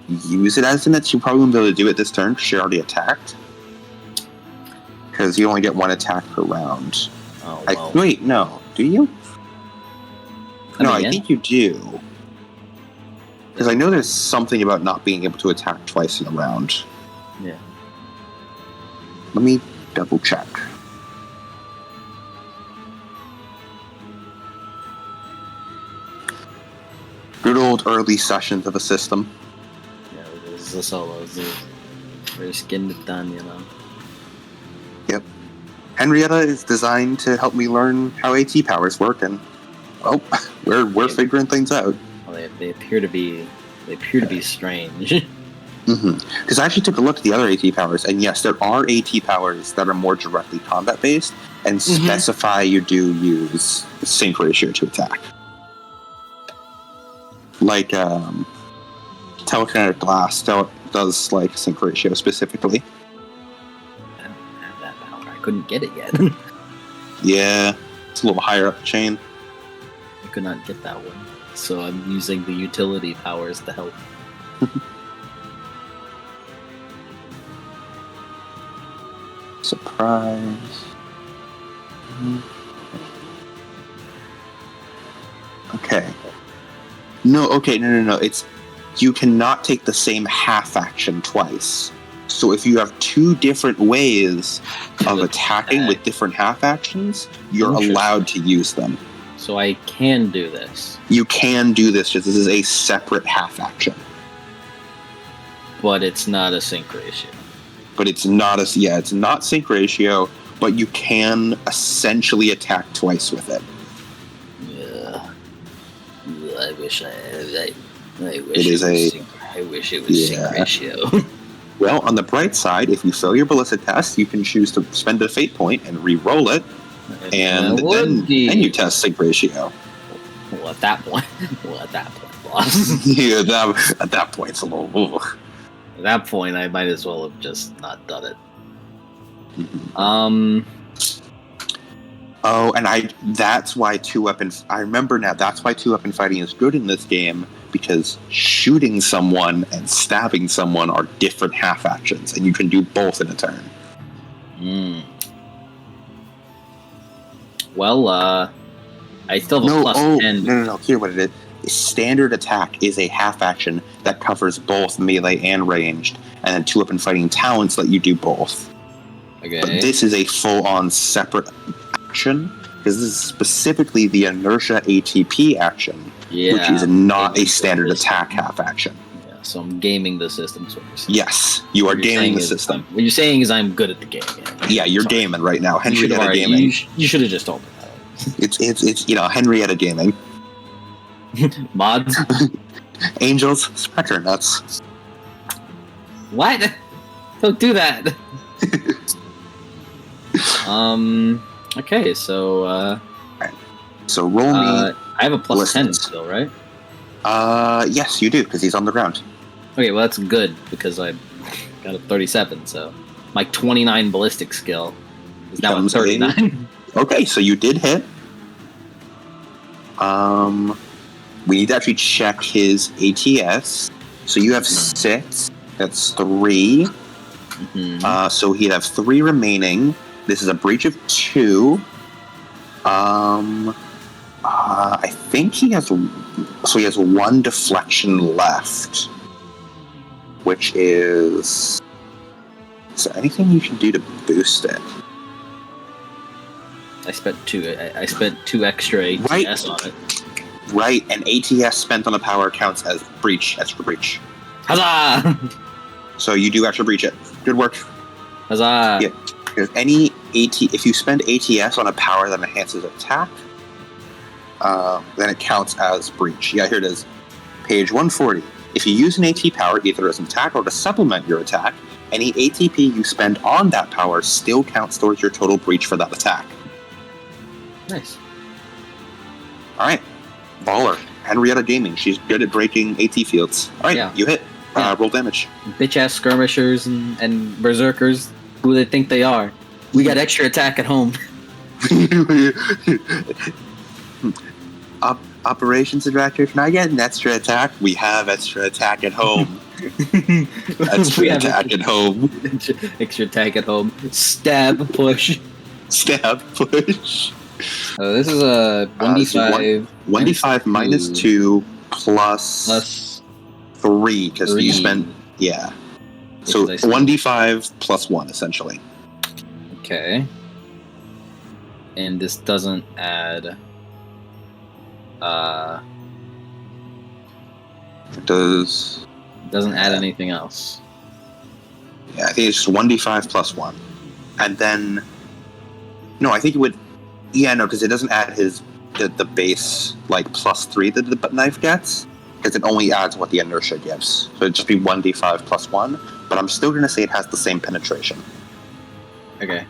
use it as an attack. You probably won't be able to do it this turn because she already attacked. Because you only get one attack per round. Oh, well. Wait, no. Do you? I think you do. Because I know there's something about not being able to attack twice in a round. Yeah. Let me double check. Good old early sessions of a system. Yeah, this is the solos. We're just getting it done, you know. Yep. Henrietta is designed to help me learn how AT powers work, and well, we're figuring things out. Well, they appear to be strange. Because I actually took a look at the other AT powers, and yes, there are AT powers that are more directly combat based and specify you do use sync ratio to attack. Like telekinetic blast does like sync ratio specifically. I don't have that power. I couldn't get it yet. Yeah, it's a little higher up the chain. I could not get that one, so I'm using the utility powers to help. Surprise. Okay. No, it's you cannot take the same half action twice. So if you have two different ways of attacking with different half actions, you're allowed to use them. So I can do this. You can do this, just this is a separate half action. But it's not a sync ratio. But it's not it's not sync ratio, but you can essentially attack twice with it. Yeah. I wish it was sync ratio. Well, on the bright side, if you fail your ballistic test, you can choose to spend a fate point and re-roll it, and then you test sync ratio. Well, at that point, boss. Yeah, at that point, it's a little. At that point, I might as well have just not done it. Oh, and that's why two-weapon... I remember now, that's why two-weapon fighting is good in this game, because shooting someone and stabbing someone are different half actions, and you can do both in a turn. Well, I still have a plus 10. No. Here what it is. Standard attack is a half action that covers both melee and ranged, and then two-weapon fighting talents let you do both. Okay. But this is a full-on separate action, because this is specifically the inertia ATP action, which is not a standard attack half action. Yeah, so I'm gaming the system, so yes, you are gaming the system. What you're saying is I'm good at the game. Yeah, you're gaming right now. Henrietta gaming. You should have just told me that. It's Henrietta gaming. Mods? Angels, smack her nuts. What? Don't do that. Okay, so so roll me. I have a plus 10 still, right? Yes, you do, because he's on the ground. Okay, well that's good because I got a 37, so my 29 ballistic skill is now a 39. Okay, so you did hit. We need to actually check his ATS. So you have 6. That's 3. So he'd have 3 remaining. This is a breach of 2. I think he has 1 deflection left, which is there anything you can do to boost it? I spent 2 extra ATS on it. Right, and ATS spent on a power counts as extra breach. Huzzah! So you do extra breach it. Good work. Huzzah! Yeah. If you spend ATS on a power that enhances attack, then it counts as breach. Yeah, here it is. Page 140. If you use an AT power either as an attack or to supplement your attack, any ATP you spend on that power still counts towards your total breach for that attack. Nice. Alright. Baller. Henrietta Gaming. She's good at breaking AT fields. Alright, you hit. Roll damage. Bitch-ass skirmishers and berserkers. Who they think they are. We got extra attack at home. Operations director, can I get an extra attack? We have extra attack at home. That's free attack at home. Extra attack at home. Stab, push. Stab, push. This is a 1d5. 1d5 minus 2 plus 3, because you 3. spent. Yeah. So Because I spent- 1d5 plus 1, essentially. Okay. And this doesn't add. It does. Doesn't add anything else. Yeah, I think it's just 1d5 plus 1. And then. No, I think it would. Yeah, no, because it doesn't add the base, like, plus 3 that the knife gets. Because it only adds what the inertia gives. So it'd just be 1d5 plus 1. But I'm still going to say it has the same penetration. Okay.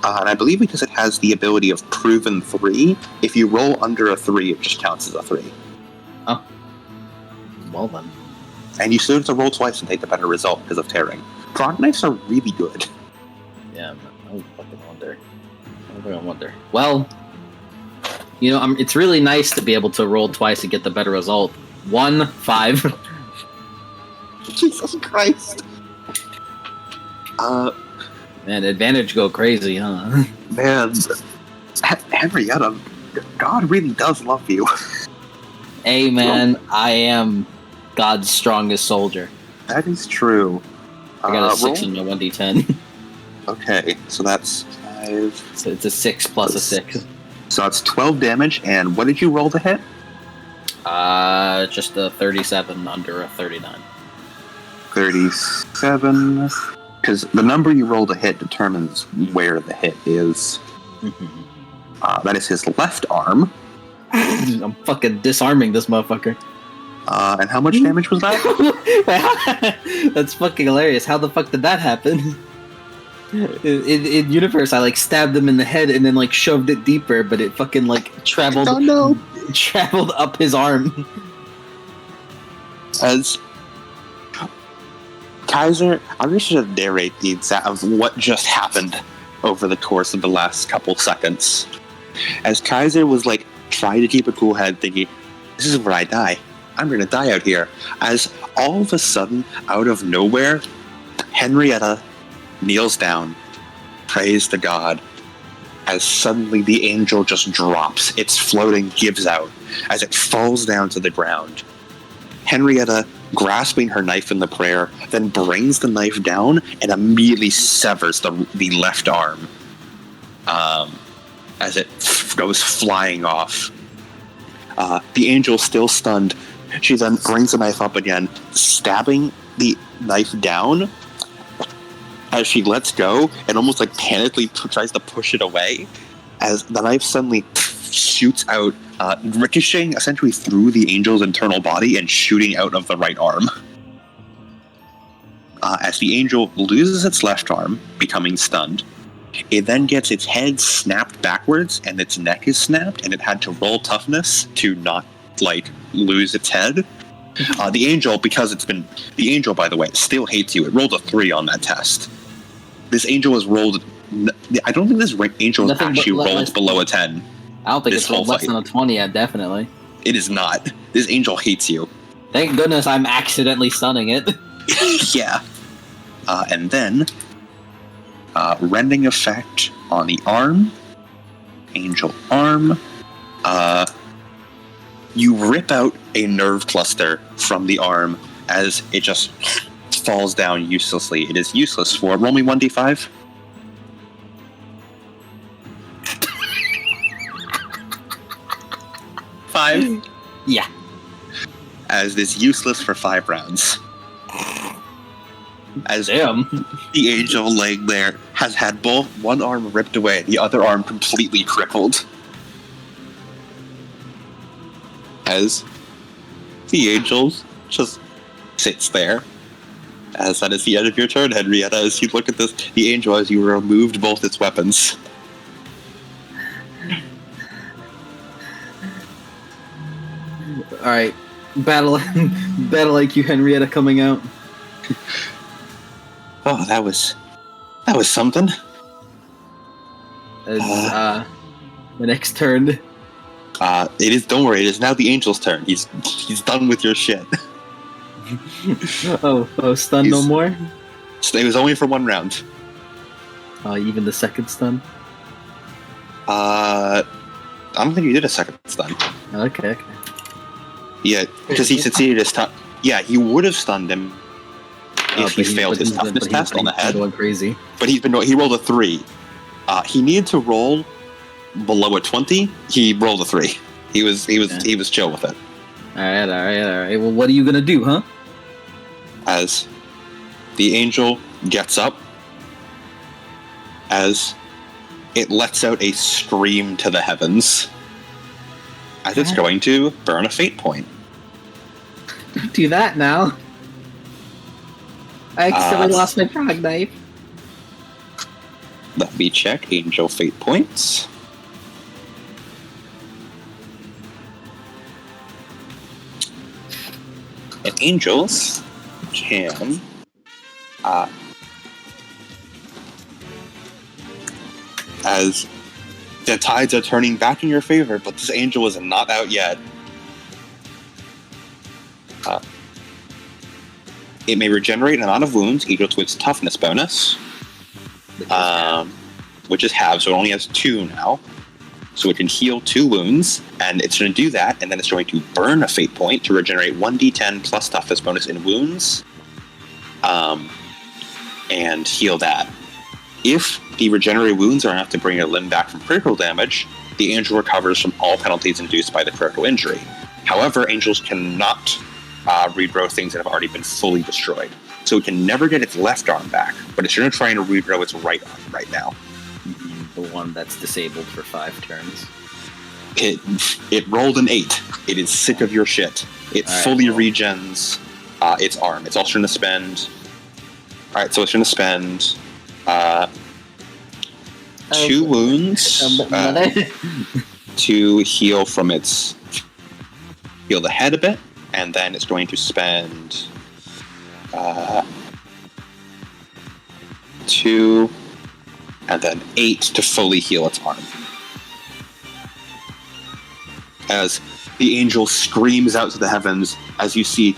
And I believe because it has the ability of proven 3, if you roll under a 3, it just counts as a 3. Oh. Well then. And you still have to roll twice and take the better result because of tearing. Prod knives are really good. Yeah, I fucking wonder. Well, you know, it's really nice to be able to roll twice and get the better result. 1, 5. Jesus Christ. Man, advantage go crazy, huh? Man, Henrietta, God really does love you. Hey, man, I am God's strongest soldier. That is true. I got a 6 roll. in my 1d10. Okay, so that's 5. So it's a 6 plus a 6. So that's 12 damage, and what did you roll to hit? Just a 37 under a 39. 37. Because the number you roll to hit determines where the hit is. That is his left arm. I'm fucking disarming this motherfucker. And how much damage was that? That's fucking hilarious. How the fuck did that happen? In Universe, I like stabbed him in the head and then like shoved it deeper, but it fucking like traveled up his arm. As Kaiser, I'm just going to narrate the exact of what just happened over the course of the last couple seconds. As Kaiser was like trying to keep a cool head, thinking, "This is where I die. I'm going to die out here." As all of a sudden, out of nowhere, Henrietta kneels down, prays to God. As suddenly the angel just drops, its floating gives out as it falls down to the ground. Henrietta, grasping her knife in the prayer, then brings the knife down and immediately severs the left arm as it goes flying off. The angel, still stunned, she then brings the knife up again, stabbing the knife down. As she lets go and almost like panically tries to push it away, as the knife suddenly shoots out, ricocheting essentially through the angel's internal body and shooting out of the right arm. As the angel loses its left arm, becoming stunned, it then gets its head snapped backwards and its neck is snapped, and it had to roll toughness to not like lose its head. The angel, the angel, by the way, still hates you. It rolled a 3 on that test. This angel has rolled. I don't think this angel has actually rolled below a 10. I don't think it's rolled less than a 20 yet, definitely. It is not. This angel hates you. Thank goodness I'm accidentally stunning it. Yeah. And then, rending effect on the arm. Angel arm. You rip out a nerve cluster from the arm as it just falls down uselessly. It is useless for. Roll me 1d5. Five. Yeah. As it is useless for 5 rounds. As Damn. the angel laying there has had both one arm ripped away, the other arm completely crippled. As the angel just sits there. As that is the end of your turn, Henrietta, as you look at this, the angel as you removed both its weapons. Alright. Battle IQ Henrietta coming out. Oh, that was something. As the next turn, It is. Don't worry. It is now the angel's turn. He's done with your shit. Oh, stun no more? So it was only for 1 round. Even the second stun? I don't think he did a second stun. Okay. Yeah, because he succeeded his stun. Yeah, he would have stunned him if he failed his toughness test on the head. Going crazy. But he rolled a 3. He needed to roll below a 20. He rolled a 3. He was chill with it. All right. Well, what are you gonna do, huh? As the angel gets up, as it lets out a scream to the heavens, as it's going to burn a fate point. Don't do that now. I accidentally lost my frog knife. Let me check angel fate points. And angels can as the tides are turning back in your favor, but this angel is not out yet. It may regenerate an amount of wounds equal to its toughness bonus, which is halved, so it only has 2 now. So it can heal 2 wounds, and it's going to do that, and then it's going to burn a fate point to regenerate 1d10 plus toughness bonus in wounds, and heal that. If the regenerated wounds are enough to bring a limb back from critical damage, the angel recovers from all penalties induced by the critical injury. However, angels cannot regrow things that have already been fully destroyed. So it can never get its left arm back, but it's going to try and regrow its right arm right now. The one that's disabled for 5 turns. It rolled an 8. It is sick of your shit. It fully regens its arm. It's also going to spend... Alright, so it's going to spend 2 wounds to heal from its... heal the head a bit, and then it's going to spend 2 and then 8 to fully heal its arm. As the angel screams out to the heavens, as you see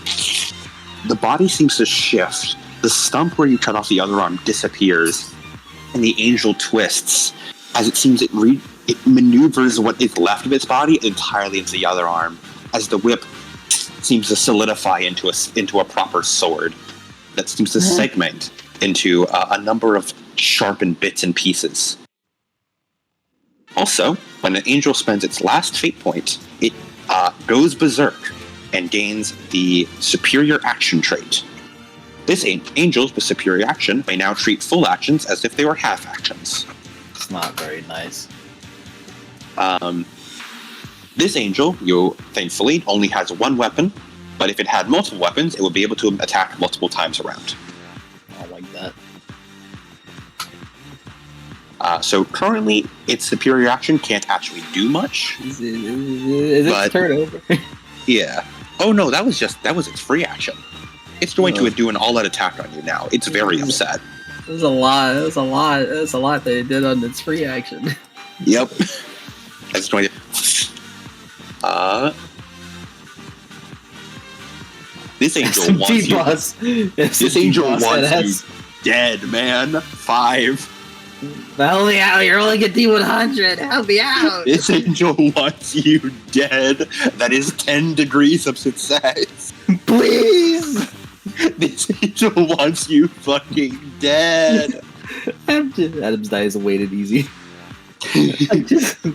the body seems to shift. The stump where you cut off the other arm disappears, and the angel twists as it seems it maneuvers what is left of its body entirely into the other arm, as the whip seems to solidify into a proper sword that seems to segment into a number of sharpened bits and pieces. Also, when an angel spends its last fate point, it goes berserk and gains the superior action trait. This angels with superior action may now treat full actions as if they were half actions. It's not very nice. This angel, thankfully, only has 1 weapon, but if it had multiple weapons, it would be able to attack multiple times around. I like that. So currently, its superior action can't actually do much. Is it turnover? Yeah. Oh no, that was its free action. It's going to do an all-out attack on you now. It's very upset. There's a lot that it did on its free action. Yep. It's going to... This angel wants you... This angel wants you dead, man. 5. Help me out, you're only get D100. Help me out. This angel wants you dead. That is 10 degrees of success. Please. This angel wants you fucking dead. Adam's die is awaited easy. I'm just the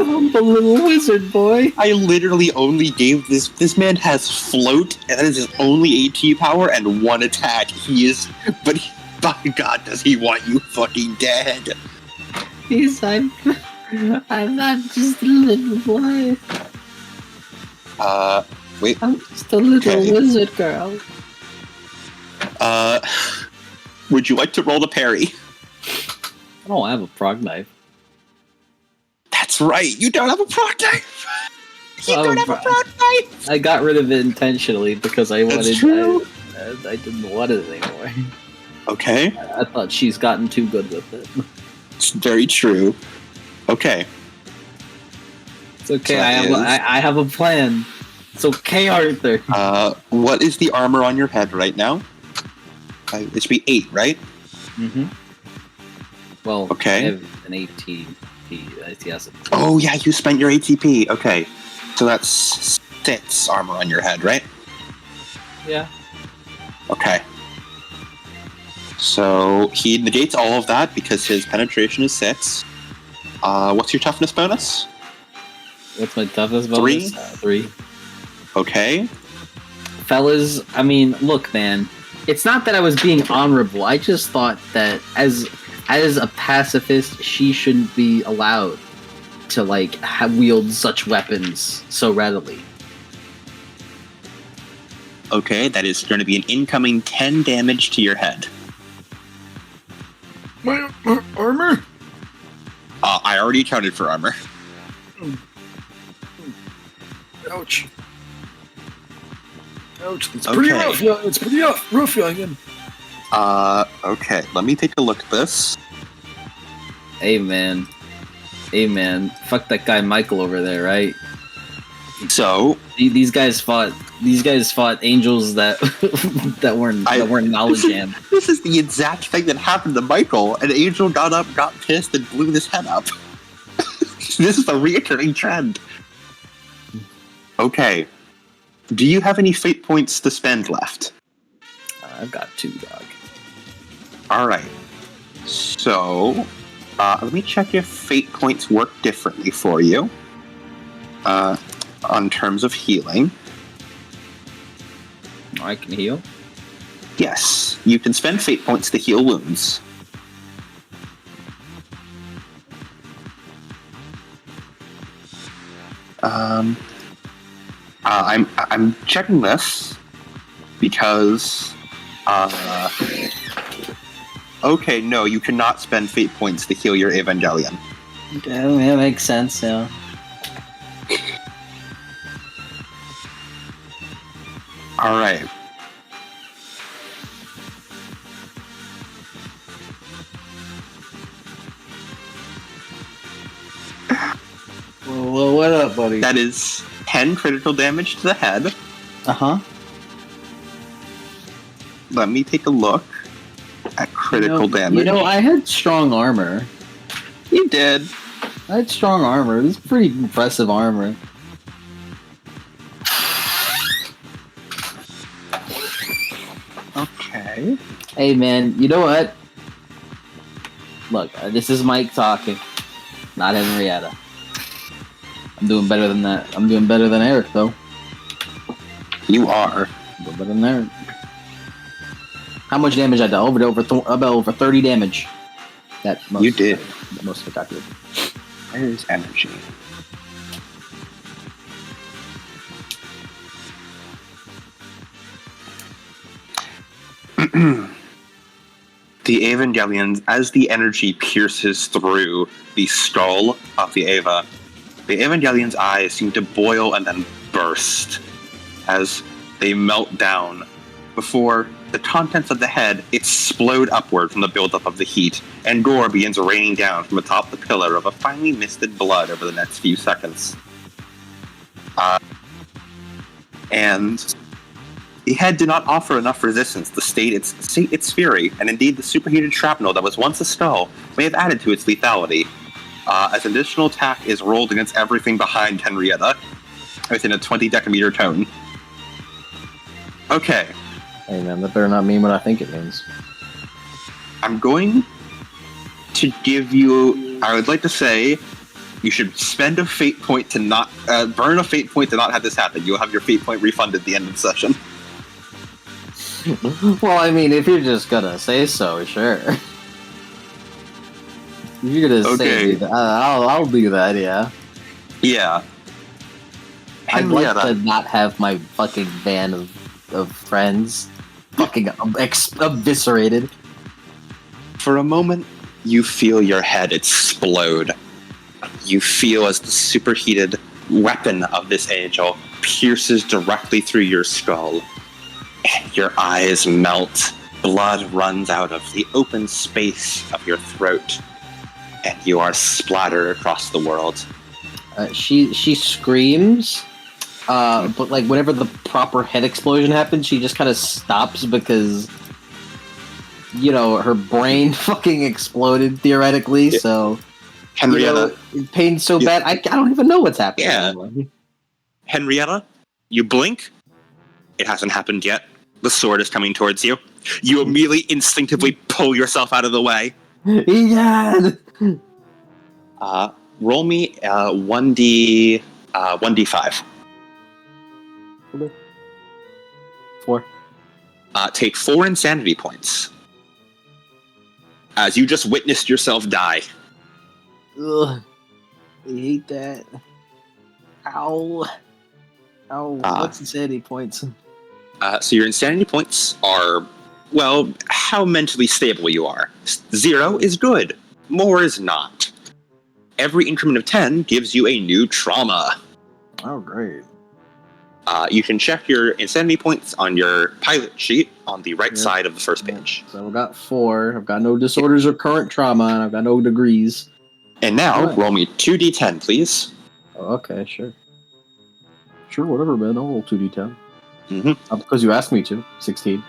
humble little wizard boy. I literally only gave this man has float, and that is his only AT power and 1 attack. By God, does he want you fucking dead? I'm not just a little boy. Wait. I'm just a little wizard girl. Would you like to roll the parry? I don't have a prog knife. That's right, you don't have a prog knife! You don't have a prog knife! I got rid of it intentionally because I wanted... true. I didn't want it anymore. Okay. I thought she's gotten too good with it. It's very true. Okay. It's okay. So I have a plan. It's okay, Arthur. What is the armor on your head right now? It should be 8, right? Mm-hmm. Well, Okay. I have an ATP. Oh, yeah, you spent your ATP. Okay. So that's 6 armor on your head, right? Yeah. Okay. So he negates all of that because his penetration is 6. What's your toughness bonus? What's my toughness bonus? 3. 3. Okay. Fellas, I mean, look, man. It's not that I was being honorable. I just thought that as a pacifist, she shouldn't be allowed to wield such weapons so readily. Okay, that is going to be an incoming 10 damage to your head. My armor? I already accounted for armor. Ouch. Ouch. It's pretty rough, yeah. It's pretty rough, youngin. Okay. Let me take a look at this. Hey, man. Fuck that guy Michael over there, right? So These guys fought angels that that weren't knowledge jam. This is the exact thing that happened to Michael. An angel got up, got pissed, and blew his head up. This is a reoccurring trend. Okay. Do you have any fate points to spend left? I've got 2, dog. Alright. So, let me check if fate points work differently for you. On terms of healing. I can heal? Yes, you can spend fate points to heal wounds. I'm checking this because okay, no, you cannot spend fate points to heal your Evangelion. Yeah, that makes sense, yeah. Alright. Well, what up, buddy? That is 10 critical damage to the head. Uh-huh. Let me take a look at critical damage. I had strong armor. You did. I had strong armor. This is pretty impressive armor. Okay. Hey, man, you know what? Look, this is Mike talking, not Henrietta. I'm doing better than that. I'm doing better than Eric, though. You are. I'm doing better than Eric. How much damage I did? About over 30 damage. You did. Most spectacular. Where's energy? The Evangelions, as the energy pierces through the skull of the Eva, the Evangelions' eyes seem to boil and then burst as they melt down before the contents of the head explode upward from the buildup of the heat, and gore begins raining down from atop the pillar of a finely misted blood over the next few seconds. And the head did not offer enough resistance to sate its fury, and indeed the superheated shrapnel that was once a skull may have added to its lethality, as an additional attack is rolled against everything behind Henrietta, within a 20 decameter tone. Okay. Hey, man, that better not mean what I think it means. I'm going to give you, I would like to say, you should spend a fate point to not, burn a fate point to not have this happen. You'll have your fate point refunded at the end of the session. Well, I mean, if you're just gonna say so, sure. If you're gonna say that, I'll do that, yeah. Yeah. I'd like to not have my fucking band of friends fucking eviscerated. For a moment, you feel your head explode. You feel as the superheated weapon of this angel pierces directly through your skull. And your eyes melt. Blood runs out of the open space of your throat. and you are splattered across the world. She screams, but like whenever the proper head explosion happens, she just kind of stops because, you know, her brain fucking exploded theoretically. Yeah. So Henrietta, pain's so bad, I don't even know what's happening. Yeah. Anymore. Henrietta, you blink. It hasn't happened yet. The sword is coming towards you. You immediately instinctively pull yourself out of the way. Yeah. Roll me 1d5. 4. Take 4 insanity points. As you just witnessed yourself die. Ugh. I hate that. Ow. What's insanity points? So your insanity points are, well, how mentally stable you are. 0 is good. More is not. Every increment of 10 gives you a new trauma. Oh, great. You can check your insanity points on your pilot sheet on the right side of the first page. So I've got 4. I've got no disorders or current trauma, and I've got no degrees. And now, Right. roll me 2d10, please. Oh, okay, sure. Sure, whatever, man. I'll roll 2d10. Mhm. Because you asked me to. 16.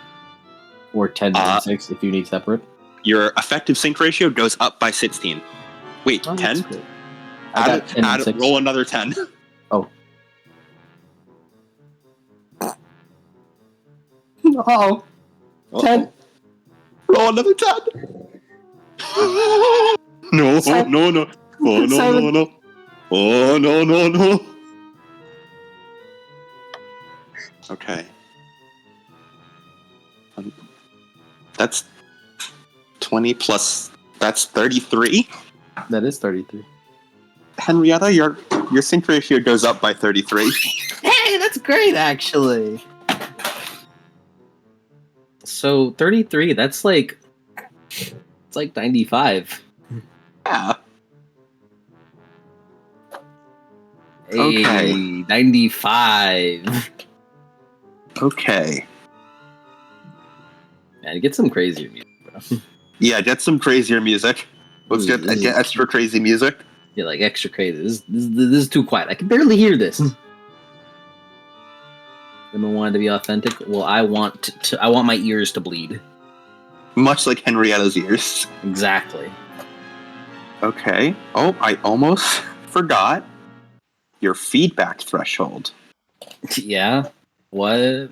Or 10 and 6 if you need separate. Your effective sync ratio goes up by 16. Wait, Oh, 10? that's good. I got 10 and 6. Roll another 10. Oh. Oh. 10. Roll another 10. No, Seven. no, no. Oh, no, Seven. no, no. Oh, no, no, no. Okay. That's 20 plus... That's 33. That is 33. Henrietta, your sync ratio goes up by 33. Hey, that's great, actually. So 33, that's like... It's like 95. Yeah. Hey, Okay. 95. Okay. Man, get some crazier music, bro. Yeah, get some crazier music. Let's get extra crazy music. Yeah, like extra crazy. This is too quiet. I can barely hear this. Anyone wanted to be authentic? Well, I want my ears to bleed. Much like Henrietta's ears. Exactly. Okay. Oh, I almost forgot your feedback threshold. Yeah. What?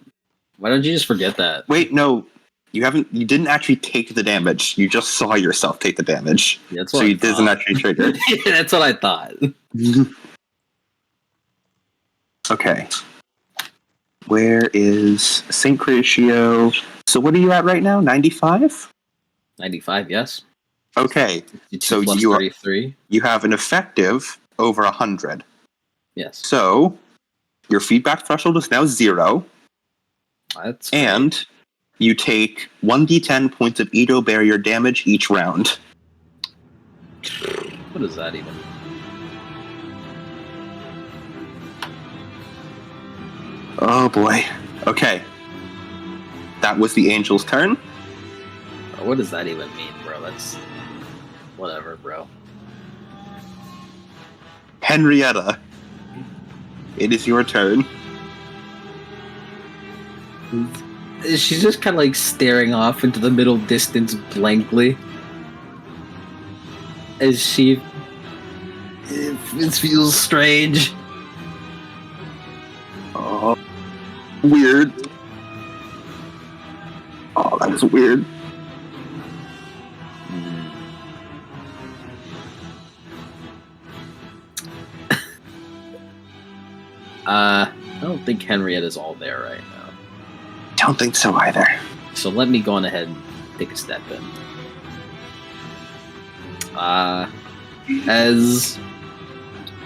Why don't you just forget that? Wait, no. You didn't actually take the damage. You just saw yourself take the damage. Yeah, that's So what I it doesn't thought. actually trigger. That's what I thought. Okay. Where is sync ratio? So what are you at right now? 95? 95, yes. Okay. 52 So plus you are- 33. You have an effective over 100. Yes. So your feedback threshold is now 0. That's And you take 1d10 points of Edo barrier damage each round. what is that even? Oh boy. Okay. That was the angel's turn. What does that even mean, bro? That's whatever, bro. Henrietta, it is your turn. She's just kind of like staring off into the middle distance blankly. As she... It feels strange. Oh, weird. Oh, that was weird. I don't think Henrietta's all there right now. Don't think so either. So let me go on ahead and take a step in.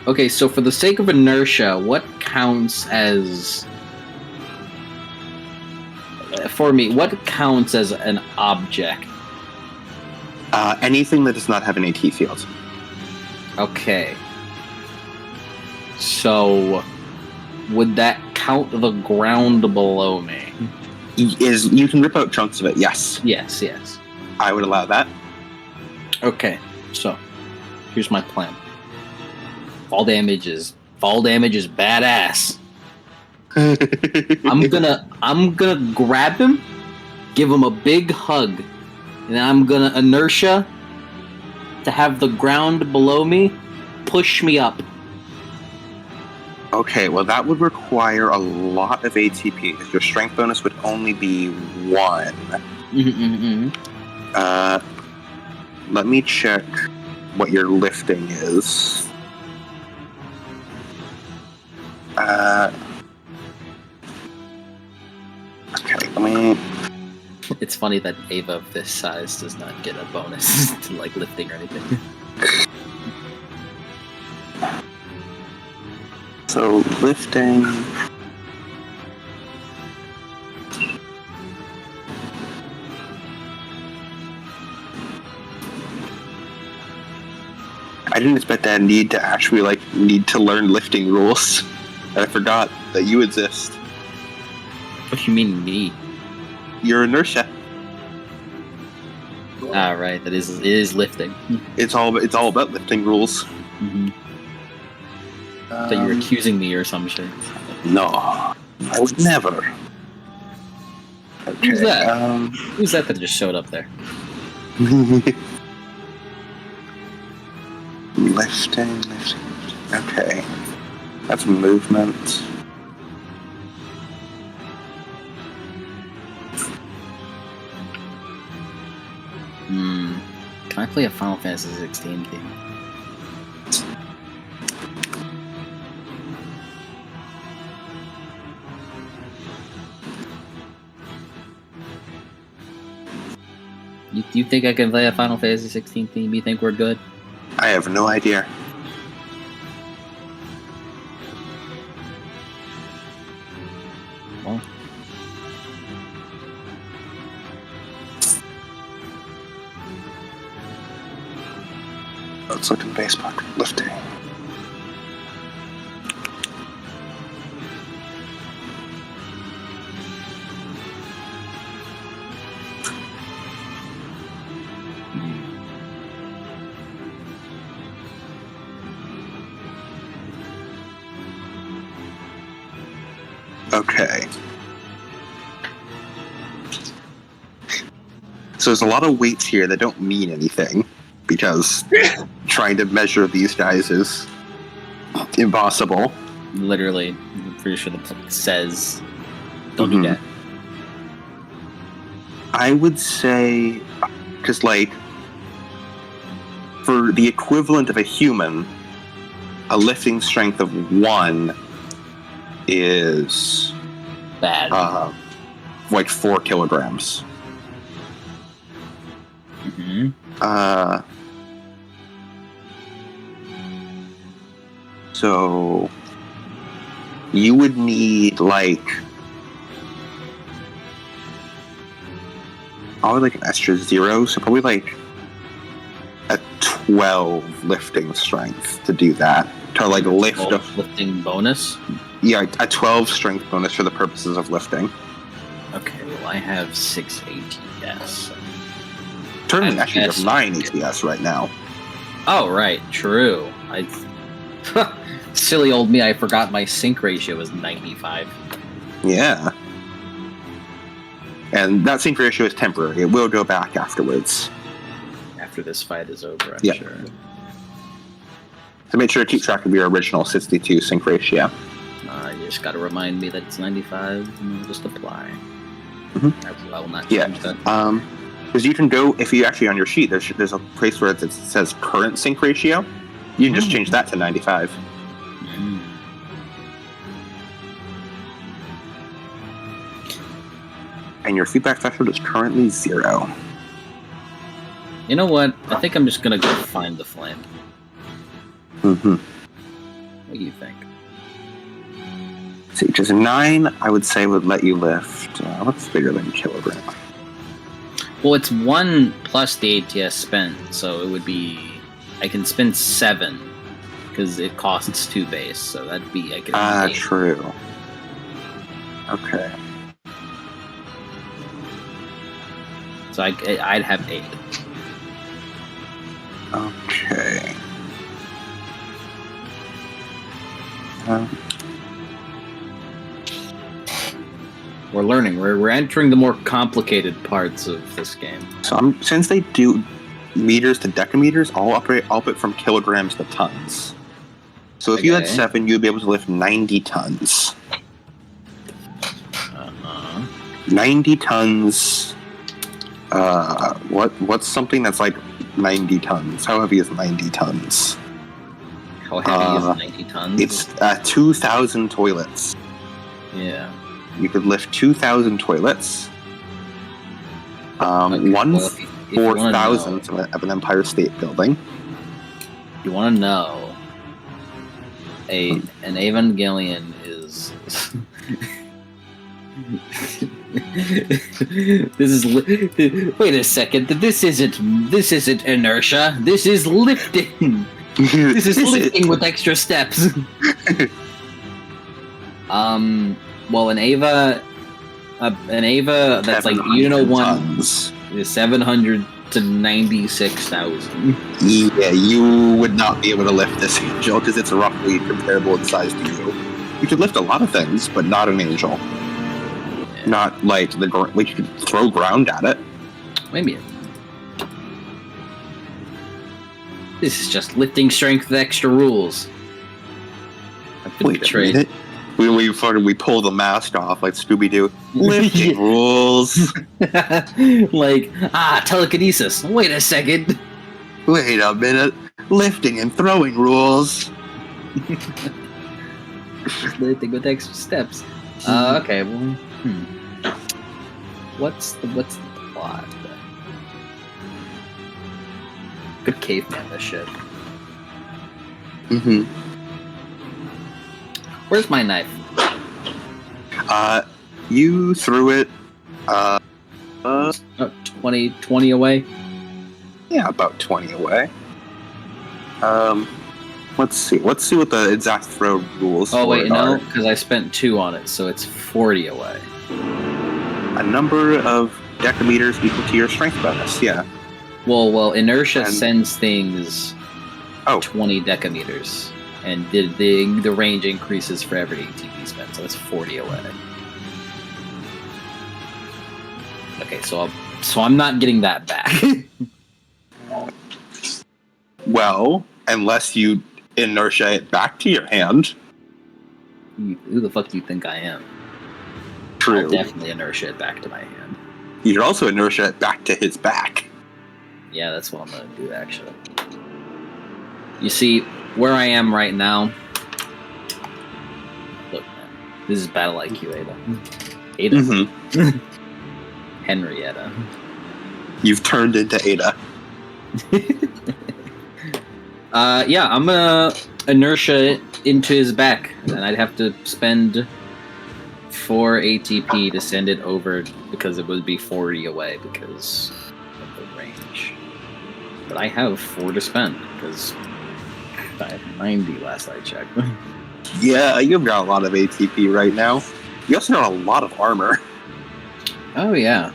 Okay, so for the sake of inertia, what counts as... For me, what counts as an object? Anything that does not have an AT field. Okay. So, would that count the ground below me? You can rip out chunks of it, yes. Yes, yes. I would allow that. Okay, so Here's my plan. Fall damage is badass. I'm gonna grab him, give him a big hug, and I'm gonna inertia to have the ground below me push me up. Okay, well that would require a lot of ATP because your strength bonus would only be 1. Let me check what your lifting is. Okay, let me... It's funny that Ava of this size does not get a bonus to like lifting or anything. So, lifting... I didn't expect that need to learn lifting rules. I forgot that you exist. What do you mean me? Your inertia. Ah, right. It is lifting. It's all about lifting rules. Mm-hmm. So you're accusing me or some shit. No, I would never. Okay, Who's that? Who's that just showed up there? Lifting. Okay, that's movement. Can I play a Final Fantasy 16 game? You think I can play a Final Fantasy 16 theme? You think we're good? I have no idea. Well, let's look in base bucket. Lifting. Okay. So there's a lot of weights here that don't mean anything because trying to measure these guys is impossible. literally, I'm pretty sure the book says don't do that. I would say, because like, for the equivalent of a human, a lifting strength of 1 is Bad. like 4 kilograms. Mm-hmm. So you would need like probably like an extra 0, so probably like a 12 lifting strength to do that. To like lift a lifting bonus? Yeah, a 12 strength bonus for the purposes of lifting. Okay, well I have 6 ATS. Tournament actually have 9 ATS right now. Oh right, true. Silly old me, I forgot my sync ratio was 95. Yeah. And that sync ratio is temporary. It will go back afterwards. After this fight is over, I'm Yeah. sure. So make sure to keep track of your original 62 sync ratio. You just gotta remind me that it's 95 and then just apply. Mm-hmm. I will not change that. Because you can go, if you actually on your sheet, there's a place where it says current sync ratio. You can just change that to 95. And your feedback threshold is currently 0. You know what? I think I'm just gonna go find the flame. Mm-hmm. What do you think? See, just 9, I would say, would let you lift. What's bigger than a kilogram? Well, it's 1 plus the ATS spent, so it would be... I can spend 7, because it costs 2 base, so that'd be... I could 8. True. Okay. So I'd have 8. Okay. We're learning. We're entering the more complicated parts of this game. So since they do meters to decameters, I'll up it from kilograms to tons. So if you had Okay. 7, you'd be able to lift 90 tons. 90 tons. What's something that's like 90 tons? How heavy is 90 tons? How heavy is 90 tons? It's 2,000 toilets. Yeah. You could lift 2,000 toilets. Okay, One well, if you wanna 4,000th of an Empire State Building. You want to know? An Evangelion is. Wait a second. This isn't inertia. This is lifting. This is lifting with extra steps. Well, an Ava that's like 700 1 tons. is 700 to 96,000. Yeah, you would not be able to lift this angel because it's roughly comparable in size to you. You could lift a lot of things, but not an angel. Yeah. Not like you could throw ground at it. Maybe. This is just lifting strength with extra rules. I've been Wait a betrayed. minute. We pull the mask off like Scooby-Doo. Lifting rules. Like, telekinesis. Wait a second. Wait a minute. Lifting and throwing rules. Lifting with extra steps. Okay, well, What's the plot? Good caveman, this shit. Mm-hmm. Where's my knife? You threw it. 20 away. Yeah, about 20 away. Let's see. Let's see what the exact throw rules. Oh wait, for it no, are. because I spent 2 on it, so it's 40 away. A number of decameters equal to your strength bonus. Yeah. Well, inertia And- sends things 20 decameters, and the range increases for every ATP spent, so it's 40 away. Okay, so I'm not getting that back. Well, unless you inertia it back to your hand. Who the fuck do you think I am? True. I'll definitely inertia it back to my hand. You could also inertia it back to his back. Yeah, that's what I'm gonna do, actually. You see, where I am right now... Look, man. This is Battle IQ, Ada. Ada? Mm-hmm. Henrietta. You've turned into Ada. Yeah, I'm gonna inertia it into his back, and I'd have to spend 4 ATP to send it over because it would be 40 away because of the range. But I have 4 to spend because I have 90 last I checked. Yeah, you've got a lot of ATP right now. You also got a lot of armor. Oh yeah.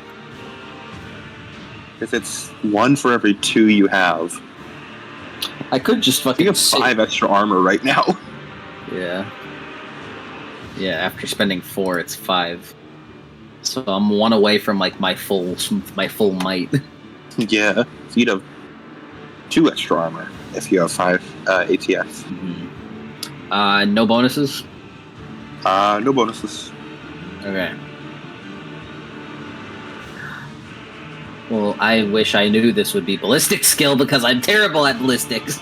Because it's 1 for every 2 you have. I could just fucking You have 5 extra armor right now. Yeah. Yeah, after spending 4, it's 5. So I'm 1 away from like my full might. Yeah. So you'd have 2 extra armor if you have 5 ATS. Mm-hmm. No bonuses? No bonuses. Okay. Well, I wish I knew this would be ballistic skill because I'm terrible at ballistics.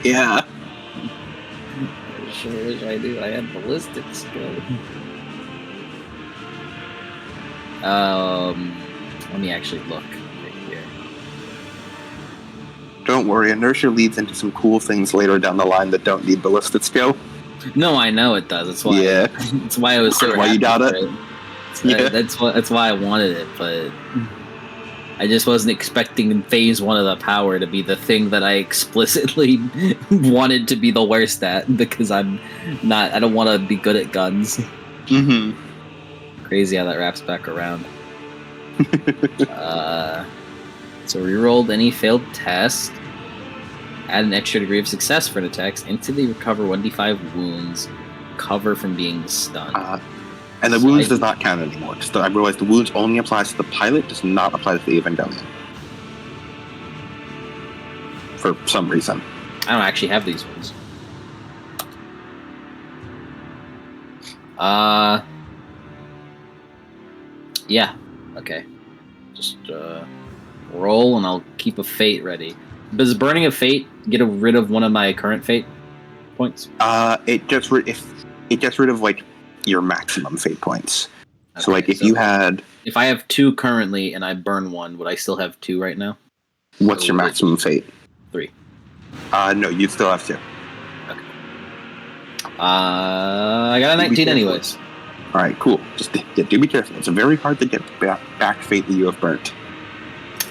Yeah. I sure wish I knew I had ballistic skill. Let me actually look right here. Don't worry, inertia leads into some cool things later down the line that don't need ballistic skill. No, I know it does. That's why. Yeah. That's why I was so Why you happy got for it? Yeah. That's why I wanted it, but I just wasn't expecting Phase 1 of the power to be the thing that I explicitly wanted to be the worst at because I don't want to be good at guns. Mm-hmm. Crazy how that wraps back around. So rerolled any failed test. Add an extra degree of success for an attack. Instantly recover 1d5 wounds. Cover from being stunned. And the wounds does not count anymore. Because I realized the wounds only applies to the pilot, does not apply to the Evangelion. For some reason. I don't actually have these wounds. Yeah. Okay. Just roll, and I'll keep a fate ready. Does burning a fate get rid of one of my current fate points? It gets rid of like your maximum fate points. Okay, so like if you had, if I have 2 currently and I burn 1, would I still have 2 right now? what's your maximum fate? 3. No, you still have 2. Okay. I got a 19 anyways. All right, cool. Just do be careful. It's very hard to get back fate that you have burnt.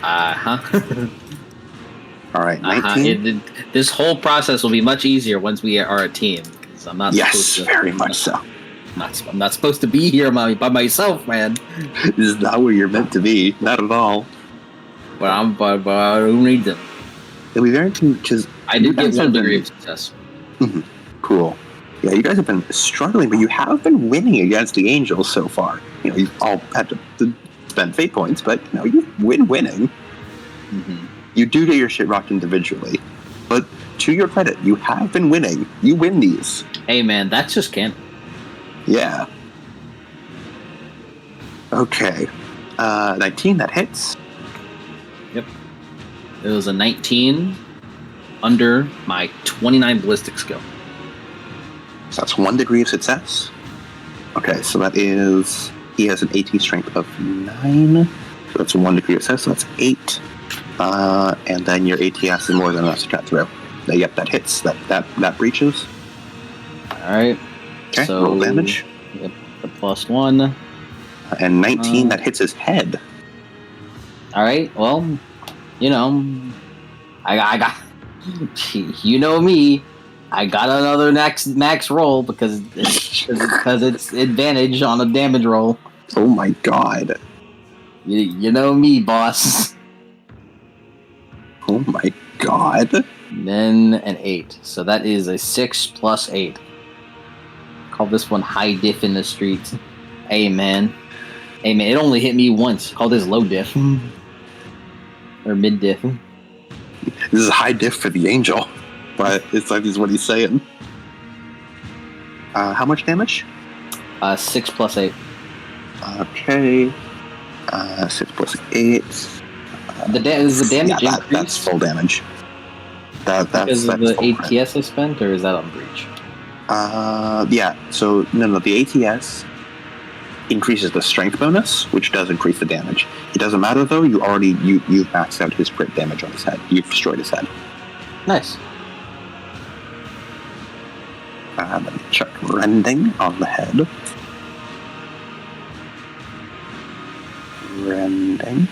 All right, 19. This whole process will be much easier once we are a team. I'm not. Yes, very much so. I'm not supposed to be here by myself, man. This is not where you're meant to be. Not at all. But who needs them? It'll be very cool because I did get some degree of success. Mm-hmm. Cool. Yeah, you guys have been struggling, but you have been winning against the Angels so far. You know, you've all had to spend fate points, but you know, you've winning. Mm-hmm. You do get your shit rocked individually, but to your credit, you have been winning. You win these. Hey, man, that's just canon. Yeah. Okay. 19, that hits. Yep. It was a 19 under my 29 ballistic skill. So that's 1 degree of success. Okay, so that is... He has an AT strength of 9. So that's 1 degree of success, so that's 8. And then your ATS is more than enough to cut through. Yep, that hits. That breaches. Alright. Okay, so, roll damage. Yep, the +1. And 19, that hits his head. Alright, well, you know, I got... You know me. I got another max roll because it's advantage on a damage roll. Oh my god. You know me, boss. Oh my god. And then an 8. So that is a 6 plus 8. Call this one high diff in the streets. Hey man, it only hit me once. Call this low diff. Or mid diff. This is a high diff for the Angel. But it's like is what he's saying. How much damage? 6 plus 8. Okay. 6 plus 8. Is the damage yeah, increased? that's full damage. That's because of the full ATS I spent, or is that on breach? Yeah. So no, the ATS increases the strength bonus, which does increase the damage. It doesn't matter though. You've maxed out his crit damage on his head. You've destroyed his head. Nice. Let me check rending on the head. Rending.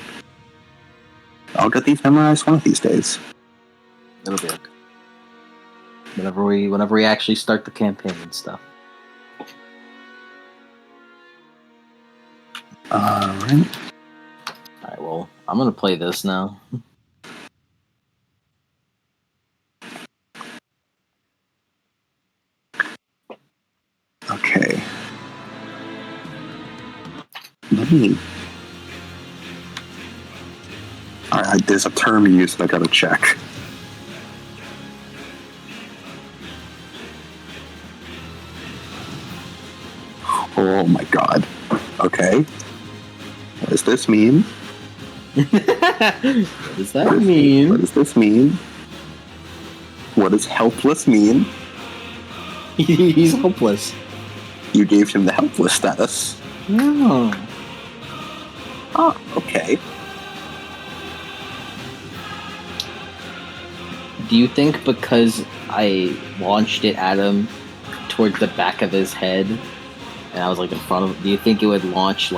I'll get these memorized one of these days. It'll be okay. Whenever we actually start the campaign and stuff. Alright. Alright, well, I'm gonna play this now. Okay. Let me... Alright, there's a term used that I gotta check. Oh my god. Okay. What does this mean? What does that mean? What does this mean? What does helpless mean? He's hopeless. You gave him the helpless status. No. Oh, okay. Do you think because I launched it at him towards the back of his head, and I was like in front of him, do you think it would launch do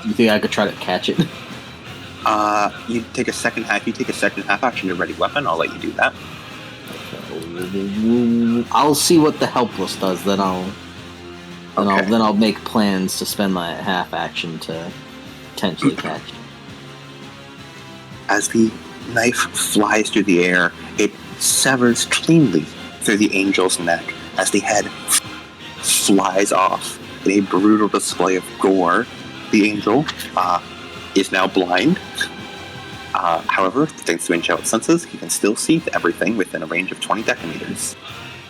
you think I could try to catch it? You take a second half. You take a second half action to ready weapon. I'll let you do that. I'll see what the helpless does. Then I'll make plans to spend my half action to potentially catch it. As the knife flies through the air. It severs cleanly through the angel's neck as the head flies off in a brutal display of gore. The angel is now blind. However, thanks to angelic senses, he can still see everything within a range of 20 decameters.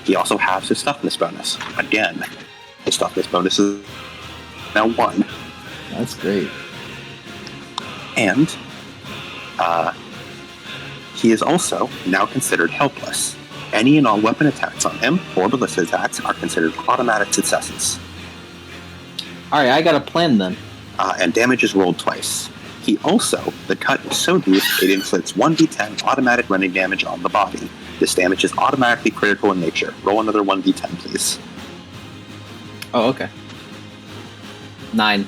He also has his toughness bonus. Again, his toughness bonus is now 1. That's great. And he is also now considered helpless. Any and all weapon attacks on him, or ballistic attacks, are considered automatic successes. Alright, I got a plan then. And damage is rolled twice. He also, the cut is so deep, it inflicts 1d10 automatic running damage on the body. This damage is automatically critical in nature. Roll another 1d10, please. Oh, okay. 9.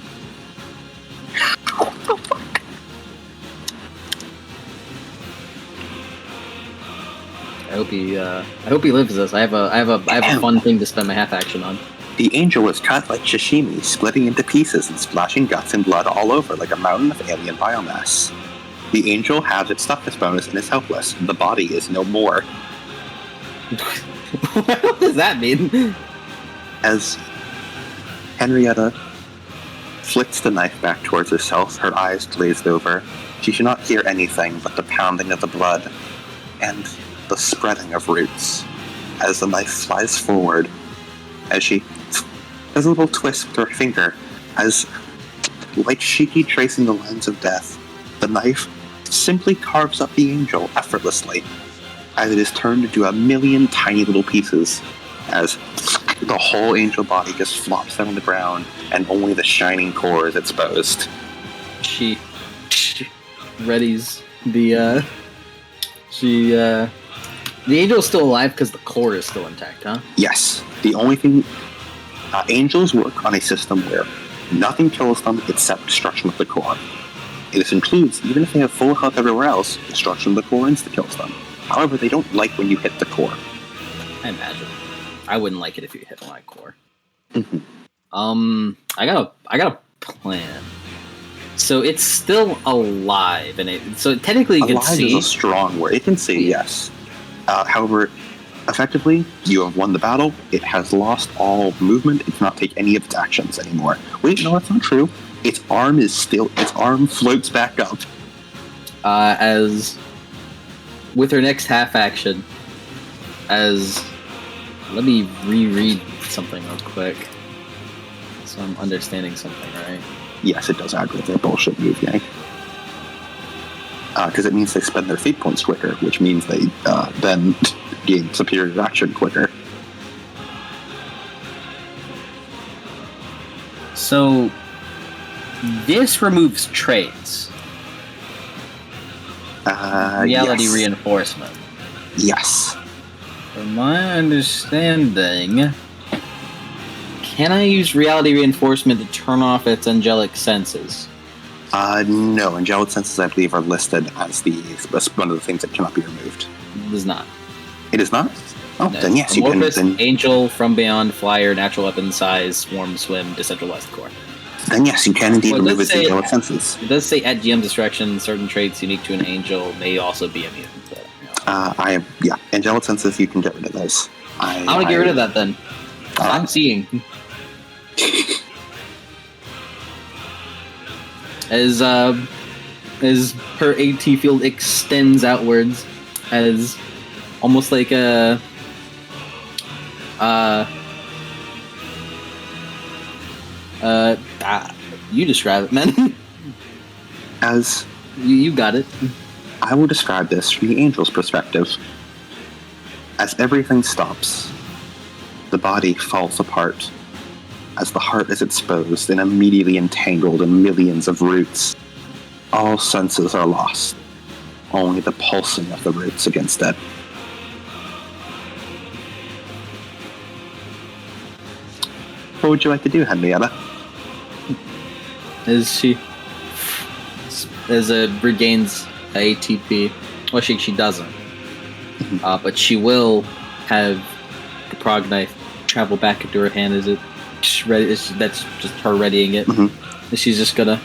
I hope he lives this. I have a fun thing to spend my half action on. The angel is cut like sashimi, splitting into pieces and splashing guts and blood all over like a mountain of alien biomass. The angel has its toughness bonus and is helpless. The body is no more. What does that mean? As Henrietta flicks the knife back towards herself, her eyes glazed over. She should not hear anything but the pounding of the blood and the spreading of roots. As the knife flies forward, as she does a little twist with her finger, as, like Shiki tracing the lines of death, the knife simply carves up the angel effortlessly, as it is turned into a million tiny little pieces, as the whole angel body just flops down on the ground, and only the shining core is exposed. She readies the angel's still alive because the core is still intact, huh? Yes. The only thing... angels work on a system where nothing kills them except destruction of the core. This includes, even if they have full health everywhere else, destruction of the core insta-kills them. However, they don't like when you hit the core. I imagine. I wouldn't like it if you hit my core. Mm-hmm. I got a plan. So it's still alive, and so technically you can Alive see. is a strong word. It can see, yes. However, effectively, you have won the battle. It has lost all movement. It cannot take any of its actions anymore. Wait, no, that's not true. Its arm floats back up. As with her next half action, let me reread something real quick, so I'm understanding something right. Yes, it does aggravate their bullshit move, yank. Because it means they spend their fate points quicker, which means they then gain superior action quicker. So this removes traits. Reality yes. reinforcement. Yes. From my understanding, can I use reality reinforcement to turn off its angelic senses? No. Angelic senses, I believe, are listed as one of the things that cannot be removed. It is not. It is not? Oh, No. then yes, you can. Amorphous, Then, angel, from beyond, flyer, natural weapon size, swarm, swim, decentralized core. then yes, you can indeed Well, remove let's its say- angelic senses. It does say at GM's discretion, certain traits unique to an angel may also be immune. But, Angelic senses, you can get rid of those. I want to get rid of that then. I'm seeing. As her AT field extends outwards, as almost like a you describe it, man. As you got it. I will describe this from the angel's perspective. As everything stops, the body falls apart. As the heart is exposed and immediately entangled in millions of roots, all senses are lost. Only the pulsing of the roots against it. What would you like to do, Henrietta? As regains ATP. Well, she doesn't. But she will have the prog knife travel back into her hand. That's just her readying it. Mm-hmm. And she's just gonna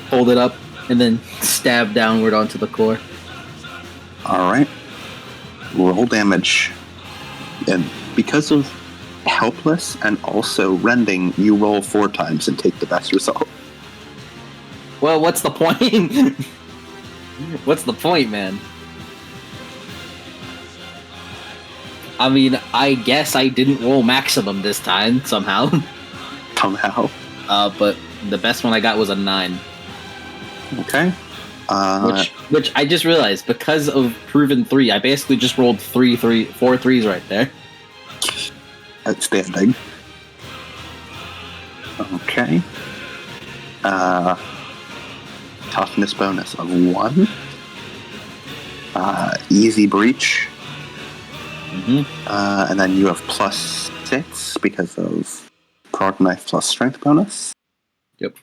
hold it up and then stab downward onto the core. Alright. Roll damage. And because of helpless and also rending, you roll 4 times and take the best result. Well, what's the point? What's the point, man? I mean, I guess I didn't roll maximum this time, somehow. Somehow. But the best one I got was a 9. Okay. Which I just realized, because of Proven 3, I basically just rolled 4 3s right there. Outstanding. Okay. Toughness bonus of 1. Easy breach. And then you have +6 because of prog knife plus strength bonus. Yep.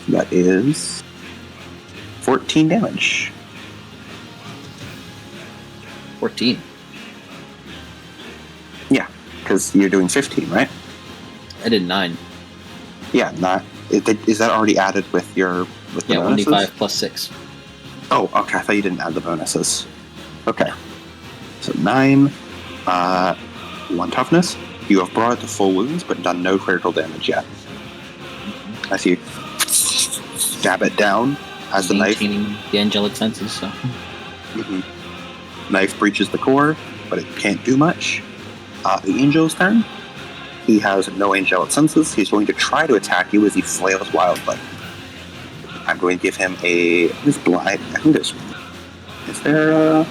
That is 14 damage. 14. Yeah, because you're doing 15, right? I did 9. Yeah, is that already added with your the bonuses? 1d5 plus 6. Oh, okay. I thought you didn't add the bonuses. Okay. So 9, 1 toughness. You have brought it to full wounds, but done no critical damage yet. As you stab it down as the knife. Maintaining the angelic senses, so. Knife breaches the core, but it can't do much. The angel's turn. He has no angelic senses. He's going to try to attack you as he flails wildly. I'm going to give him his blind. I think there's. Is there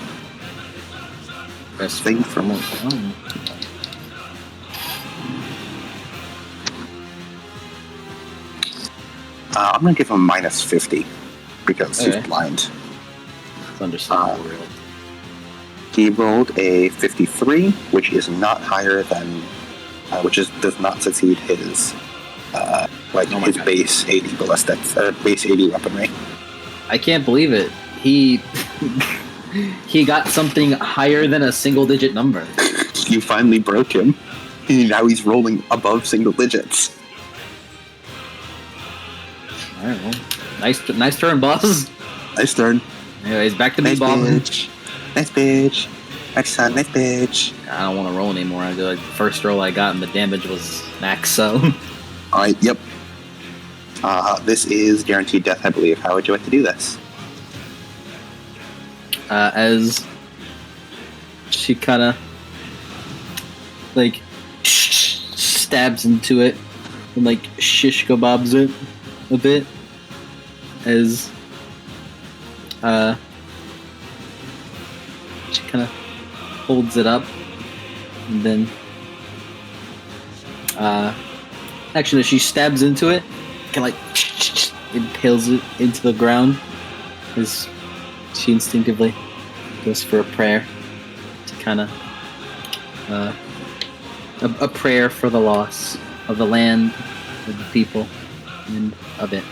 a thing from? I'm going to give him -50 because he's blind. It's understandable, really. He rolled a 53, which is not higher than, does not succeed his, his base 80 ballistic, base 80 weaponry. I can't believe it. He got something higher than a single-digit number. You finally broke him. Now he's rolling above single digits. All right, well, nice turn, boss. Nice turn. Anyways, back to me, Nice Bob. bitch. Nice bitch. Nice son, nice bitch. I don't want to roll anymore. The first roll I got and the damage was max, so. Alright, yep. This is guaranteed death, I believe. How would you like to do this? As she kind of, stabs into it and, shish kebabs it a bit. As, she kind of holds it up, and then actually she stabs into it, kind of impales it into the ground as she instinctively goes for a prayer to kind of a prayer for the loss of the land, of the people, and of it.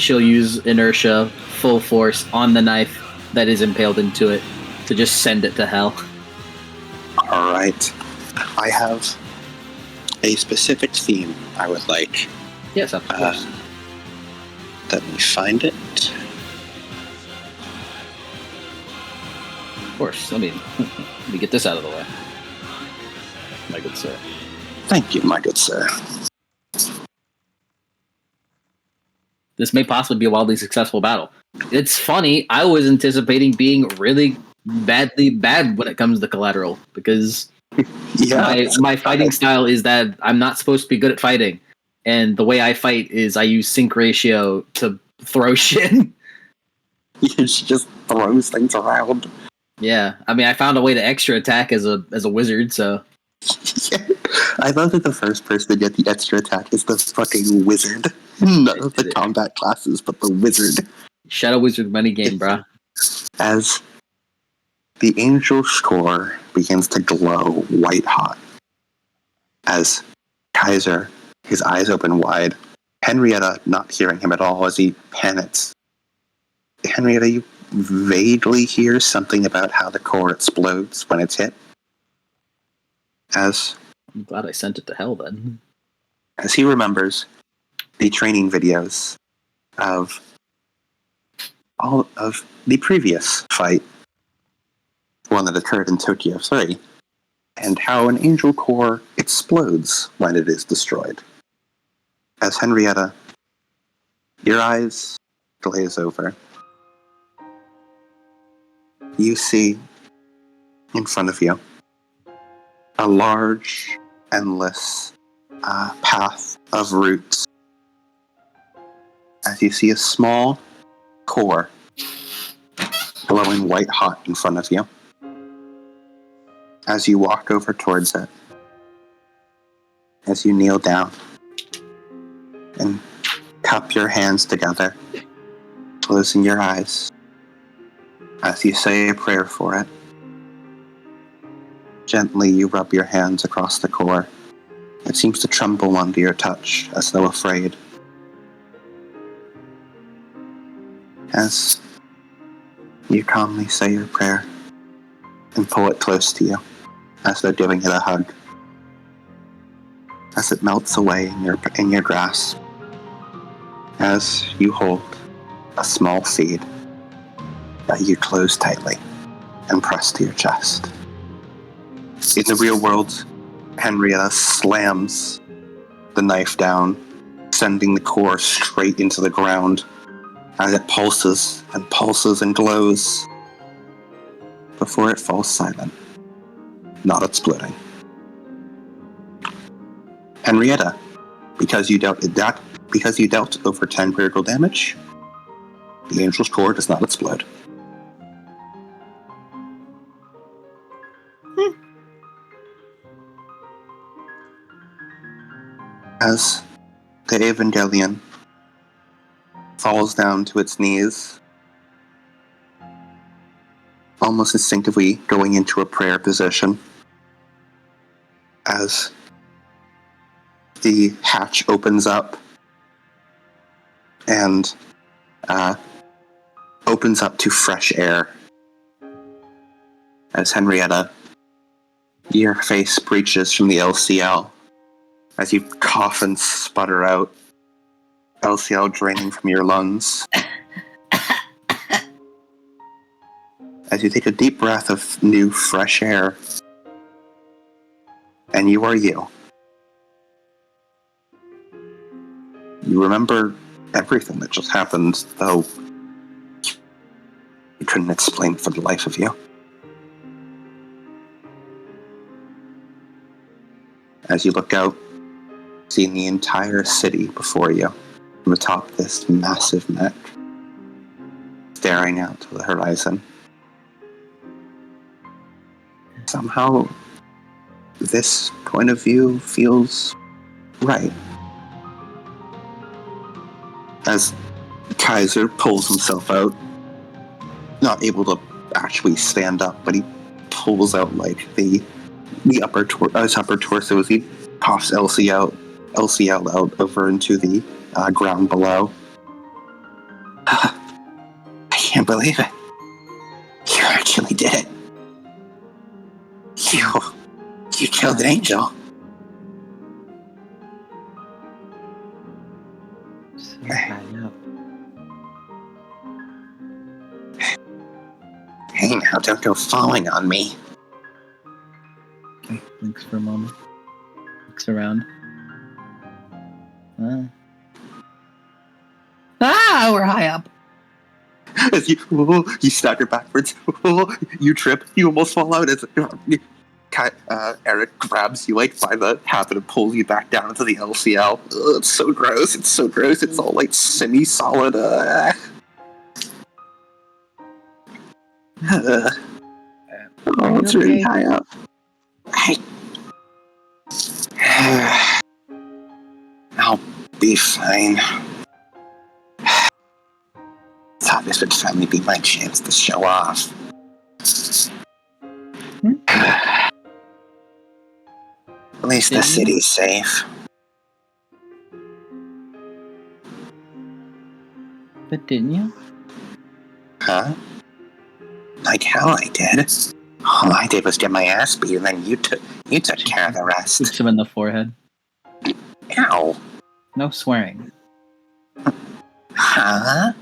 She'll use inertia full force on the knife that is impaled into it to just send it to hell. Alright. I have a specific theme I would like. Yes, of course. Let me find it. Of course. Let me get this out of the way. My good sir. Thank you, my good sir. This may possibly be a wildly successful battle. It's funny, I was anticipating being really badly bad when it comes to collateral, because my fighting style is that I'm not supposed to be good at fighting. And the way I fight is I use sync ratio to throw shit. She just throws things around. Yeah, I mean, I found a way to extra attack as a wizard, so. I love that the first person to get the extra attack is the fucking wizard. None of the combat classes, but the wizard. Shadow Wizard money game, bruh. As the angel's core begins to glow white hot, as Kaiser, his eyes open wide, Henrietta not hearing him at all as he panics. Henrietta, you vaguely hear something about how the core explodes when it's hit. I'm glad I sent it to hell then. As he remembers the training videos of all of the previous fight, one that occurred in Tokyo 3, and how an angel core explodes when it is destroyed. As Henrietta, your eyes glaze over. You see in front of you a large, endless path of roots. As you see a small core glowing white hot in front of you. As you walk over towards it, as you kneel down and cup your hands together, closing your eyes, as you say a prayer for it, gently you rub your hands across the core. It seems to tremble under your touch, as though afraid. As you calmly say your prayer and pull it close to you, as though giving it a hug. As it melts away in your grasp, as you hold a small seed that you close tightly and press to your chest. In the real world, Henrietta slams the knife down, sending the core straight into the ground as it pulses and glows before it falls silent, not exploding. Henrietta, because you dealt over 10 critical damage, the angel's core does not explode. As the Evangelion falls down to its knees, almost instinctively going into a prayer position, as the hatch opens up and opens up to fresh air. As Henrietta, your face breaches from the LCL as you cough and sputter out, LCL draining from your lungs. As you take a deep breath of new, fresh air, and you are you. You remember everything that just happened, though you couldn't explain for the life of you. As you look out, seeing the entire city before you from atop this massive neck, staring out to the horizon. Somehow, this point of view feels right. As Kaiser pulls himself out, not able to actually stand up, but he pulls out like the upper torso as he coughs LCL out over into the ground below. I can't believe it. You actually did it. You killed an angel. Hey now, don't go falling on me. Okay, thinks for a moment. Looks around. We're high up. As you stagger backwards, you trip, you almost fall out as Eric grabs you like by the habit and pulls you back down into the LCL. It's so gross. It's all like semi-solid. It's really high up. I'll be fine. Thought this would finally be my chance to show off. At least the city's safe. But didn't you? Huh? Like hell I did. All I did was get my ass beat, and then you took care of the rest. Shoots him in the forehead. Ow. No swearing. Huh. huh?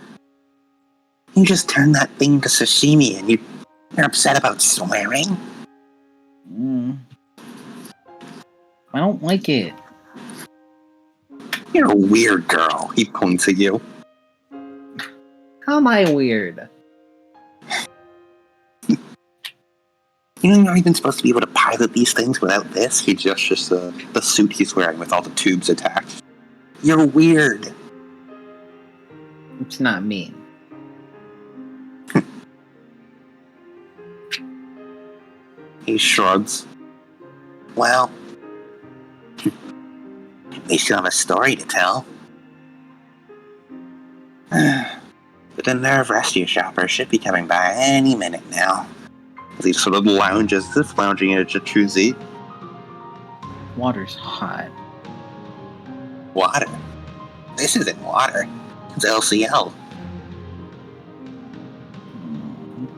You just turned that thing to sashimi and you're upset about swearing? I don't like it. You're a weird girl, he points at you. How am I weird? You know you're not even supposed to be able to pilot these things without this? He gestures the suit he's wearing with all the tubes attached. You're weird. It's not me. He shrugs. Well, at least you have a story to tell. The nerve rescue shopper should be coming by any minute now. As he sort of lounges, as if lounging in a jacuzzi. Water's hot. Water? This isn't water. It's LCL.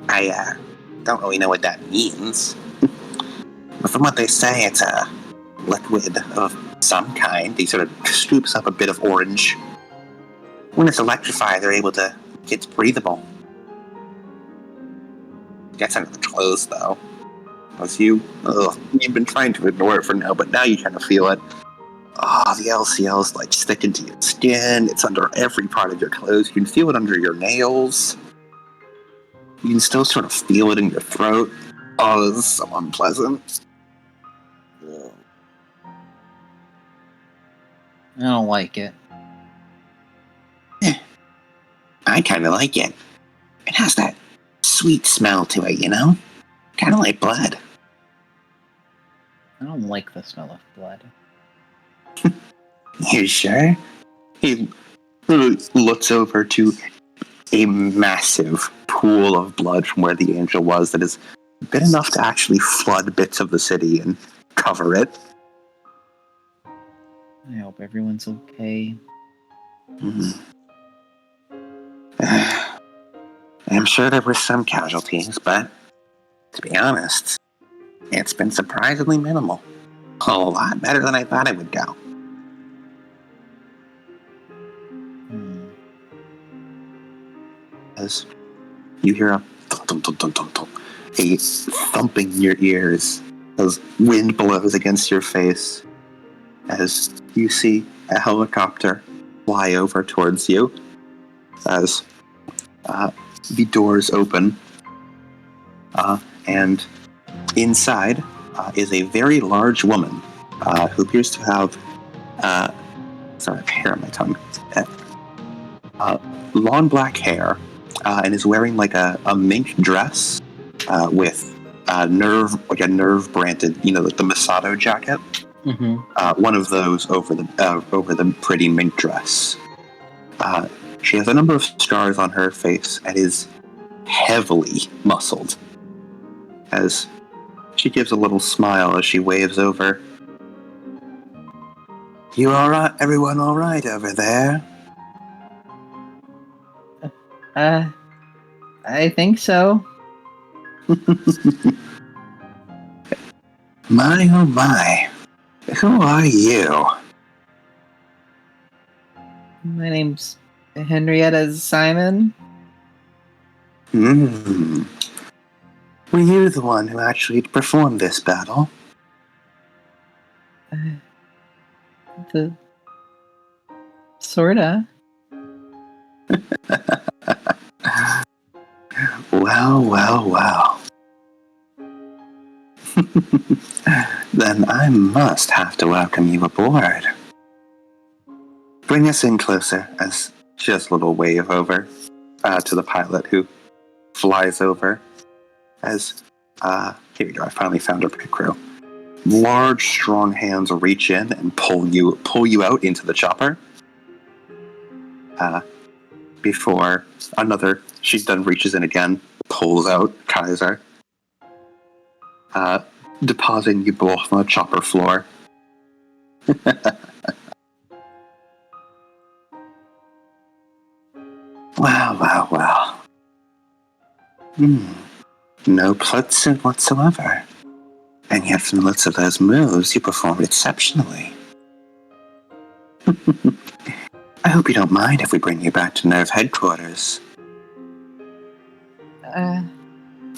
I don't really know what that means. But from what they say, it's a liquid of some kind. He sort of scoops up a bit of orange. When it's electrified, it's breathable. Gets under the clothes, though. As you've been trying to ignore it for now, but now you kind of feel it. The LCL's like sticking to your skin. It's under every part of your clothes. You can feel it under your nails. You can still sort of feel it in your throat. Oh, this is so unpleasant. I don't like it. I kind of like it. It has that sweet smell to it, you know? Kind of like blood. I don't like the smell of blood. You sure? He looks over to a massive pool of blood from where the angel was that is big enough to actually flood bits of the city and cover it. I hope everyone's okay. I'm sure there were some casualties, but to be honest, it's been surprisingly minimal. A lot better than I thought it would go. As you hear a thump, thump, thump, thump, thump, a thumping in your ears as wind blows against your face, as you see a helicopter fly over towards you, as the doors open, and inside is a very large woman who appears to have sorry, I have hair on my tongue. Long black hair, and is wearing like a mink dress with a nerve branded, like the Masato jacket. Mm-hmm. One of those over the pretty mink dress. She has a number of scars on her face and is heavily muscled. As she gives a little smile as she waves over. You all right? Everyone all right over there? I think so. My oh my. Who are you? My name's Henrietta Simon. Were you the one who actually performed this battle? Sorta. Well. Then I must have to welcome you aboard. Bring us in closer, as just a little wave over to the pilot who flies over. As here we go, I finally found our pit crew. Large, strong hands reach in and pull you out into the chopper. Before she then reaches in again, pulls out Kaiser, depositing you both on the chopper floor. Wow. No blitzing whatsoever. And yet from the looks of those moves, you performed exceptionally. I hope you don't mind if we bring you back to Nerve headquarters.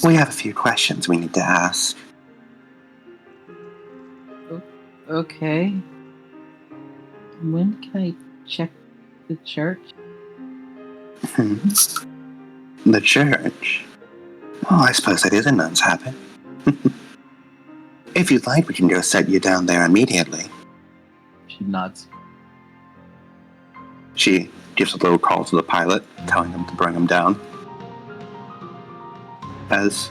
We have a few questions we need to ask. Okay. When can I check the church? The church? Oh, I suppose that is a nun's habit. If you'd like, we can go set you down there immediately. She nods. She gives a little call to the pilot, telling him to bring him down. As,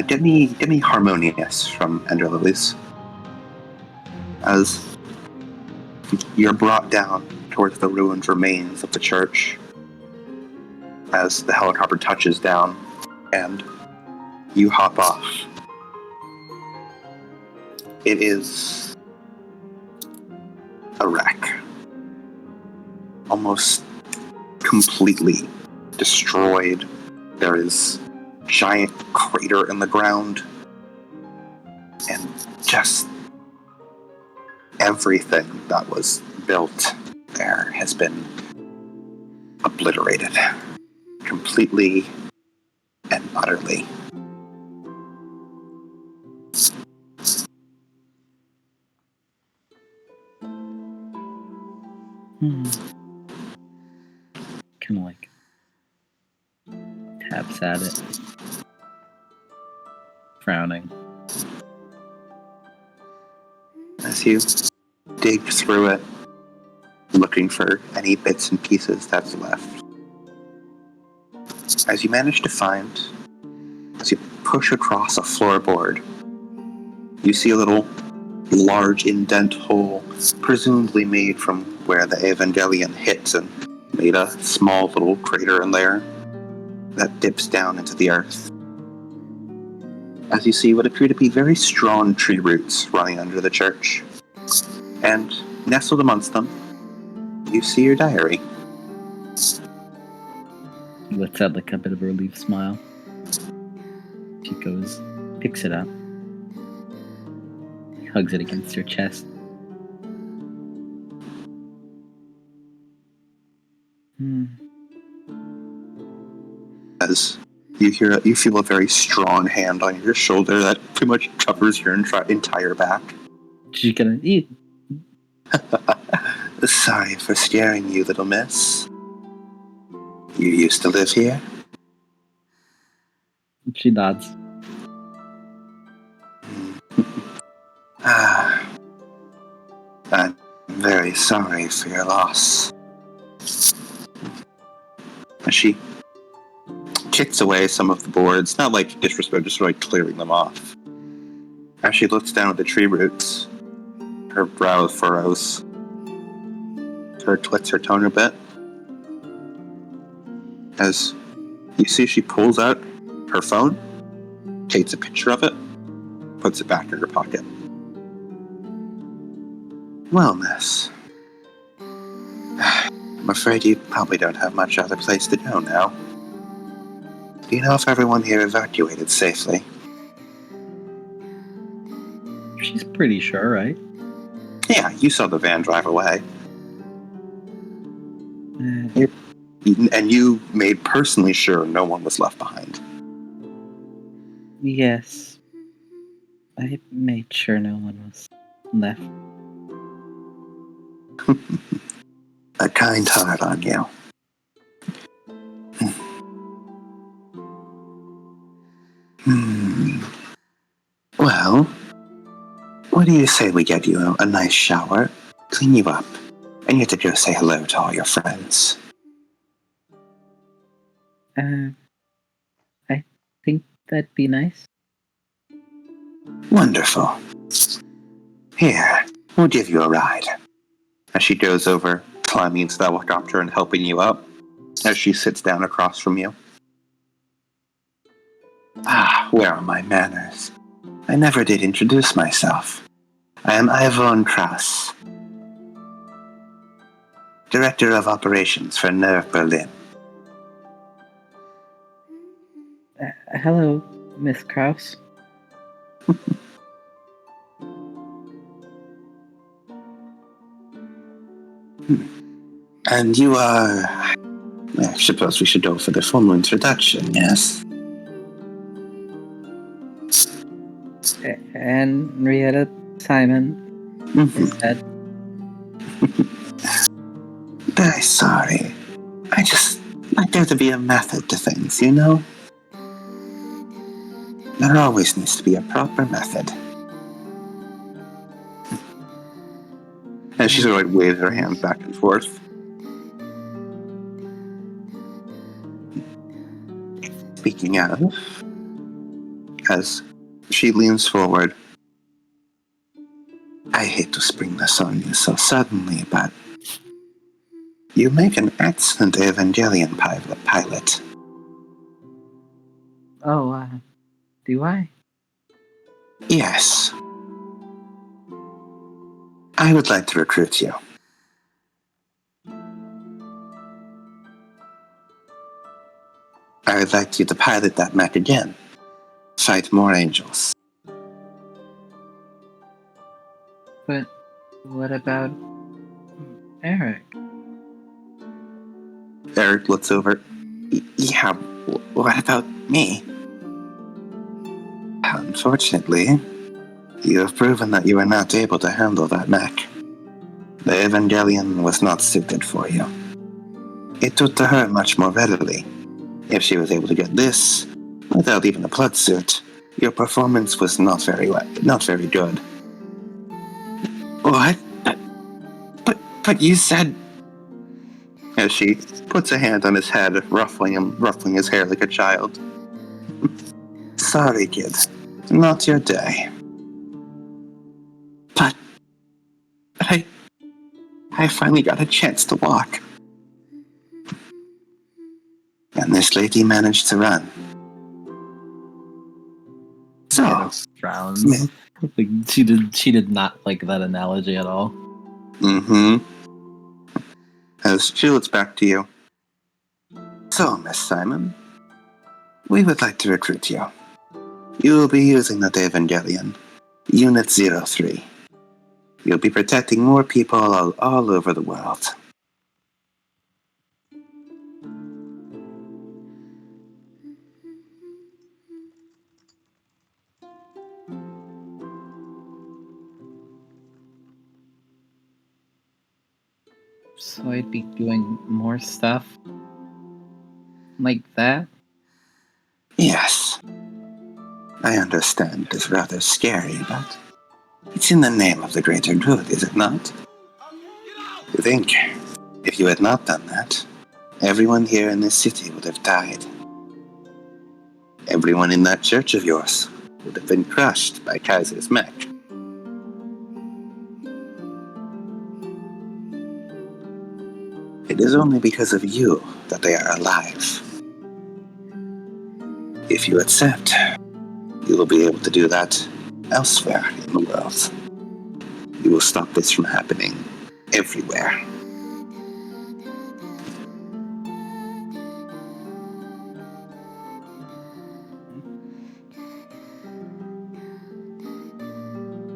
get me Harmonious from Ender Lilies. As you're brought down towards the ruined remains of the church, as the helicopter touches down, and you hop off. It is a wreck. Almost completely destroyed. There is a giant crater in the ground, and just everything that was built there has been obliterated. Completely and utterly. Kind of like taps at it, frowning. As you dig through it, looking for any bits and pieces that's left. As you manage to find, as you push across a floorboard, you see a little large indent hole, presumably made from where the Evangelion hits and made a small little crater in there that dips down into the earth. As you see what appear to be very strong tree roots running under the church. And nestled amongst them, you see your diary. He lets out like a bit of a relieved smile. She goes, picks it up, hugs it against her chest. As you feel a very strong hand on your shoulder that pretty much covers your entire back. She's gonna eat. Sorry for scaring you, little miss. You used to live here? She nods. I'm very sorry for your loss. She kicks away some of the boards, not like disrespect, just like clearing them off. As she looks down at the tree roots, her brow furrows. Her twits her tongue a bit. As you see, she pulls out her phone, takes a picture of it, puts it back in her pocket. Well, miss, I'm afraid you probably don't have much other place to go now. Do you know if everyone here evacuated safely? She's pretty sure, right? Yeah, you saw the van drive away. And you made personally sure no one was left behind. Yes. I made sure no one was left. A kind heart on you. Well, what do you say we get you a nice shower, clean you up, and you get to go say hello to all your friends? I think that'd be nice. Wonderful. Here, we'll give you a ride. As she goes over, climbing into the helicopter and helping you up, as she sits down across from you. Where are my manners? I never did introduce myself. I am Yvonne Kraus, Director of Operations for Nerve Berlin. Hello, Miss Kraus. And you are... I suppose we should go for the formal introduction, yes? Henrietta, Simon, Mm-hmm. Ed. Very sorry. I just like there to be a method to things, you know? There always needs to be a proper method. And she sort of waves her hands back and forth. Speaking of, as she leans forward, I hate to spring this on you so suddenly, but you make an excellent Evangelion pilot. Oh, do I? Yes. I would like to recruit you. I would like you to pilot that mech again. Fight more angels. But what about Eric? Eric looks over. Yeah, what about me? Unfortunately, you have proven that you are not able to handle that mech. The Evangelion was not suited for you. It took to her much more readily. If she was able to get this, without even a blood suit, your performance was not very good. What? But you said... As she puts a hand on his head, ruffling his hair like a child. Sorry, kid. Not your day. But I finally got a chance to walk. And this lady managed to run. So, Frowns. Like, she did not like that analogy at all. As she looks back to you. So, Miss Simon, we would like to recruit you. You will be using the Evangelion, Unit 03. You'll be protecting more people all over the world. So I'd be doing more stuff like that? Yes. I understand it's rather scary, but it's in the name of the greater good, is it not? You think, if you had not done that, everyone here in this city would have died. Everyone in that church of yours would have been crushed by Kaiser's mech. It is only because of you that they are alive. If you accept, you will be able to do that elsewhere in the world. You will stop this from happening everywhere.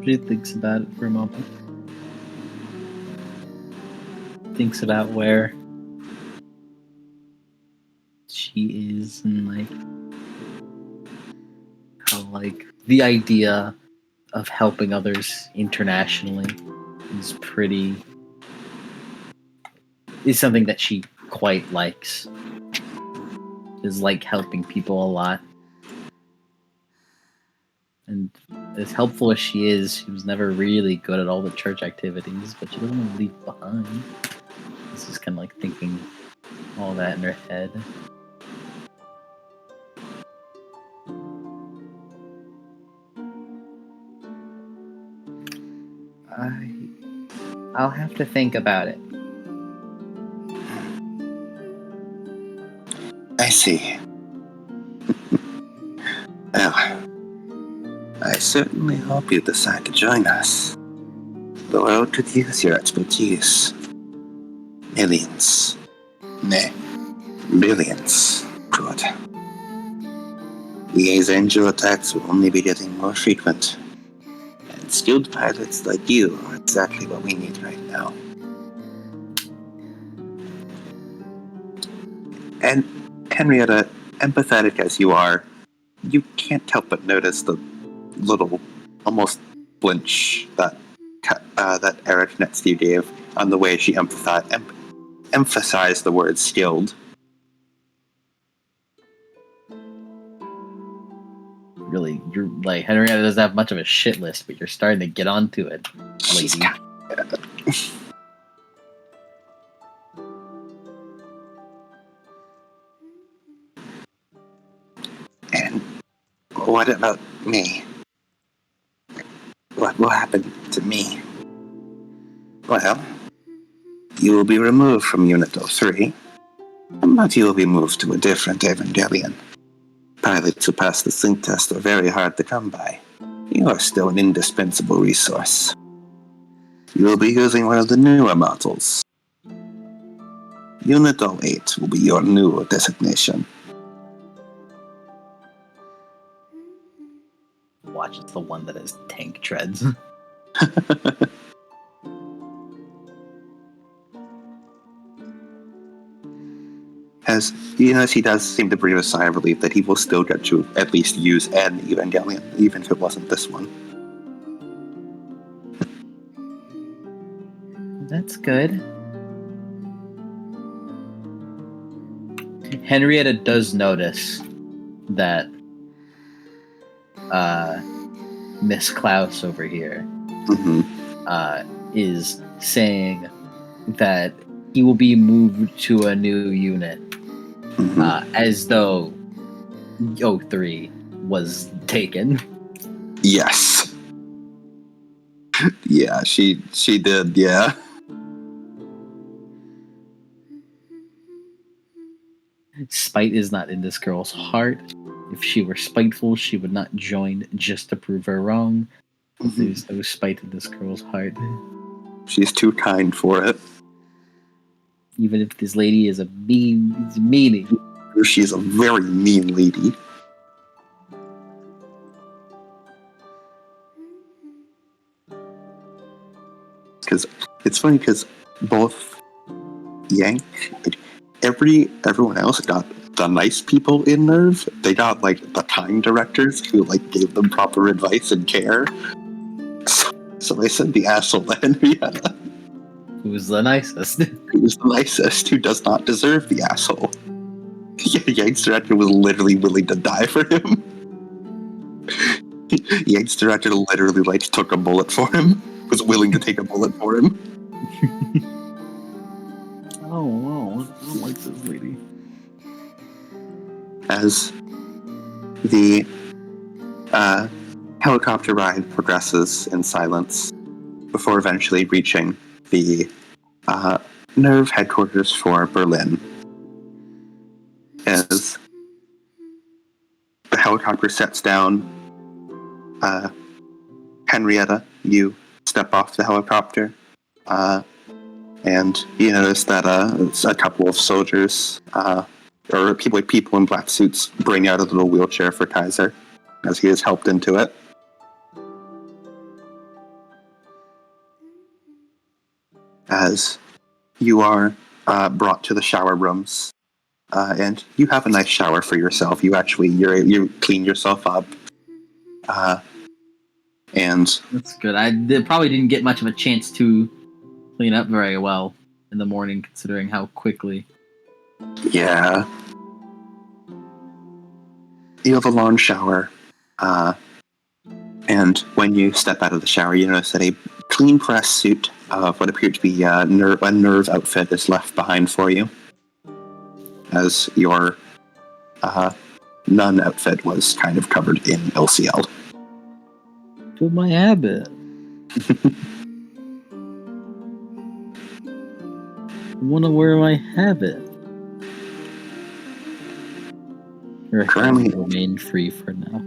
She thinks about it for a moment. Thinks about where she is and how the idea of helping others internationally is something that she quite likes. Is like helping people a lot. And as helpful as she is, she was never really good at all the church activities, but she doesn't want to leave behind. She's just kind of thinking all that in her head. I'll have to think about it. I see. Well, I certainly hope you decide to join us. The world could use your expertise. Millions. Nay, billions could. These angel attacks will only be getting more frequent. And skilled pilots like you are exactly what we need right now. And Henrietta, empathetic as you are, you can't help but notice the little, almost flinch that Eric next to you gave on the way she emphasized the word skilled. Really, you're like Henrietta doesn't have much of a shit list, but you're starting to get onto it, lady. And what about me? What will happen to me? Well, you will be removed from Unit 03, but you will be moved to a different Evangelion. Pilots who pass the sync test are very hard to come by. You are still an indispensable resource. You will be using one of the newer models. Unit 08 will be your new designation. Watch, it's the one that has tank treads. As you notice, he does seem to breathe a sigh of relief that he will still get to at least use an Evangelion, even if it wasn't this one. That's good. Henrietta does notice that Miss Klaus over here is saying that he will be moved to a new unit, as though 03 was taken. Yes. Yeah, she did, yeah. Spite is not in this girl's heart. If she were spiteful, she would not join just to prove her wrong. There's no spite in this girl's heart. She's too kind for it. Even if this lady is a meanie. She's a very mean lady. Because it's funny because both Yank, everyone else got the nice people in Nerve. They got like the kind directors who like gave them proper advice and care. So they sent the asshole to Henrietta. Who's the nicest? Who's the nicest, who does not deserve the asshole. Yank's director was literally willing to die for him. Yank's director literally like took a bullet for him. Was willing to take a bullet for him. Oh, wow. I don't like this lady. As the helicopter ride progresses in silence before eventually reaching the Nerve headquarters for Berlin. As the helicopter sets down, Henrietta, you step off the helicopter, and you notice that it's a couple of soldiers, or people in black suits, bring out a little wheelchair for Kaiser, as he is helped into it. As you are brought to the shower rooms, and you have a nice shower for yourself. You clean yourself up, and That's good. I probably didn't get much of a chance to clean up very well in the morning, considering how quickly. yeah, you have a long shower, and when you step out of the shower, you notice that a clean press suit of what appeared to be a nerve outfit is left behind for you, as your nun outfit was kind of covered in LCL. With my habit. I want to wear my habit. Or Currently- remain free for now.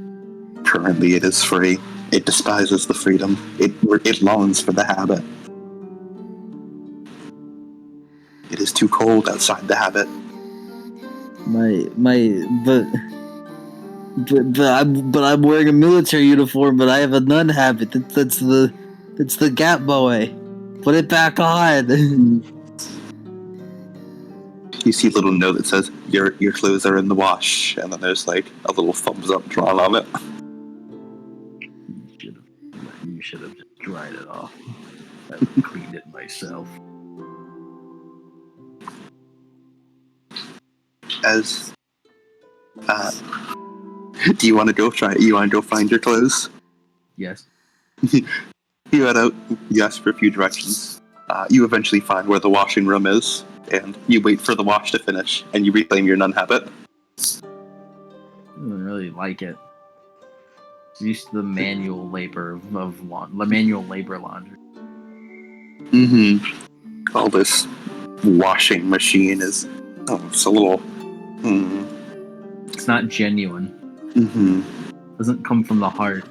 Currently, it is free. It despises the freedom. It longs for the habit. It is too cold outside the habit. But I'm wearing a military uniform, but I have a nun habit. That's the Gap boy. Put it back on. You see a little note that says, your clothes are in the wash, and then there's like a little thumbs up drawn on it. You should have just dried it off. I cleaned it myself. As do you want to go try it? You want to go find your clothes? Yes. You head out, you ask for a few directions. You eventually find where the washing room is, and you wait for the wash to finish, and you reclaim your nun habit. I don't really like it. It's used to the manual labor manual labor laundry. Mm-hmm. All this washing machine is, it's a little. It's not genuine. Mm-hmm. It doesn't come from the heart.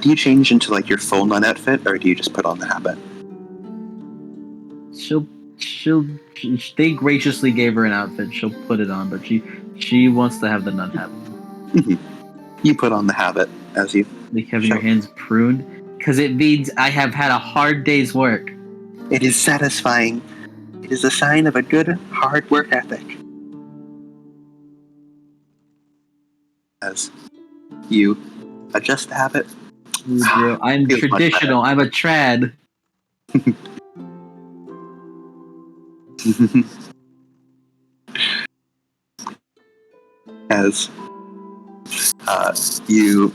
Do you change into like your full nun outfit, or do you just put on the habit? They graciously gave her an outfit. She'll put it on, but she wants to have the nun habit. Mm-hmm. You put on the habit as you. Like having your hands pruned, because it means I have had a hard day's work. It is satisfying. It is a sign of a good, hard work ethic. As you adjust the habit. I'm Feels much traditional. I'm a trad. As you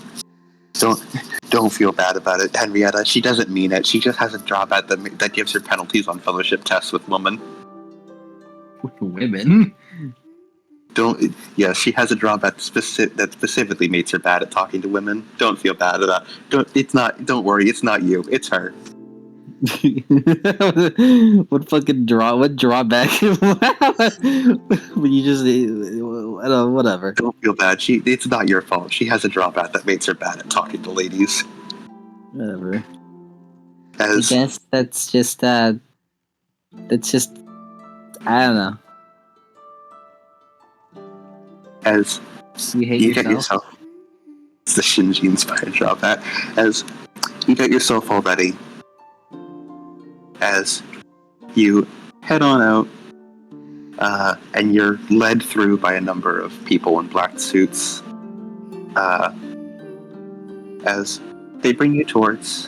don't feel bad about it, Henrietta. She doesn't mean it. She just has a drawback that gives her penalties on fellowship tests with women. With women? She has a drawback that specifically makes her bad at talking to women. Don't feel bad about that. Don't worry, it's not you, it's her. What drawback? You just, whatever. Don't feel bad. It's not your fault. She has a drawback that makes her bad at talking to ladies. Whatever. I guess that's just I don't know. As You hate you yourself? get yourself. It's the Shinji inspired drawback. As you get yourself all ready. As you head on out, and you're led through by a number of people in black suits, as they bring you towards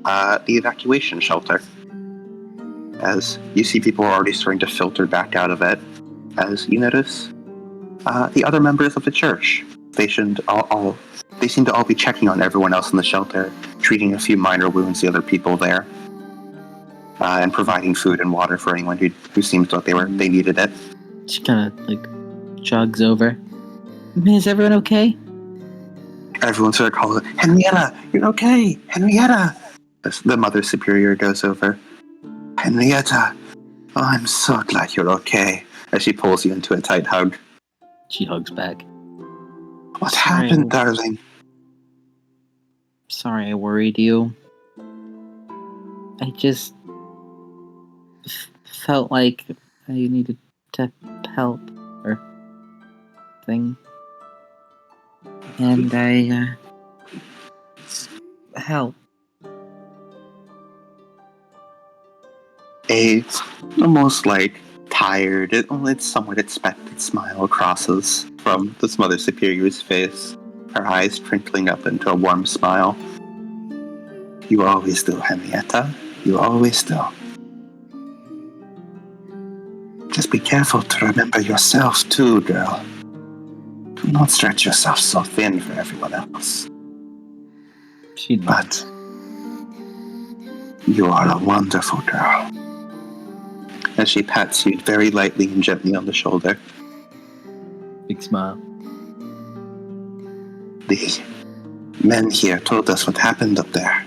the evacuation shelter. As you see people are already starting to filter back out of it, as you notice the other members of the church. They seem to all be checking on everyone else in the shelter, treating a few minor wounds to other people there, and providing food and water for anyone who seems like they needed it. She kind of jogs over. Is everyone okay? Everyone sort of calls it, Henrietta, you're okay, Henrietta. The Mother Superior goes over. Henrietta, I'm so glad you're okay. As she pulls you into a tight hug. She hugs back. What happened, darling? Sorry I worried you. I just felt like I needed to help or thing. And I help. A almost like tired, it's somewhat expected smile crosses from this Mother Superior's face, her eyes twinkling up into a warm smile. You always do, Henrietta. You always do. Just be careful to remember yourself too, girl. Do not stretch yourself so thin for everyone else. But you are a wonderful girl. As she pats you very lightly and gently on the shoulder. Big smile. The men here told us what happened up there.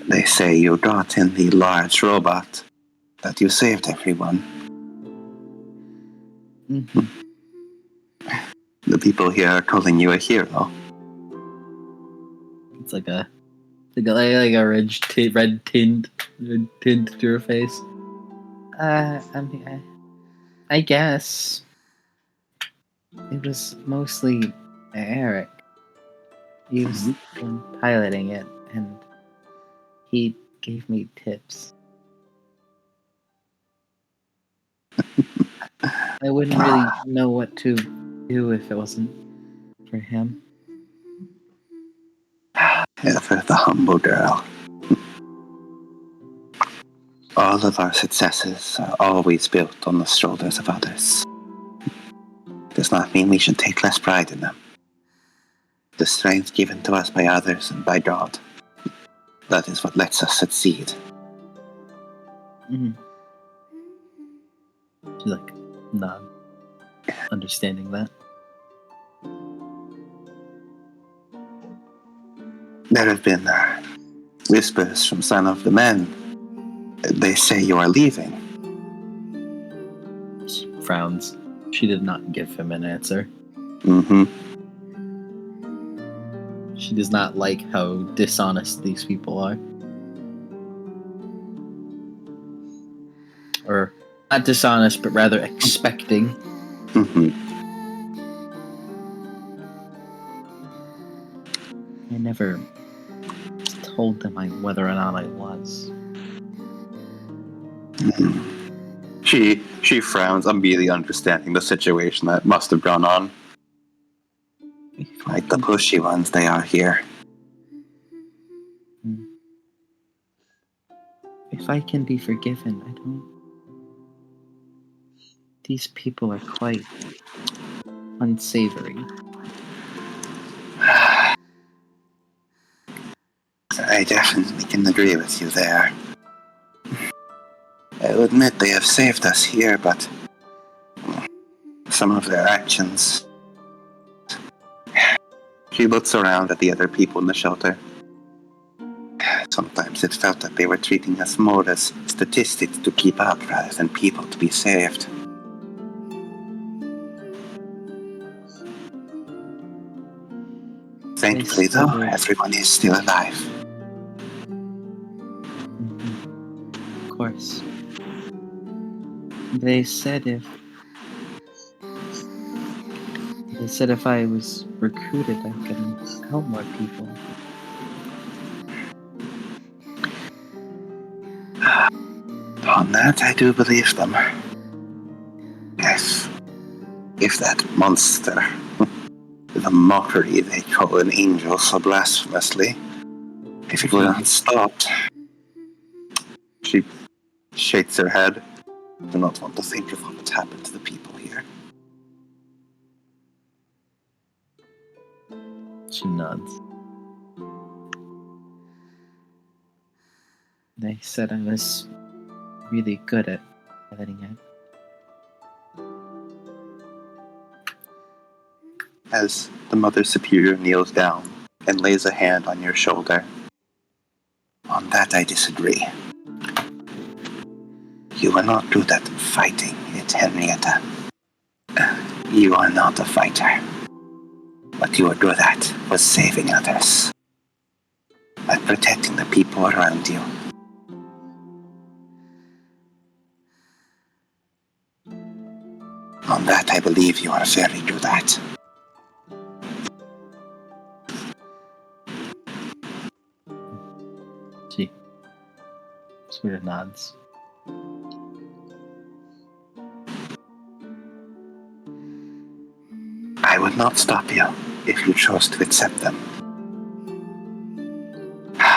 They say you got in the large robot, that you saved everyone. Mm-hmm. The people here are calling you a hero. It's like a red tint to your face. I guess it was mostly Eric. He was the one piloting it, and he gave me tips. I wouldn't really know what to do if it wasn't for him. Ever the humble girl. All of our successes are always built on the shoulders of others. Does not mean we should take less pride in them. The strength given to us by others and by God, that is what lets us succeed. Mm-hmm. She's like, not understanding that. There have been whispers from some of the men. They say you are leaving. She frowns. She did not give him an answer. Mm-hmm. She does not like how dishonest these people are. Or, not dishonest, but rather expecting. Mm-hmm. I never told them whether or not I was. Mm-hmm. She frowns, immediately understanding the situation that must have gone on. Like the pushy ones they are here. If I can be forgiven, I don't... These people are quite unsavory. I definitely can agree with you there. I'll admit they have saved us here, but some of their actions... She looks around at the other people in the shelter. Sometimes it felt that they were treating us more as statistics to keep up rather than people to be saved. Thankfully, though, everyone is still alive. Mm-hmm. Of course. They said if I was recruited, I could help more people. On that, I do believe them. Yes. If that monster, the mockery they call an angel so blasphemously, if it were not stopped... She shakes her head. I do not want to think of what would happen to the people here. She nods. They said I was really good at editing it. As the Mother Superior kneels down and lays a hand on your shoulder. On that I disagree. You are not good at fighting it, Henrietta. You are not a fighter. What you are good at was saving others. At protecting the people around you. On that I believe you are very good at. She sort of nods. I would not stop you if you chose to accept them.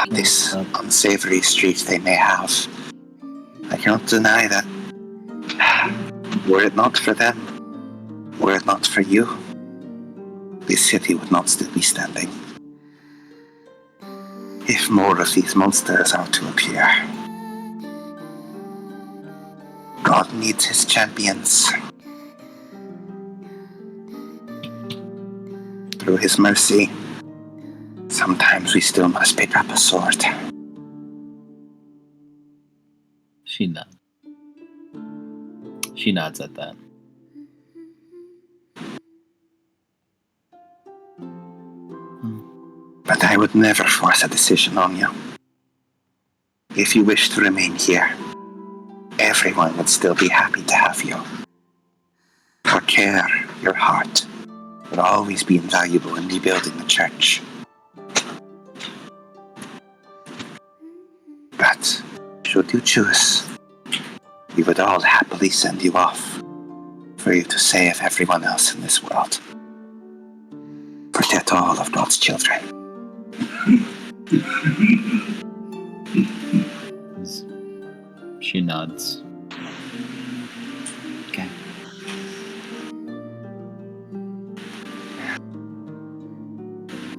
This unsavory streak they may have, I cannot deny that. Were it not for them, were it not for you, this city would not still be standing. If more of these monsters are to appear, God needs his champions. Through his mercy, sometimes we still must pick up a sword. She nods. She nods at that. But I would never force a decision on you. If you wish to remain here, everyone would still be happy to have you. Your care, your heart, would always be invaluable in rebuilding the church. But, should you choose, we would all happily send you off for you to save everyone else in this world. Protect all of God's children. She nods. Okay.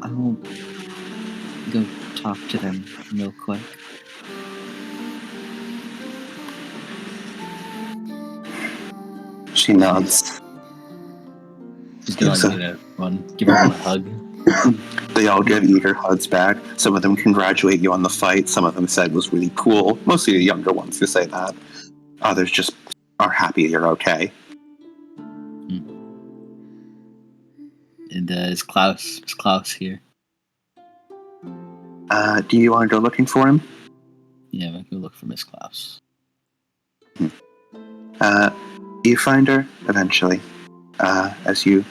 I'll go talk to them real quick. She nods. She's gonna give everyone a hug. They all give eager hugs back. Some of them congratulate you on the fight. Some of them said it was really cool. Mostly the younger ones who say that. Others just are happy you're okay. And is Klaus here? Do you want to go looking for him? Yeah, I can look for Miss Klaus. You find her eventually. As you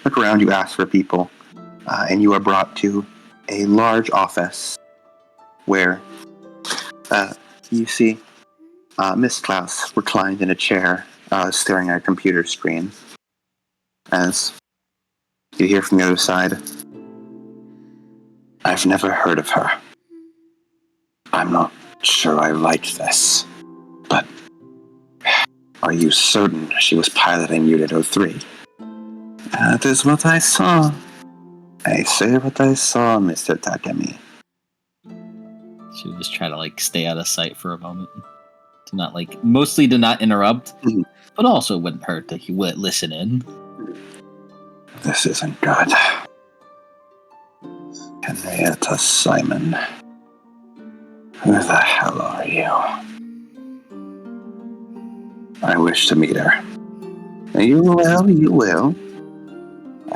look around, you ask for people, and you are brought to a large office where you see Miss Klaus reclined in a chair, staring at a computer screen. As you hear from the other side, I've never heard of her. I'm not sure I like this, but are you certain she was piloting Unit 03? That is what I saw. I say what I saw, Mr. Takemi. She would just try to stay out of sight for a moment. Mostly to not interrupt, but also wouldn't hurt to listen in. This isn't good. Henrietta Simon. Who the hell are you? I wish to meet her. You will.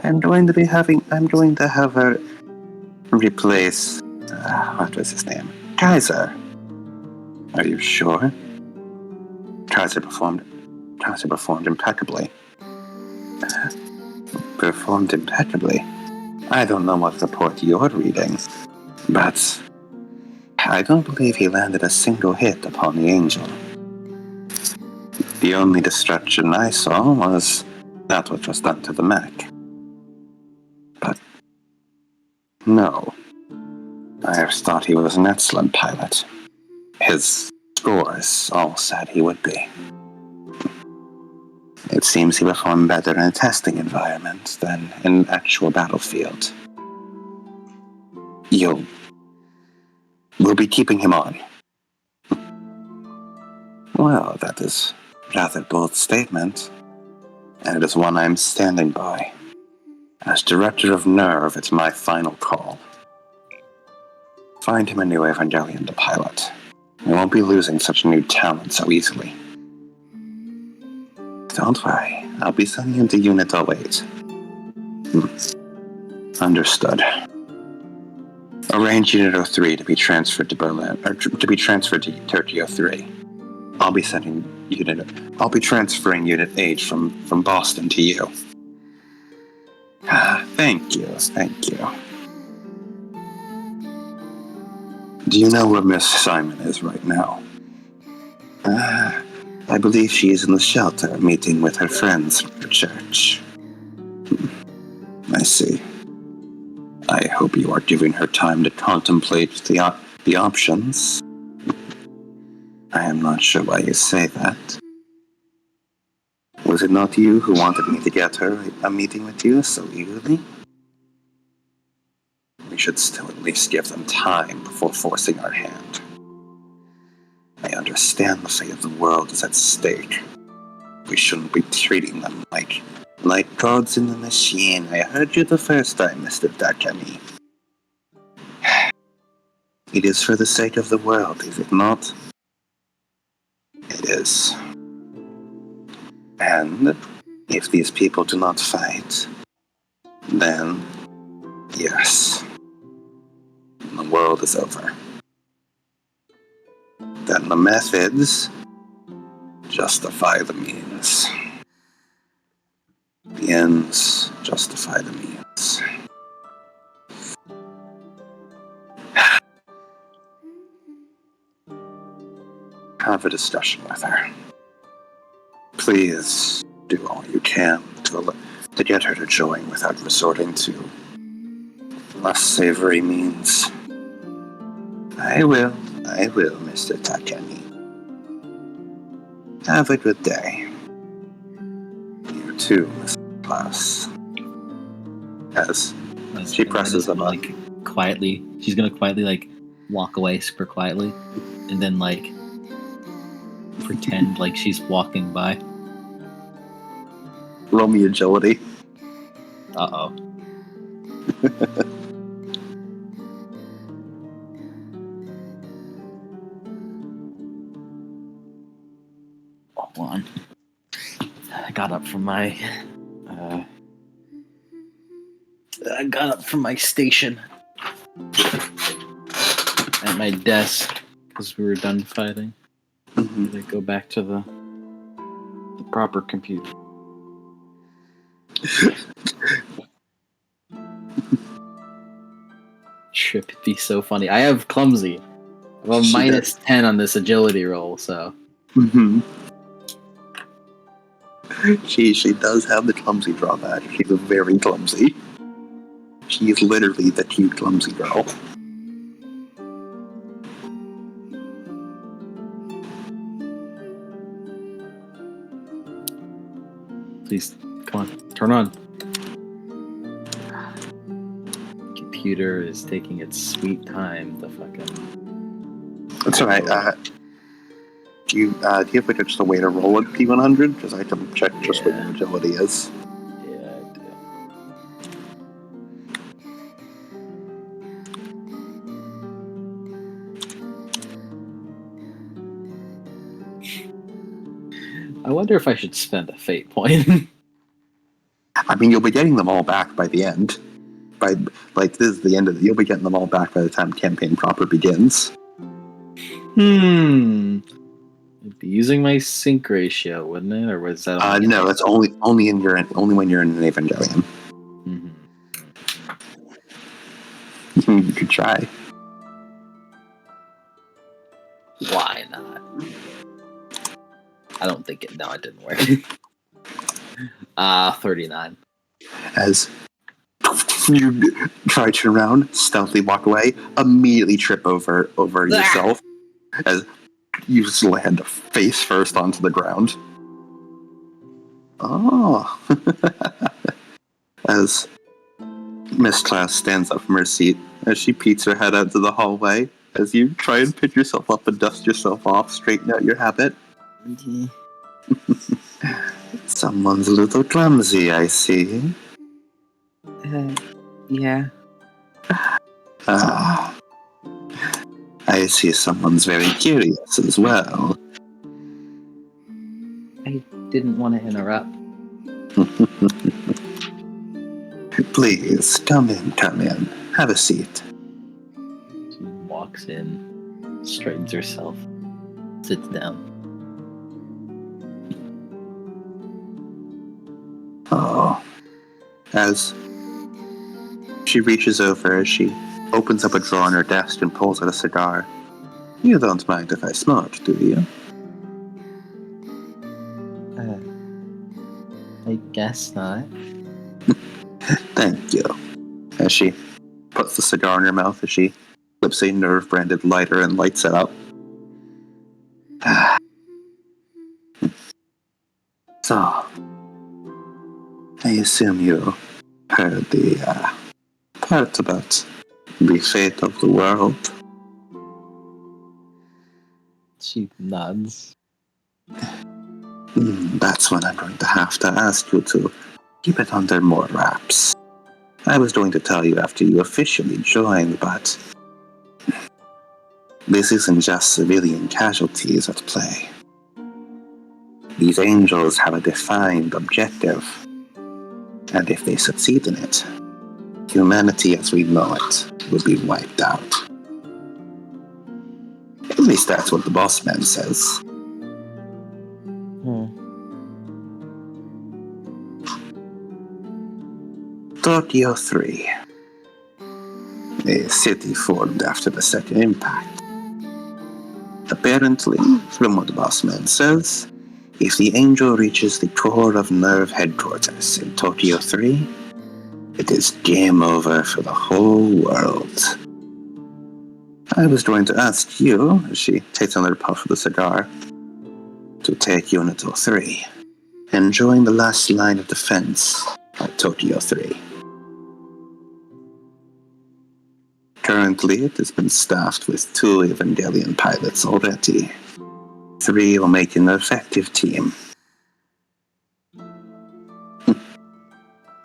I'm going to have her replace, what was his name? Kaiser. Are you sure? Kaiser performed impeccably. Performed impeccably? I don't know what report you're reading, but I don't believe he landed a single hit upon the Angel. The only destruction I saw was that which was done to the mech. But no, I always thought he was an excellent pilot. His scores all said he would be. It seems he performed better in a testing environment than in an actual battlefield. We'll be keeping him on. Well, that is a rather bold statement, and it is one I'm standing by. As director of Nerve, it's my final call. Find him a new Evangelion to pilot. We won't be losing such new talent so easily. Don't worry, I'll be sending him to Unit 08. Understood. Arrange Unit 03 to be transferred to Berlin, or to be transferred to Turkey 03. I'll be transferring Unit H from Boston to you. Thank you. Do you know where Miss Simon is right now? I believe she is in the shelter, meeting with her friends from her church. I see. I hope you are giving her time to contemplate the options. I am not sure why you say that. Was it not you who wanted me to get her a meeting with you so eagerly? We should still at least give them time before forcing our hand. I understand the fate of the world is at stake. We shouldn't be treating them like gods in the machine. I heard you the first time, Mr. Takemi. It is for the sake of the world, is it not? It is. And if these people do not fight, then, yes, the world is over. Then the methods justify the means. The ends justify the means. Have a discussion with her. Please do all you can to get her to join without resorting to less savory means. I will, Mr. Takemi. Have a good day. You too, Miss Claus. As she presses a button. She's gonna quietly walk away super quietly, and then pretend like she's walking by. Roll me agility. Uh-oh. Hold on. I got up from my station at my desk because we were done fighting. Mm-hmm. I go back to the proper computer. Trip would be so funny. I have clumsy. I have a minus 10 on this agility roll, so. Mm-hmm. She does have the clumsy drawback. She's very clumsy. She is literally the cute clumsy girl. Please, come on, turn on. Computer is taking its sweet time to fucking. That's alright. Do you have just a way to roll a P100? Because I can check just what your agility is. Yeah, I do. I wonder if I should spend a fate point. I mean, you'll be getting them all back by the end. This is the end of it. You'll be getting them all back by the time campaign proper begins. I'd be using my sync ratio, wouldn't it? Or was that? No, that's only when you're in an Evangelion. Mm-hmm. You could try. Why not? I don't think it. No, it didn't work. 39. As you try to turn around, stealthily walk away, immediately trip over yourself, as you land face first onto the ground. Oh. As Miss Claus stands up from her seat, as she peeks her head out to the hallway, as you try and pick yourself up and dust yourself off, straighten out your habit. Mm-hmm. Someone's a little clumsy, I see. Yeah. I see someone's very curious as well. I didn't want to interrupt. Please, come in. Have a seat. She walks in, straightens herself, sits down. Oh. As she reaches over, as she opens up a drawer on her desk and pulls out a cigar. You don't mind if I smoke, do you? I guess not. Thank you. As she puts the cigar in her mouth, as she flips a nerve-branded lighter and lights it up. So, I assume you heard the part about the fate of the world. She nods. That's when I'm going to have to ask you to keep it under more wraps. I was going to tell you after you officially joined, but this isn't just civilian casualties at play. These angels have a defined objective, and if they succeed in it, humanity as we know it will be wiped out. At least that's what the boss man says. Tokyo 3. A city formed after the second impact. Apparently, from what the boss man says, If the angel reaches the core of Nerve headquarters in Tokyo 3, it is game over for the whole world. I was going to ask you, as she takes another puff of the cigar, to take Unit 03 and join the last line of defense at Tokyo 3. Currently, it has been staffed with 2 Evangelion pilots already. 3 will make an effective team.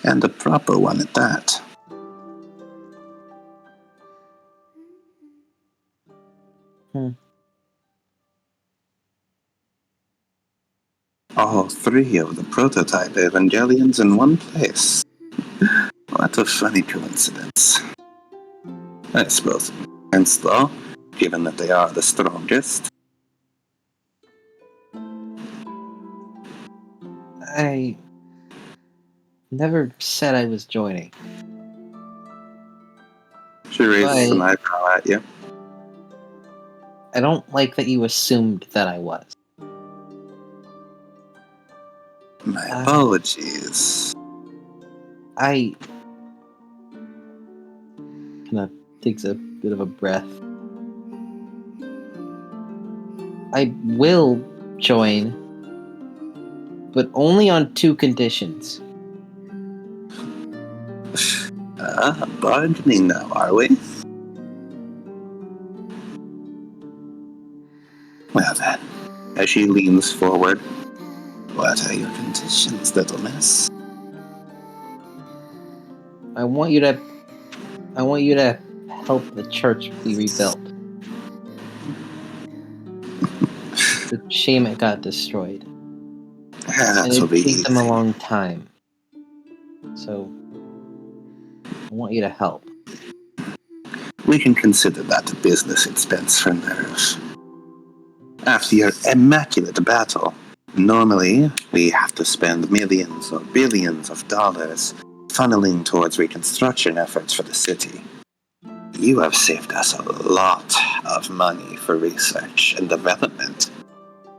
And a proper one at that. All 3 of the prototype Evangelions in one place. What a funny coincidence. I suppose it makes sense, though, given that they are the strongest. I never said I was joining. She raises an eyebrow at you. I don't like that you assumed that I was. My apologies. I kind of takes a bit of a breath. I will join, but only on 2 conditions. Bargaining now, are we? Well then, as she leans forward, what are your conditions, little miss? I want you to help the church be rebuilt. It's a shame it got destroyed. And That'll it be took them a easy. long time. So I want you to help. We can consider that a business expense for Nerve. After your immaculate battle, normally we have to spend millions or billions of dollars funneling towards reconstruction efforts for the city. You have saved us a lot of money for research and development.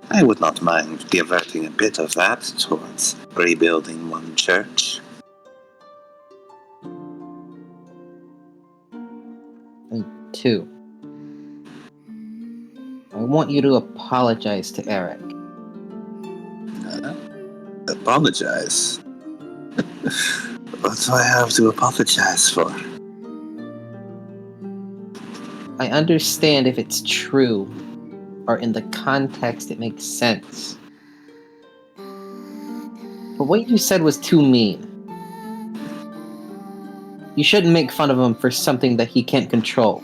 I would not mind diverting a bit of that towards rebuilding one church. And 2, I want you to apologize to Eric. Apologize? What do I have to apologize for? I understand if it's true, or in the context it makes sense. But what you said was too mean. You shouldn't make fun of him for something that he can't control.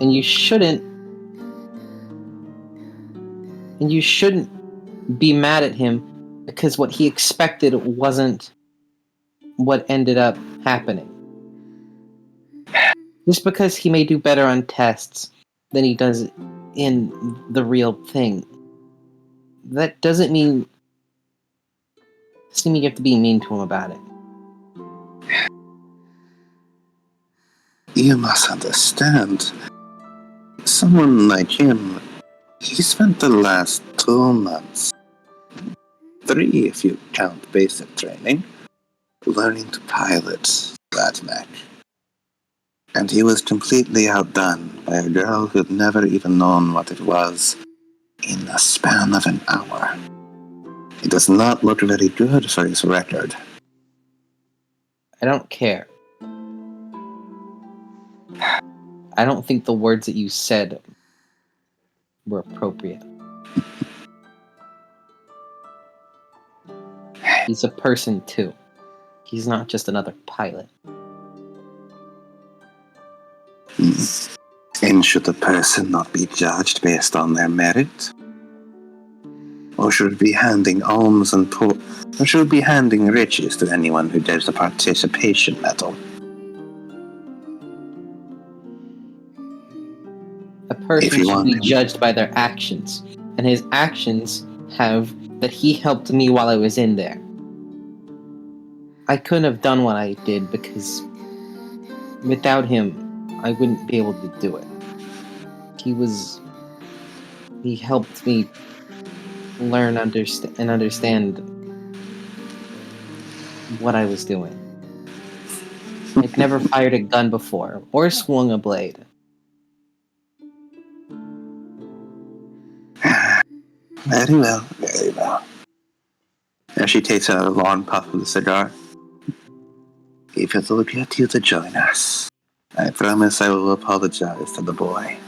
And you shouldn't be mad at him because what he expected wasn't what ended up happening. Just because he may do better on tests than he does in the real thing, that doesn't mean you have to be mean to him about it. You must understand. Someone like him, he spent the last 2 months, 3 if you count basic training, learning to pilot that mech. And he was completely outdone by a girl who'd never even known what it was in the span of an hour. He does not look very good for his record. I don't care. I don't think the words that you said were appropriate. He's a person too. He's not just another pilot. And should a person not be judged based on their merit? Or should be handing alms and or should be handing riches to anyone who gives a participation medal? A person If you should want be him. judged by their actions, and his actions have that he helped me while I was in there. I couldn't have done what I did because without him, I wouldn't be able to do it. He was He helped me learn and understand what I was doing. I'd never fired a gun before, or swung a blade. Very well, very well. And she takes a long puff of the cigar. If it will get you to join us, I promise I will apologize to the boy.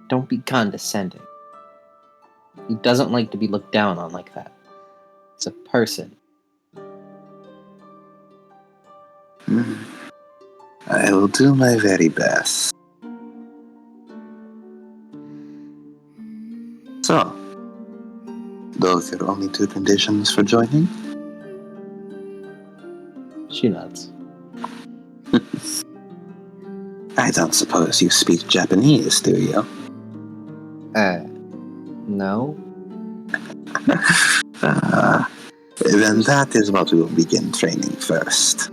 Don't be condescending. He doesn't like to be looked down on like that. It's a person. I will do my very best. So, those are only 2 conditions for joining? She nods. I don't suppose you speak Japanese, do you? No? Then that is what we will begin training first.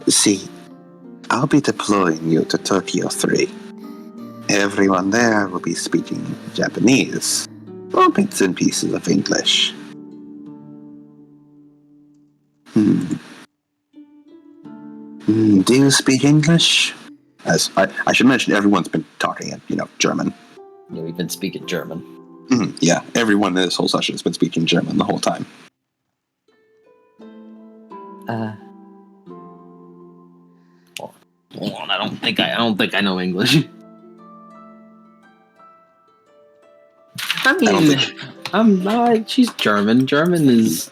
See, I'll be deploying you to Tokyo 3. Everyone there will be speaking Japanese, or bits and pieces of English. Do you speak English? As I should mention, everyone's been talking in, German. Yeah, we've been speaking German. Yeah, everyone in this whole session has been speaking German the whole time. Hold on, I don't think I know English. I mean, I'm not. She's German. German is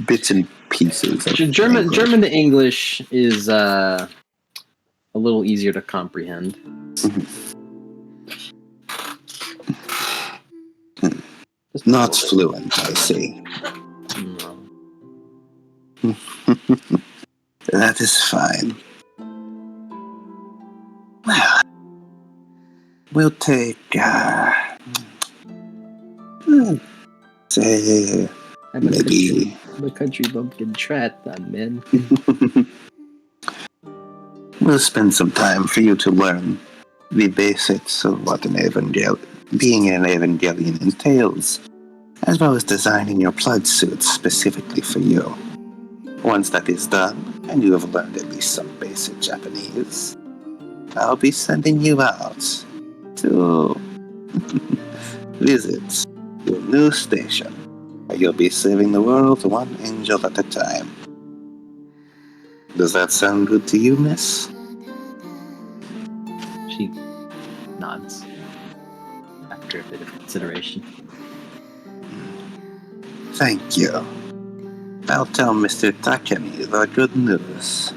Bits and pieces. Of German. English. German to English is a little easier to comprehend. Not fluent, I see. No. That is fine. Well, we'll take, say, maybe... I'm a country bumpkin trap, man. We'll spend some time for you to learn the basics of what being an Evangelion entails, as well as designing your blood suits specifically for you. Once that is done, and you have learned at least some basic Japanese, I'll be sending you out to visit your new station, where you'll be saving the world one angel at a time. Does that sound good to you, miss? She nods after a bit of consideration. Thank you. I'll tell Mr. Takemi the good news.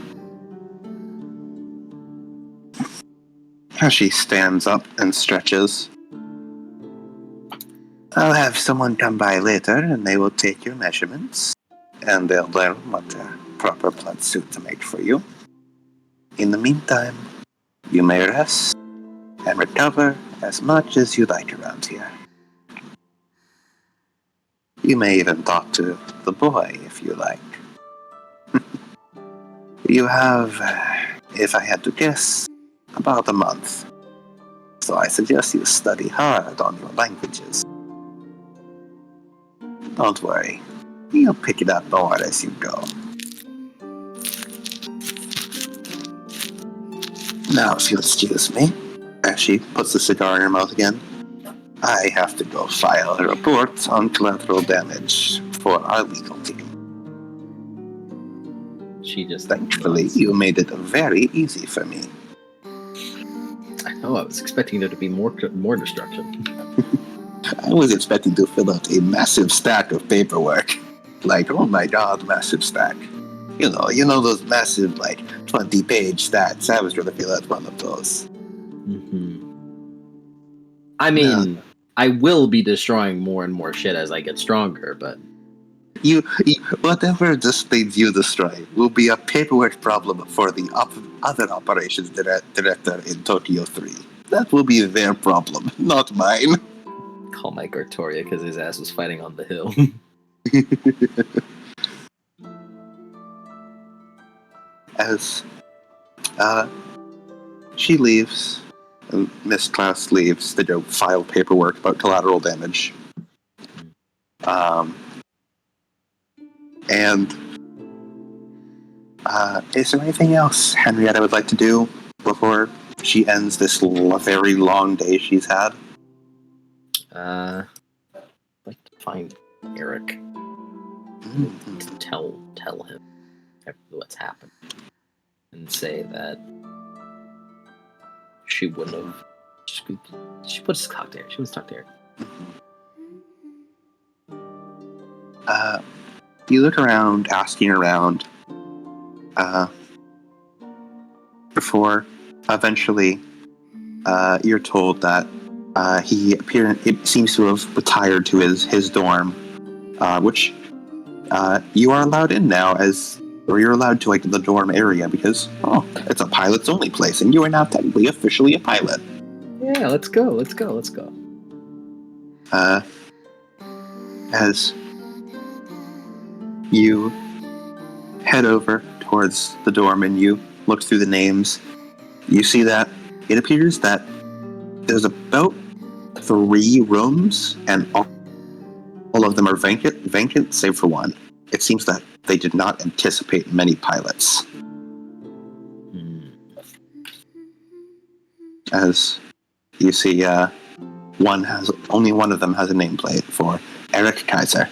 As she stands up and stretches, I'll have someone come by later and they will take your measurements and they'll learn what proper blood suit to make for you. In the meantime, you may rest and recover as much as you like around here. You may even talk to the boy if you like. You have, if I had to guess, about a month. So I suggest you study hard on your languages. Don't worry, you'll pick it up more as you go. Now, if you'll excuse me, as she puts the cigar in her mouth again, I have to go file a report on collateral damage for our legal team. She just Thankfully, you made it very easy for me. I know. I was expecting there to be more destruction. I was expecting to fill out a massive stack of paperwork. Like, oh my god, massive stack. You know those massive, 20-page stats. I was going to fill out one of those. I mean, I will be destroying more and more shit as I get stronger, but... You whatever the things you destroy will be a paperwork problem for the other operations director in Tokyo 3. That will be their problem, not mine. Call Mike Artoria because his ass was fighting on the hill. as she leaves, and Miss Klaus leaves to go file paperwork about collateral damage. And is there anything else Henrietta would like to do before she ends this very long day she's had? I'd like to find Eric. Mm-hmm. Tell him what's happened, and say that she wouldn't have. She would just talk to Eric. She wants to talk to Eric. You look around, asking around, before eventually you're told that it seems to have retired to his dorm, which you are allowed in now or you're allowed to the dorm area because it's a pilot's only place and you are now technically officially a pilot. Yeah, let's go. As you head over towards the dorm and you look through the names, you see that it appears that there's about 3 rooms and all of them are vacant save for one. It seems that they did not anticipate many pilots. As you see, only one of them has a nameplate for Eric Kaiser.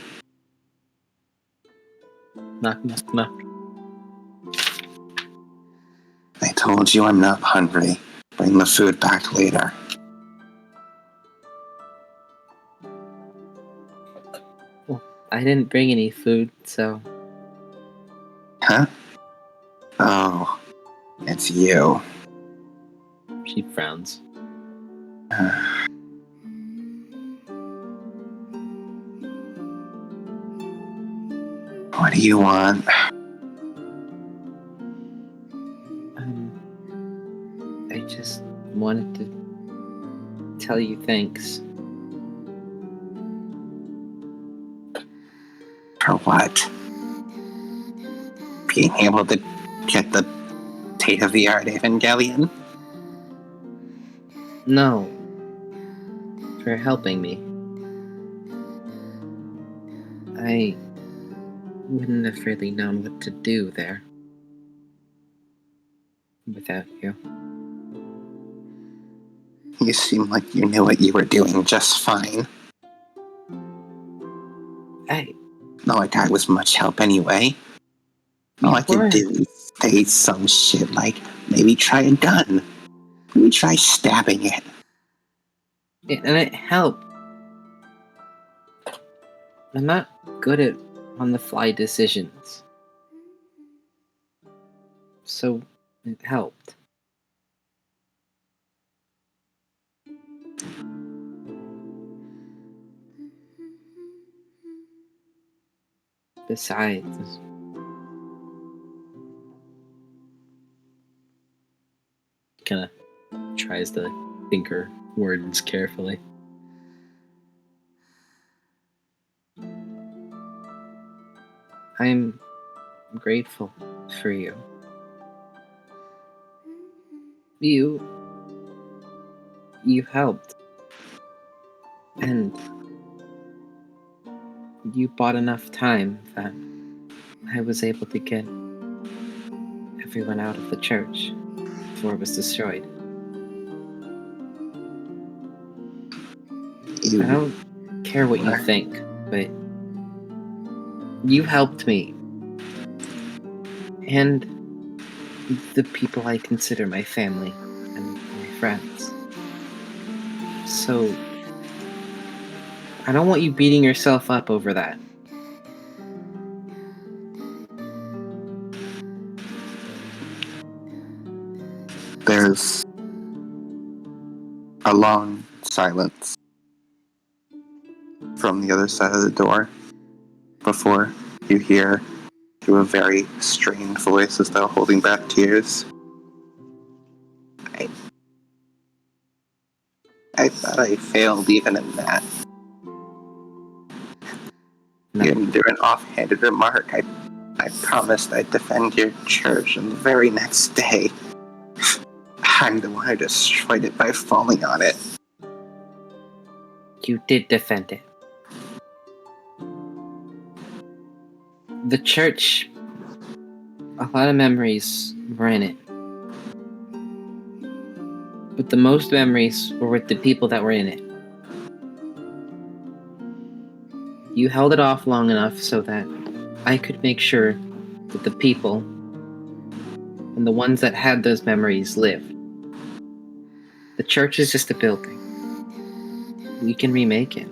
Knock, knock, knock. I told you I'm not hungry. Bring the food back later. Well, I didn't bring any food, so... Huh? Oh, it's you. She frowns. What do you want? I just wanted to tell you thanks. For what? Being able to get the state-of-the-art Evangelion? No. For helping me. I wouldn't have really known what to do there. Without you. You seem like you knew what you were doing just fine. Not like I was much help anyway. All I could do is say some shit like, maybe try a gun. Maybe try stabbing it. And it helped. I'm not good at on-the-fly decisions. So, it helped. Besides... Kind of tries to think her words carefully. I'm grateful for you. You helped. And you bought enough time that I was able to get everyone out of the church before it was destroyed. I don't care what you think, but you helped me. And the people I consider my family and my friends. So, I don't want you beating yourself up over that. There's a long silence from the other side of the door before you hear through a very strained voice as though holding back tears. I thought I failed even in that. No. Even through an offhanded remark, I I promised I'd defend your church, and the very next day, I'm the one who destroyed it by falling on it. You did defend it. The church, a lot of memories were in it. But the most memories were with the people that were in it. You held it off long enough so that I could make sure that the people and the ones that had those memories lived. The church is just a building. We can remake it.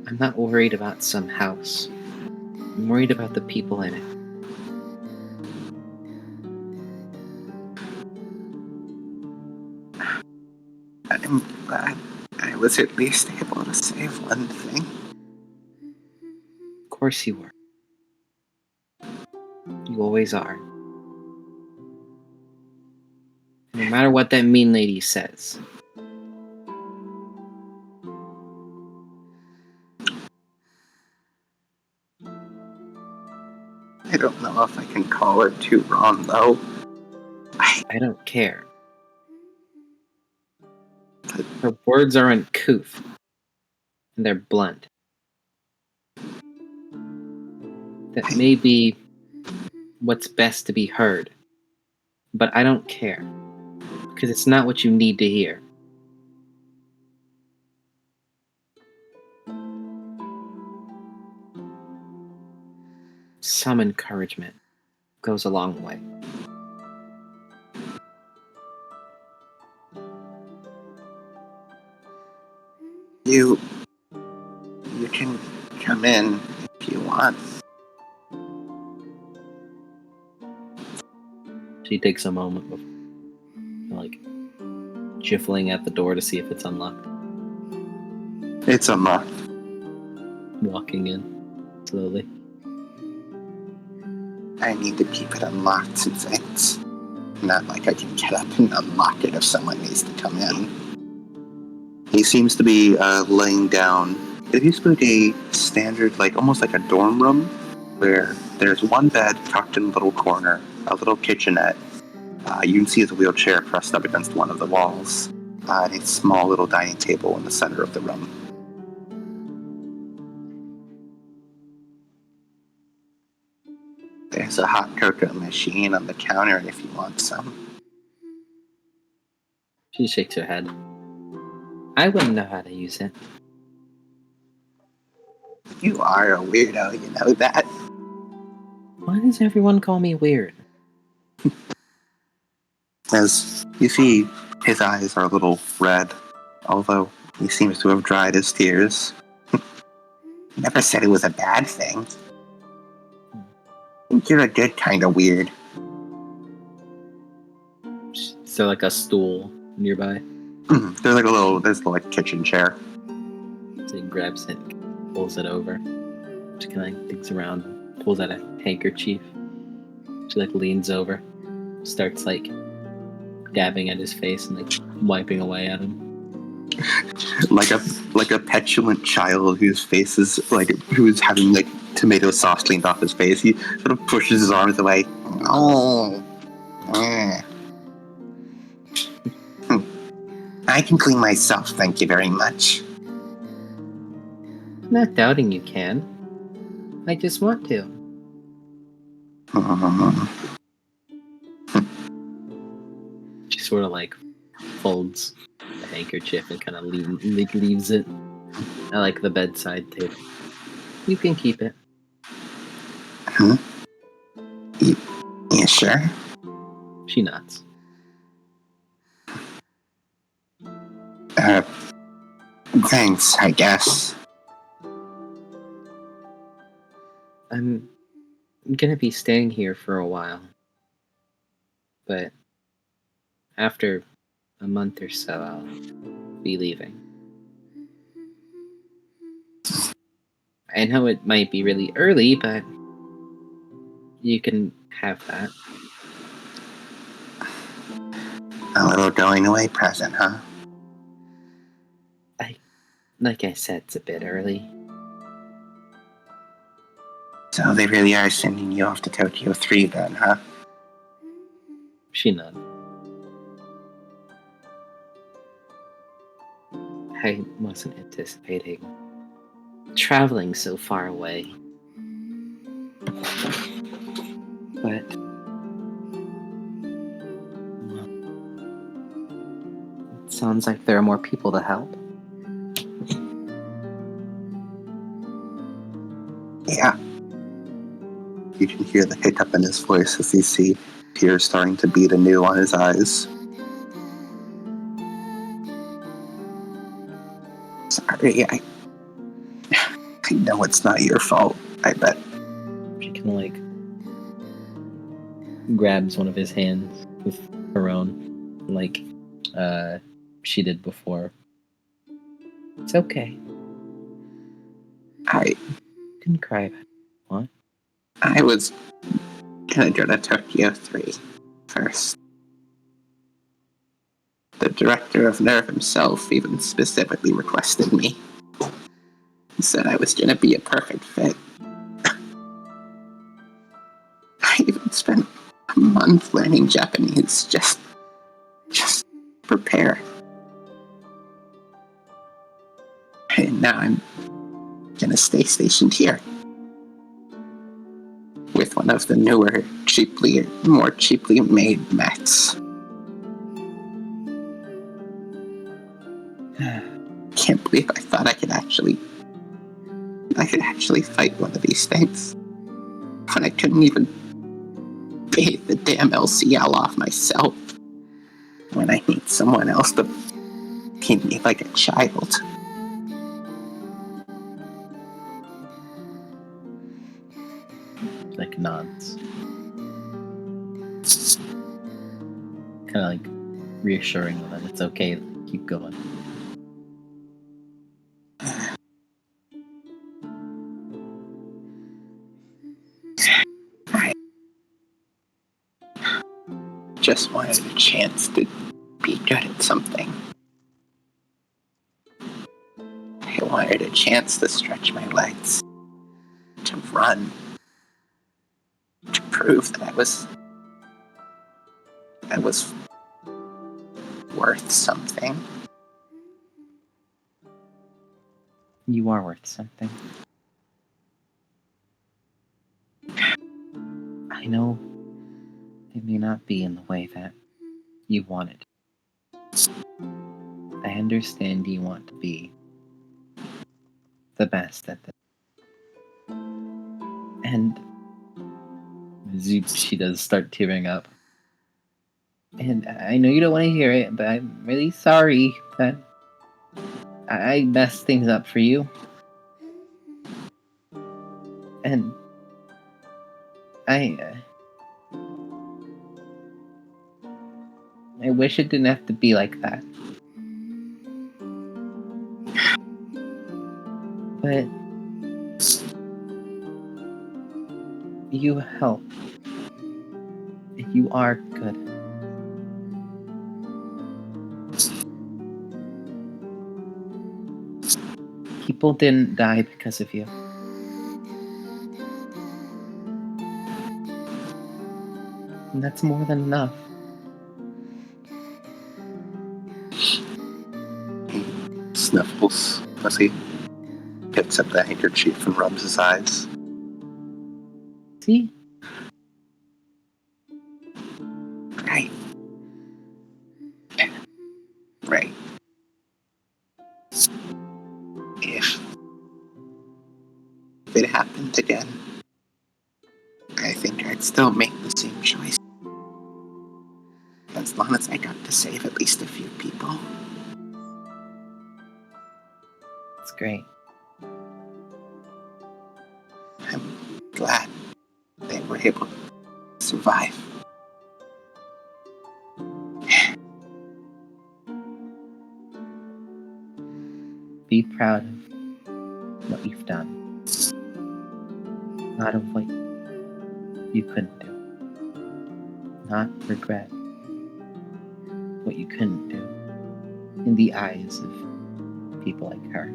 I'm not worried about some house. I'm worried about the people in it. I'm glad I was at least able to save one thing. Of course you were. You always are. No matter what that mean lady says. I don't know if I can call her too wrong, though. I don't care. Her words are uncouth. And they're blunt. That may be what's best to be heard. But I don't care. Because it's not what you need to hear. Some encouragement goes a long way. You can come in if you want. She takes a moment before, jiffling at the door to see if it's unlocked. It's unlocked. Walking in slowly. I need to keep it unlocked since it's not like I can get up and unlock it if someone needs to come in. He seems to be laying down. It used to be a standard, almost like a dorm room, where there's one bed tucked in a little corner, a little kitchenette. You can see his wheelchair pressed up against one of the walls, and a small little dining table in the center of the room. There's a hot cocoa machine on the counter if you want some. She shakes her head. I wouldn't know how to use it. You are a weirdo, you know that? Why does everyone call me weird? As you see, his eyes are a little red, although he seems to have dried his tears. Never said it was a bad thing. I think you're a good kind of weird. Is there a stool nearby? There's a kitchen chair. So he grabs it, pulls it over. She kind of digs around, pulls out a handkerchief. She leans over, starts dabbing at his face and wiping away at him. like a petulant child whose face is who's having tomato sauce cleaned off his face. He sort of pushes his arms away. Oh, I can clean myself, thank you very much. I'm not doubting you can. I just want to. She sort of folds the handkerchief and kind of leaves it at the bedside table. You can keep it. You sure? She nods. Thanks, I guess. I'm gonna be staying here for a while. But after a month or so, I'll be leaving. I know it might be really early, but you can have that. A little going away present, huh? Like I said, it's a bit early. So they really are sending you off to Tokyo 3 then, huh? She nodded. I wasn't anticipating traveling so far away. But well, it sounds like there are more people to help. Yeah. You can hear the hiccup in his voice as you see tears starting to bead anew on his eyes. Sorry, I know it's not your fault, I bet. She kind of like grabs one of his hands with her own, like she did before. It's okay. I You can cry about it. What? I was gonna go to Tokyo 3 first. The director of Nerve himself even specifically requested me. He said I was gonna be a perfect fit. I even spent a month learning Japanese just prepare. And now I'm gonna stay stationed here. With one of the newer, more cheaply made mechs. Can't believe I thought I could actually fight one of these things. When I couldn't even pay the damn LCL off myself. When I need someone else to keep me like a child. Like nods. Kind of like reassuring them that it's okay. Keep going. I just wanted a chance to be good at something. I wanted a chance to stretch my legs, to run, to prove that I was worth something. You are worth something. I know it may not be in the way that you want it. I understand you want to be the best at this. And she does start tearing up. And I know you don't want to hear it, but I'm really sorry that I messed things up for you. And I wish it didn't have to be like that. But you help. You are good. People didn't die because of you. And that's more than enough. He sniffles as he picks up the handkerchief and rubs his eyes. See? Right. Right. If it happened again, I think I'd still make the same choice. As long as I got to save at least a few people. It's great. I'm glad they were able to survive. Be proud of what you've done. Not of what you couldn't do. Not regret what you couldn't do in the eyes of people like her.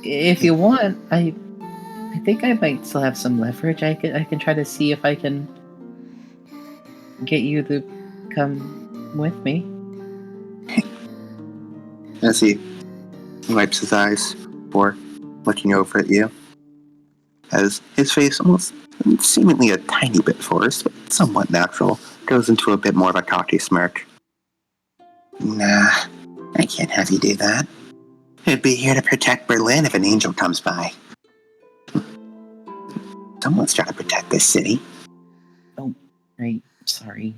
if you want, I think I might still have some leverage. I can try to see if I can get you to come with me. As he wipes his eyes before looking over at you, as his face almost seemingly a tiny bit forced, but somewhat natural, goes into a bit more of a cocky smirk. Nah, I can't have you do that. I'd be here to protect Berlin if an angel comes by. Someone's trying to protect this city. Right, sorry.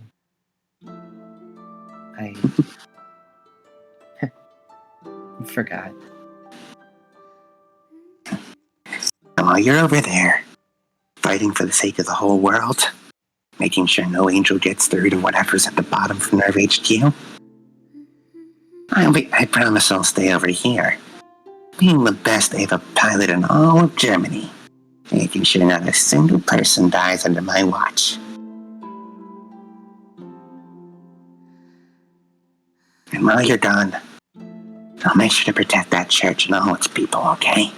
I forgot. And while you're over there, fighting for the sake of the whole world, making sure no angel gets through to whatever's at the bottom from Nerve HQ, I promise I'll stay over here, being the best Ava pilot in all of Germany, making sure not a single person dies under my watch. And while you're gone, I'll make sure to protect that church and all its people, okay?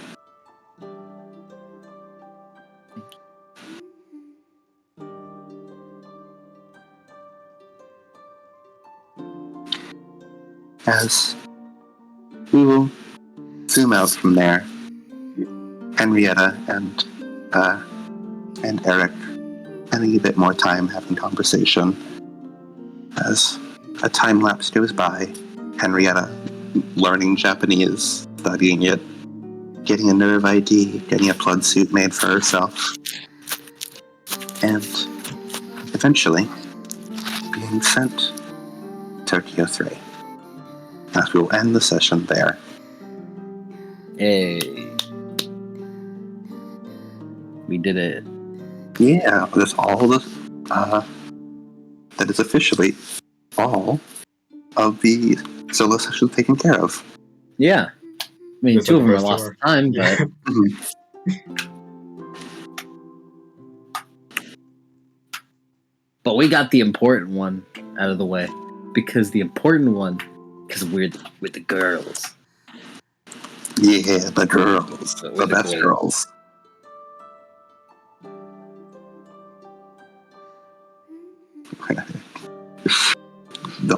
As we will zoom out from there, Henrietta and Eric spending a bit more time having conversation. As a time lapse goes by, Henrietta learning Japanese, studying it, getting a nerve ID, getting a plug suit made for herself, and eventually being sent to Tokyo 3. As we will end the session there. Hey. We did it. Yeah, that's all the that is officially all of the solo sessions taken care of. Yeah. I mean, Just two like of them the are first lost two are. time, Yeah. but we got the important one out of the way. Because the important one, because we're with the girls. Yeah, the girls, We're the best queen. girls.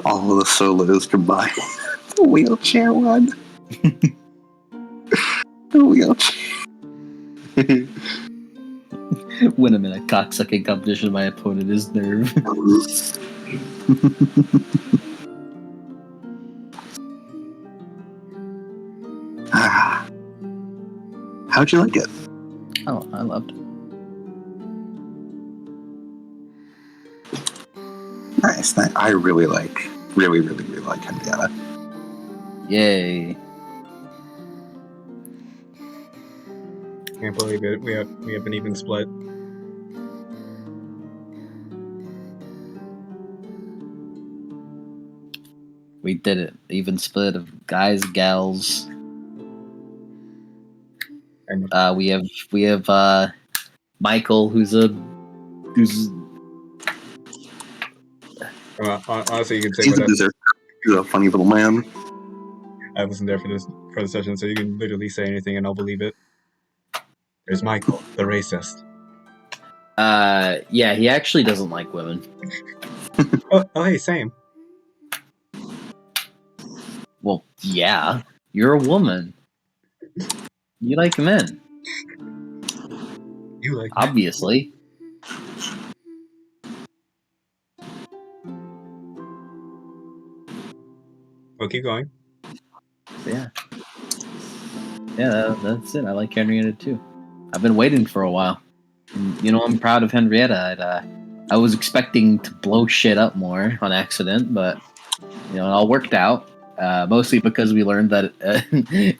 All of the solos combined. The wheelchair one. The wheelchair. When I'm in a cocksucking competition, my opponent is Nerve. How'd you like it? Oh, I loved it. Nice. I really like Henrietta. Yay. Can't believe it. We have an even split. We did it. Even split of guys, gals. And We have Michael, who's honestly, you can say He's a whatever. berserker. He's a funny little man. I wasn't there for the session, so you can literally say anything and I'll believe it. There's Michael, the racist. yeah, he actually doesn't like women. Oh, hey, same. Well, yeah, you're a woman. You like men, You like me. obviously. Well, keep going. Yeah, that's it. I like Henrietta too. I've been waiting for a while. And, I'm proud of Henrietta. I was expecting to blow shit up more on accident, but it all worked out. Mostly because we learned that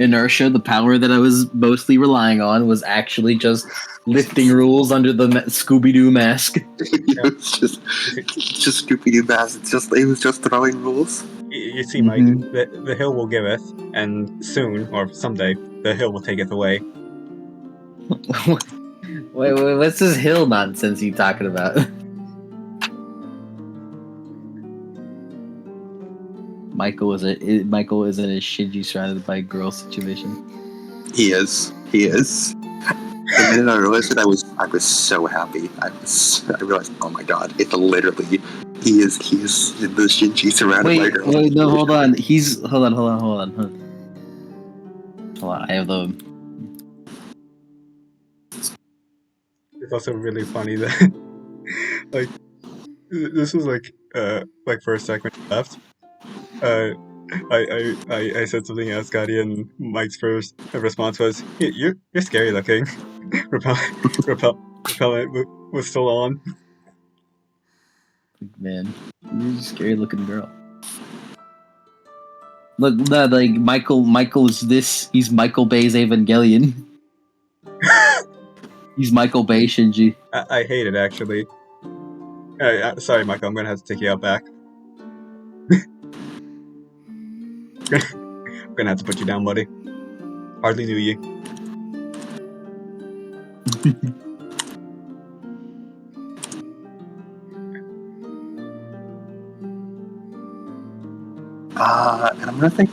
inertia, the power that I was mostly relying on, was actually just lifting rules under the Scooby-Doo mask. It's just Scooby-Doo bass. It was just throwing rules. You see, Mike, the hill will giveth, and soon, or someday, the hill will taketh away. Wait, what's this hill nonsense you talking about? Michael is in a Shinji surrounded by girl situation. He is. He is. The minute I realized it, I was so happy. I realized, oh my god, it literally he is the Shinji surrounded by girls. Wait, no, hold on. Hold on. I have the. It's also really funny that like this was like for a second left. I said something at Scotty, and Mike's first response was, You're scary looking." Repellent was still on. Man, you're a scary looking girl. Look, no, like Michael is this. He's Michael Bay's Evangelion. He's Michael Bay Shinji. I hate it, actually. Sorry, Michael, I'm gonna have to take you out back. I'm gonna have to put you down, buddy. Hardly knew you. And I'm gonna think.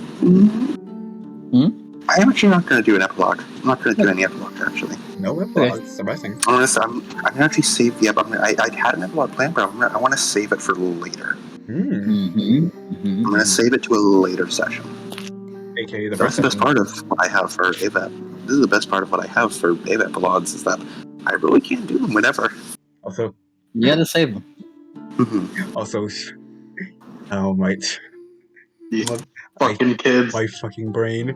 I'm actually not gonna do an epilogue. I'm not gonna do any epilogue, actually. No epilogue. It's surprising. I'm gonna actually save the epilogue. I had an epilogue planned, but I want to save it for later. I'm gonna save it to a later session. AKA the That's the first best part of what I have for AVEP. This is the best part of what I have for AVEP epilogues is that I really can't do them whenever. Also, You gotta save them. also, oh my, Fucking kids. my fucking brain.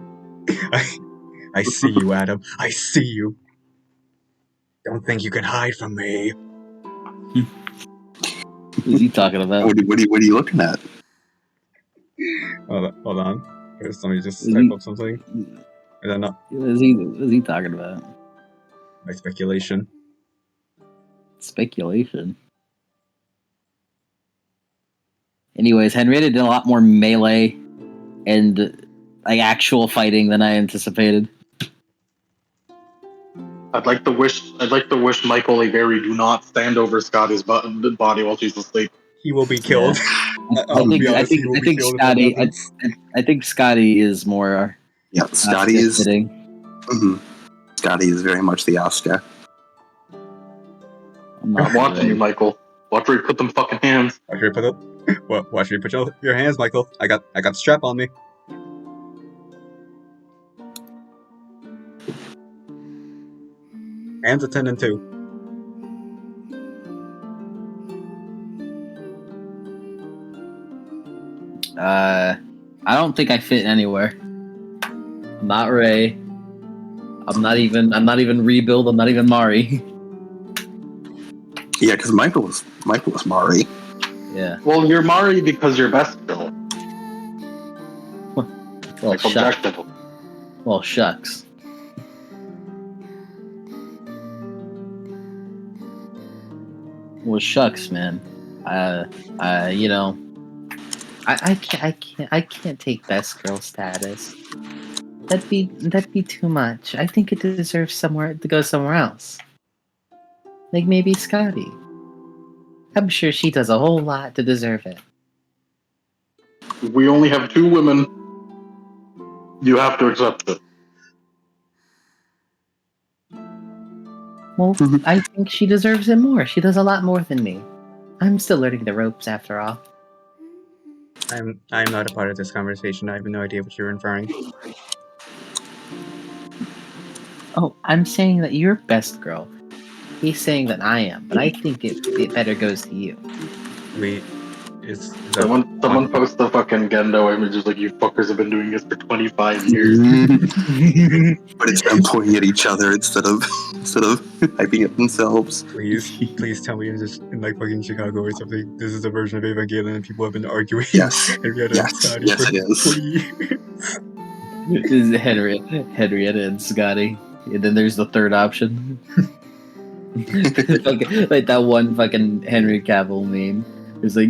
I see you, Adam. I see you. Don't think you can hide from me. What is he talking about? What are you looking at? Hold on. First, let me just type up something. And then What is he talking about? my speculation. Speculation. Anyways, Henrietta did a lot more melee and like actual fighting than I anticipated. I'd like to wish Michael Avery do not stand over Scotty's body while she's asleep. He will be killed. I think Scotty is more. Yeah, Scotty is. Scotty is very much the Asuka. I'm watching you, Michael. Watch where you put them fucking hands. Watch where you put your hands, Michael. I got the strap on me. Hands at 10 and 2. I don't think I fit anywhere. I'm not Ray. I'm not even Rebuild. I'm not even Mari. Yeah, because Michael was Mari. Yeah. Well, you're Mari because you're best girl. Well, shucks. Objective. Well, shucks. Well, shucks, man. You know, I can't take best girl status. That'd be too much. I think it deserves to go somewhere else. Like maybe Scotty. I'm sure she does a whole lot to deserve it. We only have 2 women. You have to accept it. Well, I think she deserves it more. She does a lot more than me. I'm still learning the ropes after all. I'm not a part of this conversation. I have no idea what you're inferring. Oh, I'm saying that you're best girl. He's saying that I am, but I think it better goes to you. Someone post the fucking Gendo images like you fuckers have been doing this for 25 years. But it's them pointing at each other instead of hyping at themselves. Please tell me in like fucking Chicago or something. This is a version of Evangelion and people have been arguing. Yes. Henrietta and Scotty Yes, for it is. 20 years. This is Henrietta and Scotty. And then there's the third option. Like that one fucking Henry Cavill meme. It's like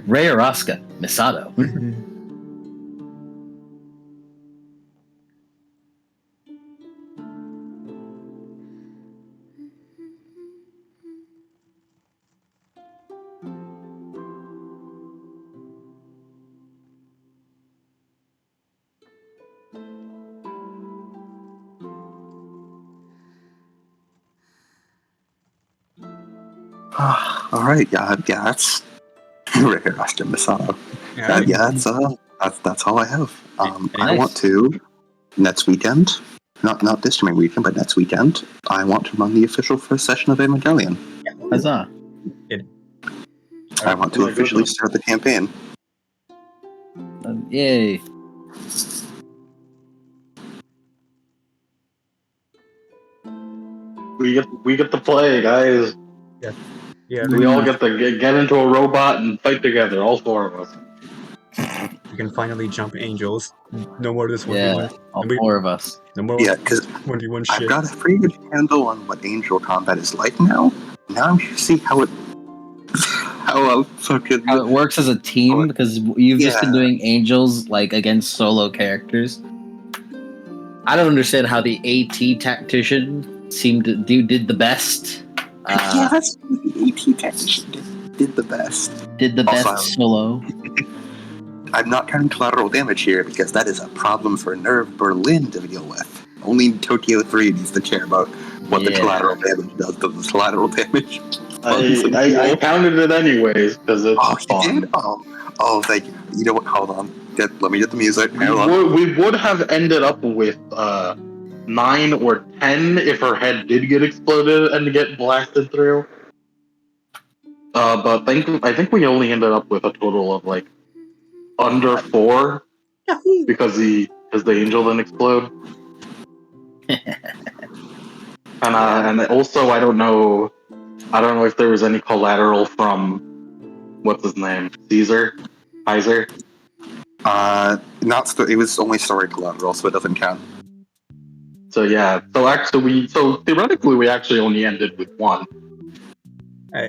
Ray or Asuka, Misato. All right, yeah, that's Rashta Masato. That's all I have. I want to next weekend, not this coming weekend, but next weekend, I want to run the official first session of Evangelion. Huzzah. I want to officially start the campaign. Yay. We get to play, guys. Yeah, We all get to get into a robot and fight together, all four of us. we can finally jump angels. No more of this 1v1. Yeah, all four of us. No more Yeah, because 1v1 I've shit. got a pretty good handle on what angel combat is like now. Now I'm to see how it fucking How it works as a team, because you've just been doing angels like against solo characters. I don't understand how the AT tactician did the best. yeah, that's the AT tactician did the best. Did the Also, best solo. I'm not counting collateral damage here because that is a problem for Nerve Berlin to deal with. Only Tokyo 3 needs to care about what the collateral damage does to the collateral damage. I counted it anyways because it's fun. You did? Oh, thank you. You know what? Hold on. Let me get the music. We would have ended up with 9 or 10 if her head did get exploded and get blasted through. But I think we only ended up with a total of like under 4 because the angel didn't explode. And also I don't know if there was any collateral from what's his name, Kaiser. It was only story collateral, so it doesn't count. So yeah, so theoretically we actually only ended with 1,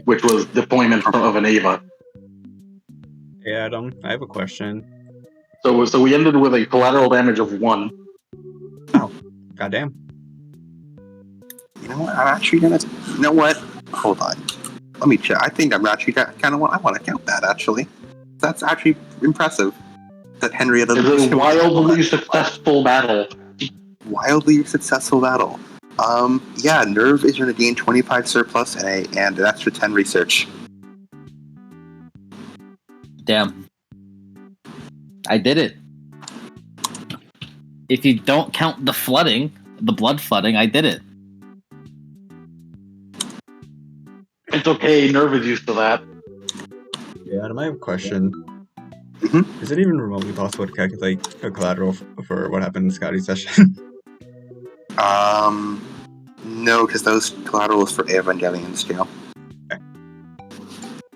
which was deployment of an Ava. Hey Adam, I have a question. So we ended with a collateral damage of 1. Oh, goddamn. You know what? I'm actually gonna. You know what? Hold on. Let me check. I think I'm actually kind of I want to count that actually. That's actually impressive. That Henrietta is a wildly successful battle. Wildly successful battle. Yeah, Nerve is going to gain 25 surplus and an extra 10 research. Damn. I did it. If you don't count the blood flooding, I did it. It's okay, Nerve is used to that. Yeah, Adam, I have a question. Mm-hmm. Is it even remotely possible to calculate a collateral for what happened in Scotty's session? No, because those collaterals for Evangelion scale. Okay.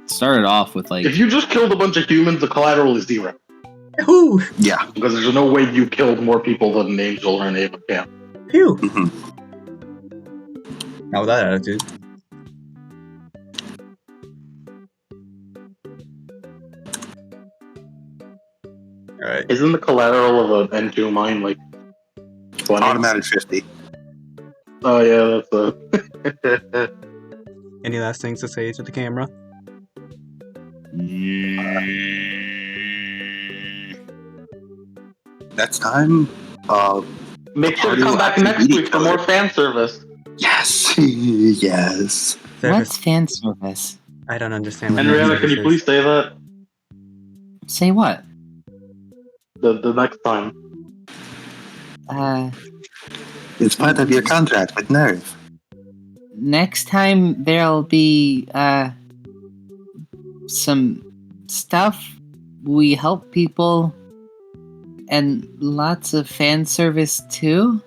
Started off with like... If you just killed a bunch of humans, the collateral is 0. Yahoo! Yeah. Because there's no way you killed more people than an angel or an Ava can. Phew! Mm-hmm. Not with that attitude. Alright. Isn't the collateral of an N2 mine like 20? Automatic 50. Oh yeah, that's Any last things to say to the camera? Next time, make sure to come back next week for more fan service. Yes. Yes. What's fan service? I don't understand what Henrietta, can you please say that? Say what? The next time. It's part of your contract with Nerve. Next time there'll be some stuff. We help people and lots of fan service too.